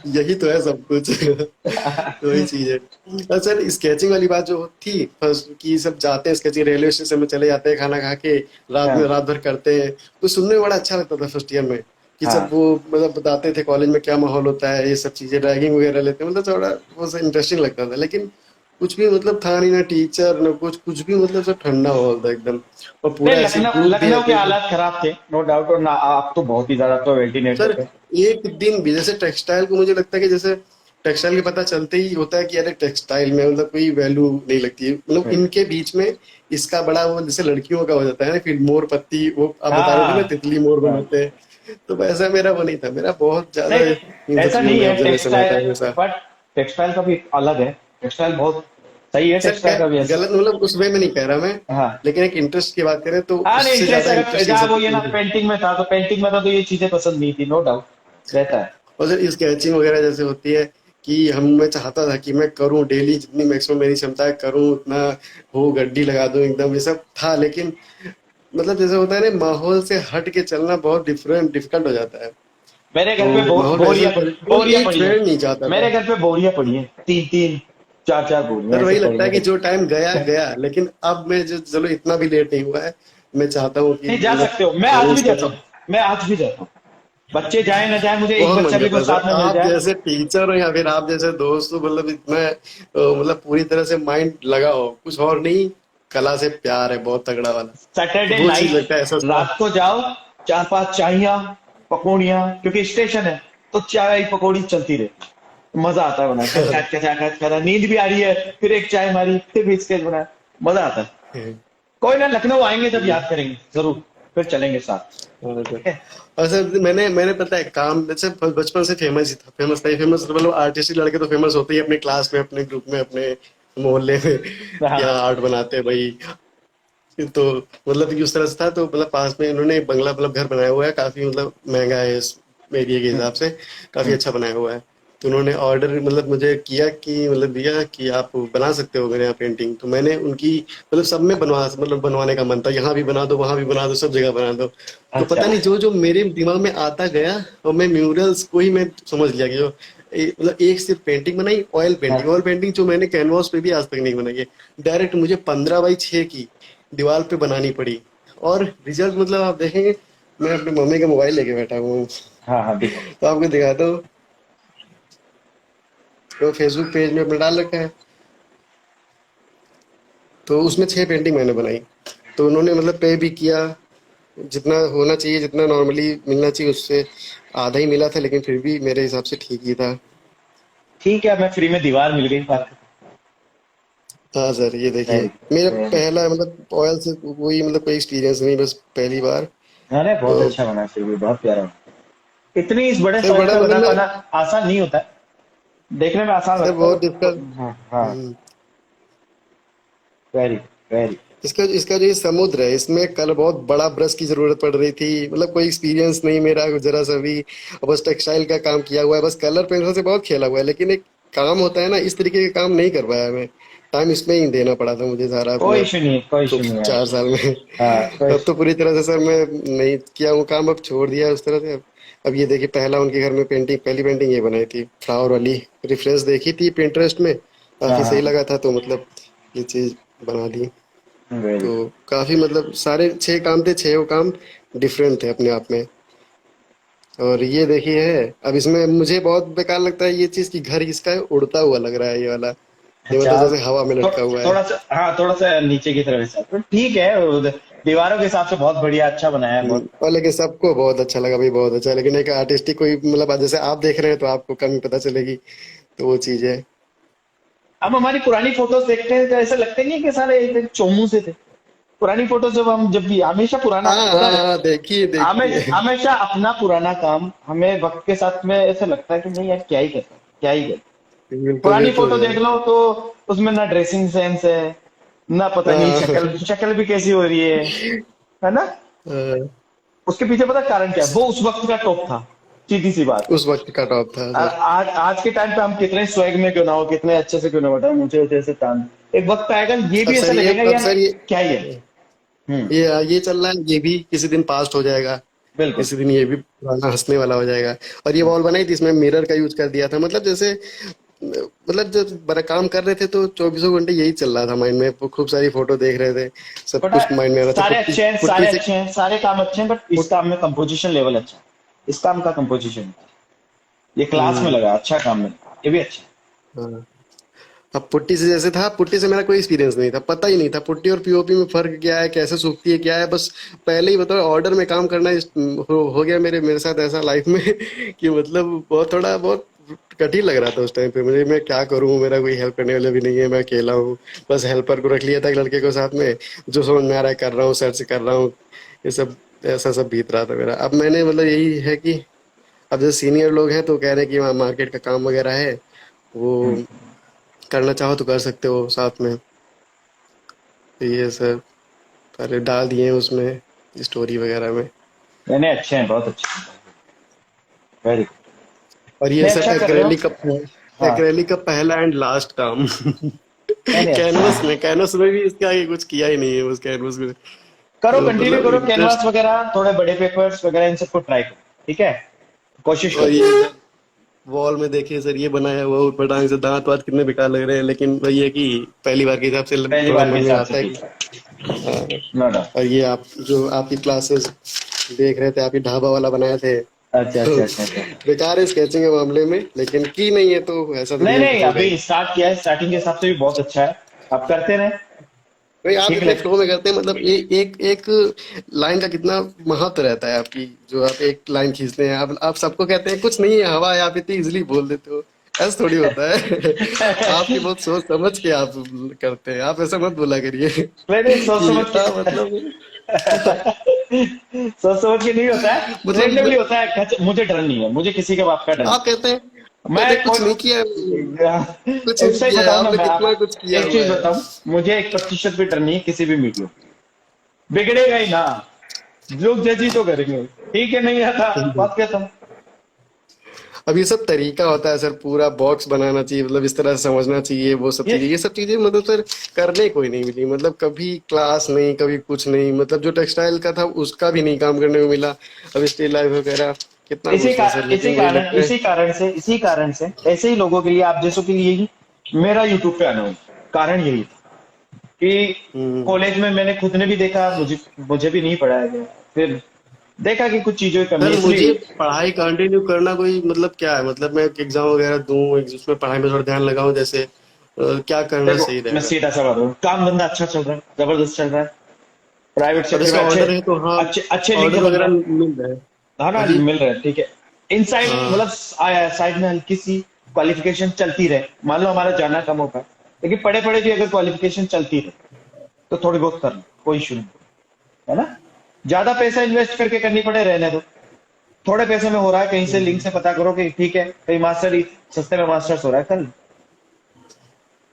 यही तो है सब कुछ। तो वही चीज है। और सर स्केचिंग वाली बात जो थी फर्स्ट की, सब जाते हैं स्केचिंग, रेलवे स्टेशन में चले जाते हैं खाना खा के, रात में है। रात भर करते हैं। तो सुनने में बड़ा अच्छा लगता था फर्स्ट ईयर में, कि सब हाँ वो मतलब बताते थे कॉलेज में क्या माहौल होता है, ये सब चीजें, रैगिंग वगैरह लेते हैं, मतलब थोड़ा वो इंटरेस्टिंग लगता था। लेकिन कुछ भी मतलब था नहीं, ना टीचर ना कुछ भी, मतलब सब ठंडा माहौल था एकदम। और नहीं, पूरा ऐसे लखनऊ ग्रुप भी लखनऊ के आते थे। हालात खराब थे, नो डाउट। और ना आप तो बहुत ही ज्यादा तो वेंटिलेटर सर पे। एक दिन भी जैसे टेक्सटाइल को मुझे लगता है कि जैसे टेक्सटाइल के पता चलते ही होता है कि अरे टेक्सटाइल में मतलब कोई वैल्यू नहीं लगती है, मतलब इनके बीच में इसका बड़ा वो जैसे लड़कियों का हो जाता है ना, फिर मोर पत्ती, वो आप बता रहे थे ना हाँ तितली मोर हाँ। बनाते हैं, तो वैसा मेरा वो नहीं था, मेरा बहुत ज्यादा नहीं, इन सब ऐसा चीजों नहीं में है ऑब्जर्वेशन रहता टेक्सटाइल, है हमेशा। बट टेक्सटाइल का भी अलग है। टेक्सटाइल बहुत सही है, सर टेक्सटाइल का भी ऐसा। गलत मतलब उस वे में नहीं कह रहा मैं, हाँ लेकिन एक इंटरेस्ट की बात करें तो हाँ, नहीं उससे इंटरेस्ट, ज्यादा अगर इंटरेस्ट इन जहाँ सब वो ये ना चीजों में। पेंटिंग में था, तो पेंटिंग में था तो ये चीजें पसंद नहीं थी, नो डाउट रहता है। और सर स्केचिंग वगैरह जैसे होती है कि मैं चाहता था कि मैं करूं डेली, जितनी मैक्सिमम मेरी क्षमता है करूं उतना, हो गड्डी लगा दूं एकदम, ये सब था, लेकिन मतलब जैसे होता है ना माहौल से हट के चलना बहुत डिफिकल्ट हो जाता है। मेरे घर तो पे माहौल में ऐसे कोई बोरियां एक पड़ी है। फ्रेंड नहीं चाहता था। मेरे घर पे बोरियां पड़ी है, तीन तीन चार चार बोरियां सर ऐसे वही पड़ी लगता है है। कि जो टाइम गया गया, लेकिन अब मैं जो चलो इतना भी लेट नहीं हुआ है, मैं चाहता हूँ कि नहीं, जा मतलब सकते हो, मैं आज भी जाता स्केचिंग हूँ, मैं आज भी जाता हूँ। बच्चे जाए ना जाए, मुझे एक बहुत बच्चा मन भी करता कोई है साथ सर, में मिल आप जाए। जैसे टीचर हो या फिर आप जैसे दोस्त हो, मतलब इतना मतलब पूरी तरह से माइंड लगा हो, कुछ और नहीं, कला से प्यार है बहुत तगड़ा वाला, सैटरडे वो चीज लगता है ऐसा नाइट रात को जाओ, चार पांच चाइया पकौड़ियाँ, क्योंकि स्टेशन है तो चाय पकौड़ी चलती रहे, मजा आता है बना कचा नींद भी आ रही है, फिर एक चाय मारी, फिर भी स्केच बनाया, मजा आता है। कोई ना, लखनऊ आएंगे जब याद करेंगे जरूर, फिर चलेंगे साथ। हाँ ठीक है। सर। और सर मैंने पता है काम जैसे बचपन से फेमस था ये, फेमस मतलब आर्टिस्टिक लड़के तो फेमस होते ही अपने क्लास में, अपने ग्रुप में, अपने मोहल्ले में कि हाँ आर्ट बनाते हैं भाई। तो मतलब कि उस तरह से था, तो मतलब पास में इन्होंने एक बंगला मतलब घर बनाया हुआ है, काफी मतलब महंगा है इस एरिया के हिसाब से, काफी अच्छा बनाया हुआ है। तो उन्होंने ऑर्डर मतलब मुझे किया कि मतलब दिया कि आप बना सकते हो मेरे यहाँ पेंटिंग, तो मैंने उनकी मतलब सब में बनवाने का मन था, यहाँ भी बना दो वहां भी बना दो, सब जगह बना दो। तो अच्छा पता नहीं जो जो मेरे दिमाग में आता गया, और मैं म्यूरल्स को ही मैं समझ लिया कि जो मतलब एक सिर्फ पेंटिंग बनाई, ऑयल पेंटिंग जो मैंने कैनवास पे भी आज तक नहीं बनाई है, डायरेक्ट मुझे 15x6 की दीवार पे बनानी पड़ी। और रिजल्ट मतलब आप देखेंगे, मैं अपने मम्मी का मोबाइल लेके बैठा हूँ, हाँ हाँ, देखो। तो आपको दिखाता हूँ, तो फेसबुक पेज में अपने डाल रखा है, तो उसमें 6 पेंटिंग मैंने बनाई। तो उन्होंने मतलब पे भी किया, जितना होना चाहिए, जितना नॉर्मली मिलना चाहिए उससे आधा ही मिला था, लेकिन फिर भी मेरे हिसाब से ठीक ही था। ठीक है, मैं फ्री में दीवार मिल गई, बात हाँ सर, ये देखिए मेरा खत्म। पहला मतलब ऑयल से कोई मतलब कोई एक्सपीरियंस नहीं, बस पहली बार। अरे बहुत तो अच्छा बना, फिर भी बहुत प्यारा बना। इतनी इस बड़े सर साइज बड़ा पे बना मतलब पाना आसान नहीं होता है, देखने में आसान सर लगता बहुत है। डिफिकल्ट। हाँ हाँ, वेरी वेरी। इसका इसका जो ये समुद्र है, इसमें कल बहुत बड़ा ब्रश की जरूरत पड़ रही थी, मतलब कोई एक्सपीरियंस नहीं मेरा जरा सा भी, और बस टेक्सटाइल का काम किया हुआ है, बस कलर पेंसिल से बहुत खेला हुआ है, लेकिन एक काम होता है ना इस तरीके का काम नहीं कर पाया मैं, टाइम इसमें ही देना पड़ा था मुझे सारा कोई अपना, इशू नहीं है, कोई तो इशू नहीं है। 4 साल में। हाँ, कोई अब तो पूरी तरह से सर मैं नहीं किया हूँ काम, अब छोड़ दिया उस तरह से। अब ये देखिए पहला उनके घर में पेंटिंग, पहली पेंटिंग ये बनाई थी फ्लावर वाली, रेफरेंस देखी थी पिंटरेस्ट में, काफी सही हाँ, लगा था, तो मतलब ये चीज बना दी। वेरी। तो काफी मतलब सारे 6 काम थे, 6 काम डिफरेंट थे अपने आप में। और ये देखिए है, अब इसमें मुझे बहुत बेकार लगता है ये चीज कि घर किसका है, उड़ता हुआ लग रहा है ये वाला, ये अच्छा, मतलब जैसे हवा में लटका हुआ है। थोड़ा सा, हाँ थोड़ा सा नीचे की तरफ ऐसा, तो ठीक है, दीवारों के हिसाब से बहुत बढ़िया, अच्छा बनाया है बहुत। और लेकिन सबको बहुत अच्छा लगा भाई, बहुत अच्छा, लेकिन एक आर्टिस्टिक कोई मतलब जैसे आप देख रहे हैं तो आपको कमी पता चलेगी, तो वो चीज है। अब हमारी पुरानी फोटोज देखते हैं तो ऐसा लगता नहीं है कि सारे एक चोमू से थे। पुरानी फोटोज जब भी हमेशा पुराना, हाँ हाँ हाँ, देखिए देखिए। हमेशा अपना पुराना काम हमें वक्त के साथ में ऐसा लगता है कि नहीं यार, क्या ही करता, क्या ही करता। बिल्कुल पुरानी बिल्कुल फोटो सर। देख लो तो उसमें ना ड्रेसिंग सेंस है, ना पता नहीं हाँ, शक्ल शक्ल भी कैसी हो रही है ना। हाँ, उसके पीछे पता कारण क्या है, वो उस वक्त का टॉप था, सीधी सी बात। उस वक्त का टॉप था और सर। आज के टाइम पे हम कितने स्वैग में क्यों ना हो, कितने अच्छे से क्यों ना बताओ, मुझे ऊंचे से तान, एक वक्त आएगा ये अब भी ऐसा सर ये लगेगा अब यार, सर क्या ही है। हम्म, ये चल रहा है, ये भी किसी दिन पास्ट हो जाएगा, बिल्कुल। किसी दिन ये भी पुराना हंसने वाला हो जाएगा। और ये वॉल बनाई थी, इसमें मिरर का यूज कर दिया था, मतलब जैसे मतलब जब बड़ा काम कर रहे थे तो 24 घंटे यही चल रहा था माइंड में, खूब सारी फोटो देख रहे थे, सब बट कुछ माइंड में आ रहा था, सारे पुट्टी अच्छे हैं, पुट्टी सारे से। अच्छे हैं, सारे काम अच्छे हैं, बट इस काम में कंपोजिशन लेवल अच्छा है, इस काम का कंपोजिशन, ये क्लास में हम्म, लगा, अच्छा काम में, ये भी अच्छा है। हाँ। अब पुट्टी से जैसे था, पुट्टी से मेरा कोई एक्सपीरियंस नहीं था, पता ही नहीं था पुट्टी और पीओपी में फर्क क्या है, कैसे सूखती है, क्या है। बस पहले ही मतलब ऑर्डर में काम करना हो गया मेरे साथ ऐसा लाइफ में कि मतलब बहुत कठिन लग रहा था उस टाइम पे मुझे। मैं क्या करूं, मेरा कोई हेल्प करने वाला भी नहीं है, मैं अकेला हूँ। बस हेल्पर को रख लिया था एक लड़के को साथ में, जो समझ में आ रहा है कर रहा हूँ, सर्च कर रहा हूँ, ये सब ऐसा सब बीत रहा था मेरा। अब मैंने मतलब यही है कि अब जैसे सीनियर लोग हैं तो कह रहे हैं कि वहाँ मार्केट का काम वगैरह है, वो करना चाहो तो कर सकते हो साथ में। तो ये सब पहले डाल दिए हैं उसमें स्टोरी वगैरह में। नहीं नहीं, अच्छे हैं, बहुत अच्छे हैं, वेरी गुड। और ये नहीं, सब अच्छा कर रहे हो। हाँ। एक्रेलिक का पहला एंड लास्ट काम नहीं नहीं, अच्छा। कैनवस में भी इसके आगे कुछ किया ही नहीं है उस कैनवस में। करो, तो कंटिन्यू मतलब करो, कैनवास इंटरेस्ट। वगैरह, थोड़े बड़े पेपर्स वगैरह, इन सबको ट्राई करो, ठीक है, कोशिश और करो। ये वॉल में देखिए सर, ये बनाया हुआ ऊपर टांग से, दांत वात कितने बेकार लग रहे हैं, लेकिन वही है कि पहली बार के हिसाब से पहली थोड़ा बार के मन में हिसाब से आता है ठीक कि है, हाँ। No no. और ये आप जो आपकी क्लासेस देख रहे थे, आप ही ढाबा वाला बनाए थे, अच्छा तो अच्छा अच्छा अच्छा। बेकार है स्केचिंग के मामले में, लेकिन की नहीं है तो ऐसा तो नहीं नहीं नहीं, होगा ही। अभी स्टार्ट किया है, स्टार्टिंग के हिसाब से भी बहुत अच्छा है, आप करते रहे, भाई आप ठीक इतने लगे। फ्लो में करते हैं, मतलब एक एक लाइन का कितना महत्व रहता है आपकी, जो आप एक लाइन खींचते हैं, आप सबको कहते हैं कुछ नहीं है, हवा है, आप इतनी इजिली बोल देते हो। ऐसा थोड़ी होता है आपकी बहुत सोच समझ के आप करते हैं, आप ऐसा मत बोला करिए नहीं नहीं, सोच कि समझ के मतलब सोच समझ के नहीं होता है, रेंडमली मतलब होता है। मुझे डर नहीं है, मुझे किसी के बाप का डर आप नहीं कहते हैं है। मैं कुछ नहीं किया है, कुछ नहीं ऐसा ही किया है, बताऊं ना, आपने मैं कितना आपको कुछ किया एक हुआ चीज है। बताऊं, मुझे 1% भी डर नहीं है किसी भी मीडियो, बिगड़ेगा ही ना, लोग जज ही तो करेंगे, ठीक है, नहीं आता, बात कहता हूँ। अब ये सब तरीका होता है सर, पूरा बॉक्स बनाना चाहिए, मतलब इस तरह से समझना चाहिए, वो सब ये चीजें, ये सब चीजें मतलब सर करने कोई नहीं मिली, मतलब कभी क्लास नहीं, कभी कुछ नहीं, मतलब जो टेक्सटाइल का था उसका भी नहीं काम करने को मिला। अब स्टिल लाइफ वगैरह कितना कुछ था सर, लेकिन वही लगता है। इसी कारण से ऐसे ही लोगों के लिए, आप जैसों के लिए ही मेरा यूट्यूब पे आना हुआ, कारण यही था कि हम्म। कॉलेज में मैंने खुद ने भी देखा, मुझे भी नहीं पढ़ाया गया, फिर देखा कि कुछ चीजों की कमी सर है, मुझे इसलिए पढ़ाई कंटिन्यू करना कोई मतलब क्या है, मतलब मैं एग्जाम वगैरह दूं, उसमें पढ़ाई में थोड़ा ध्यान लगाऊं, जैसे क्या करना देखो, सही मैं रहेगा। सीधा सा बात करूं, काम धंधा अच्छा चल रहा है, जबरदस्त चल रहा है, प्राइवेट अब सेक्टर जैसे में अच्छे ऑर्डर है तो हाँ, अच्छे अच्छे लिंक ऑर्डर बन वगैरह रहे हैं। मिल रहे हैं। हाँ ना, हाँ जी। मिल रहे हैं, ठीक है। इनसाइड हाँ। मतलब साइड में हल्की सी क्वालिफिकेशन चलती रहे, मान लो हमारा जाना कम होगा, लेकिन पढ़े पढ़े भी अगर क्वालिफिकेशन चलती रहे तो थोड़ी बहुत कर लो, कोई इशू नहीं, है ना। ज्यादा पैसा इन्वेस्ट करके करनी पड़े, रहने दो, थोड़े पैसे में हो रहा है, कहीं से लिंक से पता करो कि ठीक है, कहीं मास्टर ही सस्ते में मास्टर्स हो रहा है, कर लो,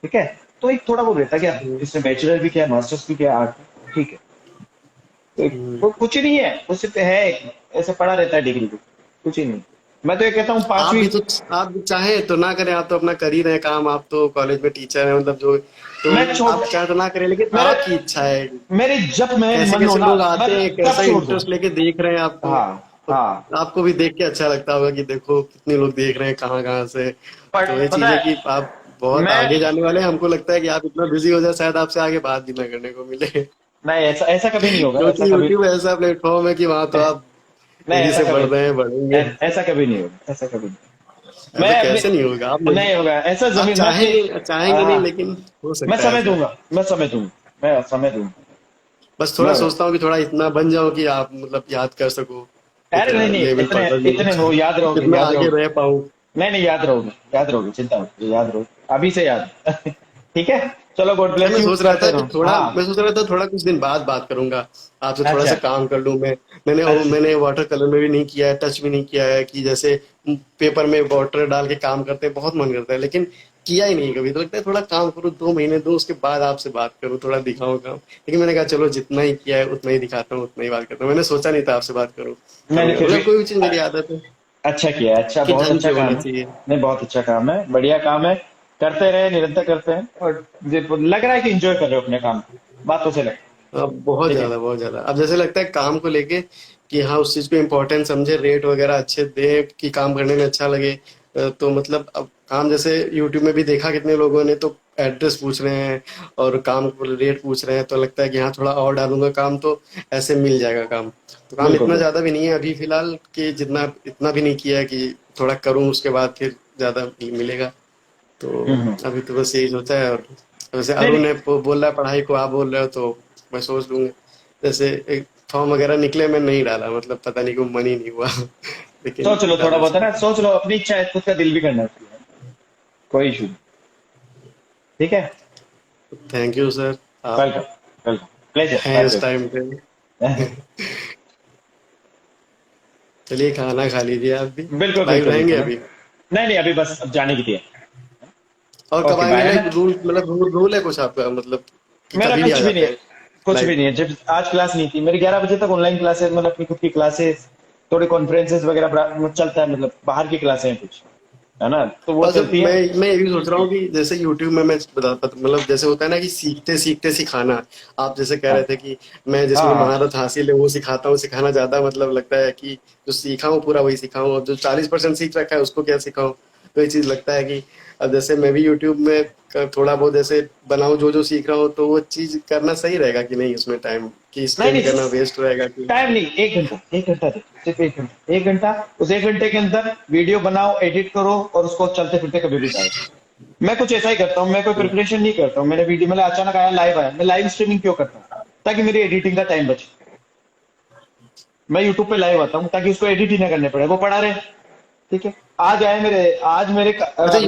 ठीक है। तो एक थोड़ा वो रहता है क्या, इसमें बैचलर भी क्या है, मास्टर्स भी क्या है, आर्ट, ठीक है। तो वो कुछ ही नहीं है, वो सिर्फ है ऐसे पड़ा रहता है डिग्री को, कुछ ही नहीं। मैं तो ये कहता हूँ आप पांचवी, भी तो, आप भी चाहे तो ना करें, आप तो अपना कर ही रहे हैं काम, आप तो कॉलेज में टीचर हैं, मतलब जो, तो मैं छोड़, आप चाहे तो ना करें, लेकिन मेरे आपकी इच्छा है। मेरे जब मैं कैसे मन हो कैसे ना, लोग मैं आते हैं, तब कैसा छोड़ दूँ। इंटरेस्ट लेके देख रहे हैं आपको, हाँ तो हाँ, आपको भी देख के अच्छा लगता होगा कि देखो कितने लोग देख रहे हैं, कहाँ कहाँ से। तो ये पता चीज है है, कि आप बहुत मैं आगे जाने वाले हैं, हमको लगता है कि आप इतना बिजी हो जाए शायद आपसे आगे बात भी ना करने को मिले नहीं, ऐसा ऐसा कभी नहीं होगा, ऐसा क्योंकि कभी यूट्यूब ऐसा प्लेटफॉर्म है कि वहां तो आप नहीं, तेजी ऐसा से बढ़ कभी रहे हैं, बढ़ेंगे। ऐसा कभी नहीं होगा, ऐसा कभी नहीं। ऐसा मैं कैसे नहीं होगा, नहीं होगा ऐसा, आप जमीन मैं अपनी, चाहेंगे नहीं, लेकिन हो मैं सकता है समय ऐसा। दूंगा, मैं समय दूंगा, मैं समय दूंगा, बस थोड़ा मैं, सोचता हूँ कि थोड़ा इतना बन जाओ कि आप मतलब याद कर सको, अरे इतना नहीं नहीं, लेवल इतने पकड़ लो, इतने हो, याद रहोगे, इतना याद आगे रहोगे, रह पाऊँ। नहीं नहीं, याद रहोगे, चिंता मत, याद रहोगे, अभी से याद ठीक है, चलो, गॉड सर ब्लेस यू, करते रहो, हाँ। मैं सोच रहा था थोड़ा कुछ दिन बाद बात करूंगा आपसे, थोड़ा सा अच्छा काम कर लूं मैं। अच्छा, मैंने वाटर कलर में भी नहीं किया है, टच भी नहीं किया है, कि जैसे पेपर में वाटर डाल के काम करते हैं, बहुत मन करता है, लेकिन किया ही नहीं कभी। तो लगता है थोड़ा काम करूँ, 2 महीने दो, उसके बाद आपसे बात करूँ, थोड़ा दिखाऊं काम। लेकिन मैंने कहा चलो जितना ही किया है उतना ही दिखाता हूँ, उतना ही बात करता हूँ। मैंने सोचा नहीं था आपसे बात करूँ, मैंने करूंगा, फिर भी मतलब कोई भी चीज मेरी आदत है अच्छा किया, अच्छा, कि बहुत ढंग अच्छा से होना काम है, चाहिए। नहीं बहुत अच्छा काम है, बढ़िया काम है, करते रहे, निरंतर करते हैं, और लग रहा है कि एंजॉय कर रहे हो अपने काम को, बातों से लग, बहुत ठीक है। ज्यादा, बहुत ज्यादा। अब जैसे लगता है काम को लेके कि हाँ उस चीज को इम्पोर्टेंट समझे, रेट वगैरह अच्छे दे, कि काम करने में अच्छा लगे। तो मतलब अब काम जैसे यूट्यूब में भी देखा कितने लोगों ने, तो एड्रेस पूछ रहे हैं और काम को रेट पूछ रहे हैं, तो लगता है कि हाँ थोड़ा और डालूंगा काम तो ऐसे मिल जाएगा काम। तो काम बिल्कुल इतना बिल्कुल, ज्यादा भी नहीं है अभी फिलहाल, कि जितना इतना भी नहीं किया है कि थोड़ा करूँ उसके बाद फिर ज्यादा मिलेगा। तो अभी तो बस यही सोचा है। और वैसे अरुण ने बोल रहा है पढ़ाई को, आप बोल रहे हो तो मैं सोच लूंगा। जैसे एक फॉर्म वगैरह निकले, मैं नहीं डाला, मतलब पता नहीं क्यों मन ही नहीं हुआ लेकिन सोच लो थोड़ा बहुत है ना, सोच लो, अपनी इच्छा है, खुद का दिल भी करना चाहिए, कोई इशू नहीं। ठीक है, थैंक यू सर, आप वेलकम वेलकम, प्लेजर हैं इस टाइम पे। चलिए खाना खा लीजिए आप भी। बिल्कुल लाइव बिल्कुल रहेंगे बिल्कुल। अभी? नहीं अभी बस अब जाने की तैयारी। और ओके कब बाय, आएंगे? है लाइक ना? रूल, मतलब रूल है कुछ आपका, मतलब कि मेरा कभी भी आ कुछ भी नहीं जाते है, हैं कुछ लाइव? भी नहीं है। जब आज क्लास नहीं थी मेरी, 11 बजे तक ऑनलाइन क्लासेस, मतलब अपनी खुद की क्लासेस, थोड़ी कॉन्फ्रेंसेस वगैरह चलता है, मतलब बाहर की क्लासें हैं कुछ, है ना, तो वो बस चलती है। मैं ये भी सोच रहा हूँ कि जैसे यूट्यूब में मैं मतलब जैसे होता है ना कि सीखते सीखते सिखाना। आप जैसे कह रहे हाँ थे कि मैं हाँ जिसमें हाँ। महारत हासिल है वो सिखाता हूँ, सिखाना ज्यादा मतलब लगता है कि जो सीखा हूँ पूरा वही सिखाऊं, और जो 40% सीख रखा है उसको क्या सिखाऊं। तो ये चीज लगता है कि अब जैसे मैं भी यूट्यूब में थोड़ा बहुत जैसे बनाऊं, जो सीख रहा हूँ, तो वो चीज करना सही रहेगा कि नहीं? उसमें टाइम की नहीं स्पेंड नहीं, करना वेस्ट रहेगा कि? टाइम नहीं, 1 घंटा, 1 घंटा दे, सिर्फ 1 घंटा, 1 घंटा। उस 1 घंटे के अंदर वीडियो बनाओ, एडिट करो और उसको चलते फिरते कभी भी डालो। मैं कुछ ऐसा ही करता हूँ, मैं कोई प्रिपरेशन नहीं करता हूँ। मैंने वीडियो, मतलब अचानक आया लाइव आया, मैं लाइव स्ट्रीमिंग क्यों करता हूँ? ताकि मेरी एडिटिंग का टाइम बचे। मैं यूट्यूब पे लाइव आता हूँ ताकि उसको एडिट ही ना करने पड़े, वो पढ़ा रहे। ठीक है, आज मेरे अच्छा, अभी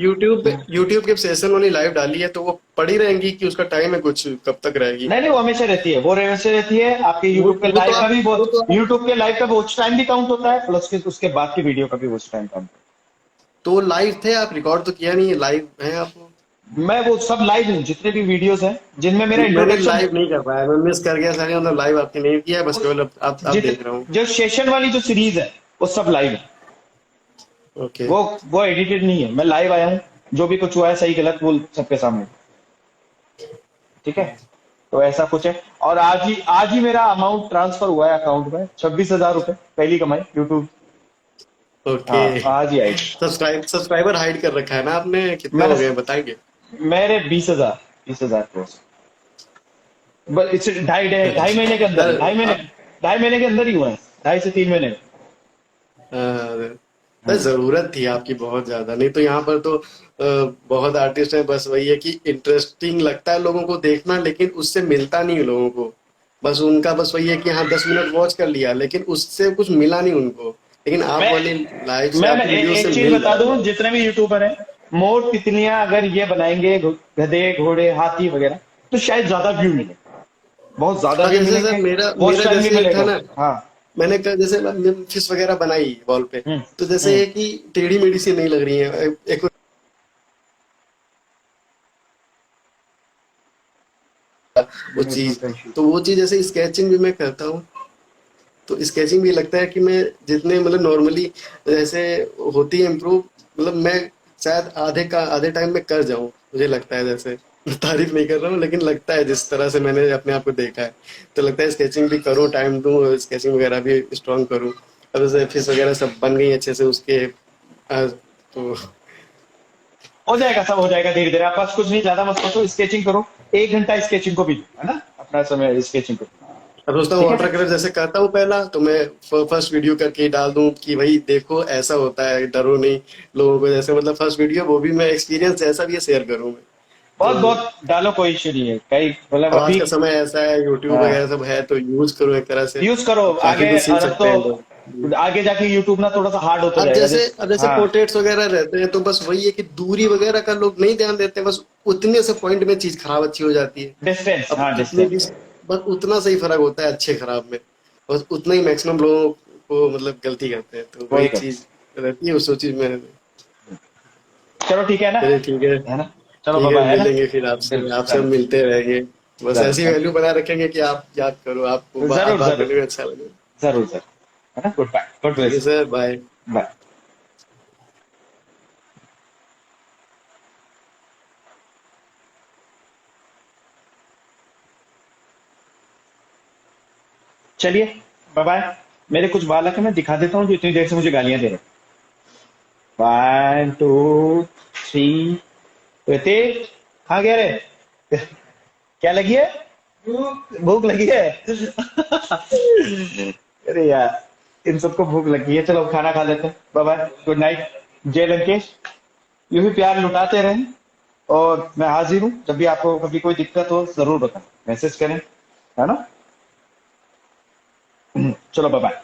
यूट्यूब के सेशन वाली लाइव डाली है तो वो पड़ी रहेंगी कि उसका टाइम है कुछ, कब तक रहेगी? नहीं नहीं, वो हमेशा रहती है, वो हमेशा रहती है। आपके यूट्यूब के वो तो लाइव का आप भी वो तो आप यूट्यूब के लाइव का वॉच टाइम भी काउंट होता है, प्लस उसके बाद की वीडियो का भी वॉच टाइम काउंट। तो लाइव थे, आप रिकॉर्ड तो किया नहीं है, लाइव हैं आप? मैं वो सब लाइव हूँ, जितने भी वीडियोस हैं जिनमें मेरा मैंने इंट्रोडक्शन, लाइव नहीं कर पाया, मैं मिस कर गया सारी, मतलब लाइव आपकी नहीं किया है, बस केवल अब जित देख रहा हूँ। जो सेशन वाली जो सीरीज है वो सब लाइव है। ओके। वो एडिटेड नहीं है, मैं लाइव आया हूँ, जो भी कुछ हुआ है सही गलत वो सबके सामने। ठीक है, तो ऐसा कुछ है। और आज ही मेरा अमाउंट ट्रांसफर हुआ है अकाउंट में, 26,000 रुपए, पहली कमाई यूट्यूब। ओके। हाँ आज ही आई। सब्सक्राइबर हाइड कर रखा है ना आपने? कितने मैंने हो गए बताएंगे? मेरे 20,000 क्रॉस, बस इस ढाई ढाई महीने के अंदर, सर ढाई महीने के अंदर ही हुआ है, 2.5 से 3 महीने में। सर जरूरत थी आपकी बहुत ज्यादा, नहीं तो यहाँ पर तो बहुत आर्टिस्ट हैं, बस वही है कि इंटरेस्टिंग लगता है लोगों को देखना, लेकिन उससे मिलता नहीं है लोगों को। बस उनका बस वही है कि हाँ 10 मिनट वॉच कर लिया, लेकिन उससे कुछ मिला नहीं उनको। लेकिन आप मैं वाली लाइव से, मैं आपकी वीडियो से एक चीज मिल बता रहा है दूं, बहुत। जितने भी यूट्यूबर हैं, मोर तितलियां अगर ये बनाएंगे, गधे घोड़े हाथी वगैरह, तो शायद ज्यादा व्यू मिले, बहुत ज्यादा हाँ व्यू जैसे सर मिलेंगे, मेरा वॉच मेरा टाइम भी जैसे एक था मिलेगा। ना, हाँ मैंने कहा जैसे मैंने फिश वगैरह बनाई वॉल पे, तो जैसे हम्म। ये कि टेढ़ी मेढ़ी सी नहीं लग रही है एक वो चीज। तो वो चीज जैसे स्केचिंग भी मैं करता हूँ, तो स्केचिंग भी लगता है कि मैं जितने मतलब नॉर्मली जैसे होती है इम्प्रूव, मतलब मैं शायद आधे टाइम में कर जाऊं, मुझे लगता है। जैसे तारीफ नहीं कर रहा हूँ, लेकिन लगता है जिस तरह से मैंने अपने आप को देखा है, तो लगता है स्केचिंग भी करूँ, टाइम दूं, स्केचिंग वगैरह भी स्ट्रॉन्ग करूँ। अब जैसे फिश वगैरह सब बन गई अच्छे से उसके तो हो जाएगा, सब हो जाएगा धीरे धीरे। आप पास कुछ नहीं, ज्यादा मत सोचो, स्केचिंग करो, 1 घंटा स्केचिंग को भी दो, है ना, अपना समय स्केचिंग को। अब सोचता हूँ ठीक है वाटर कलर जैसे करता हूँ पहला, तो मैं फर्स्ट वीडियो करके डाल दूं कि भाई देखो ऐसा होता है, डरो नहीं लोगों को। जैसे मतलब फर्स्ट वीडियो वो भी मैं एक्सपीरियंस जैसा भी है शेयर करूँ मैं। बहुत तो बहुत डालो, कोई इश्यू नहीं है, कई मतलब अब आज अभी। का समय ऐसा है, यूट्यूब हाँ वगैरह सब है, तो यूज करो एक तरह से, यूज करो काफी आगे, कुछ सीख और अब सकते हैं लोग। तो आगे जाके यूट्यूब ना थोड़ा सा हार्ड होता अब जाएगा जैसे हाँ पोर्ट्रेट्स वगैरह रहते हैं, तो बस वही है कि दूरी वगैरह का लोग नहीं ध्यान देते, बस उतने से पॉइंट में चीज खराब अच्छी हो जाती है। डिस्टेंस, अब हाँ कितने भी, डिस्टेंस। बस उतना सही फर्क होता है अच्छे खराब में, बस उतना ही मैक्सिमम लोगों को मतलब गलती करते हैं, तो वही वही कर, चीज रहती है, उस चीज में। चलो ठीक है ना, चलिए ठीक है, है ना, चलो ठीक बाय है, बाय, है ना, मिलेंगे फिर आपसे, बिल्कुल आपसे हम मिलते रहेंगे। बस जरूर ऐसी वैल्यू बनाए रखेंगे कि आप याद करो, आपको जरूर बात जरूर करने में अच्छा लगे। जरूर जरूर, है ना, गुड बाय, गुड ठीक है ब्लेस, सर, बाय। बाय। चलिए बाय बाय। मेरे कुछ बालक है, मैं दिखा देता हूँ जो इतनी देर से मुझे गालियां दे रहे हैं। 1 2 3। ऋतिक कहाँ गया रे? क्या लगी है? भूख लगी है। अरे यार इन सबको भूख लगी है, चलो खाना खा लेते हैं, बाय बाय, गुड नाइट। जय लंकेश, यूं ही प्यार लुटाते रहें और मैं हाजिर हूँ। जब भी आपको कभी कोई दिक्कत हो जरूर बताएं, मैसेज करें, है ना। चलो बाय बाय।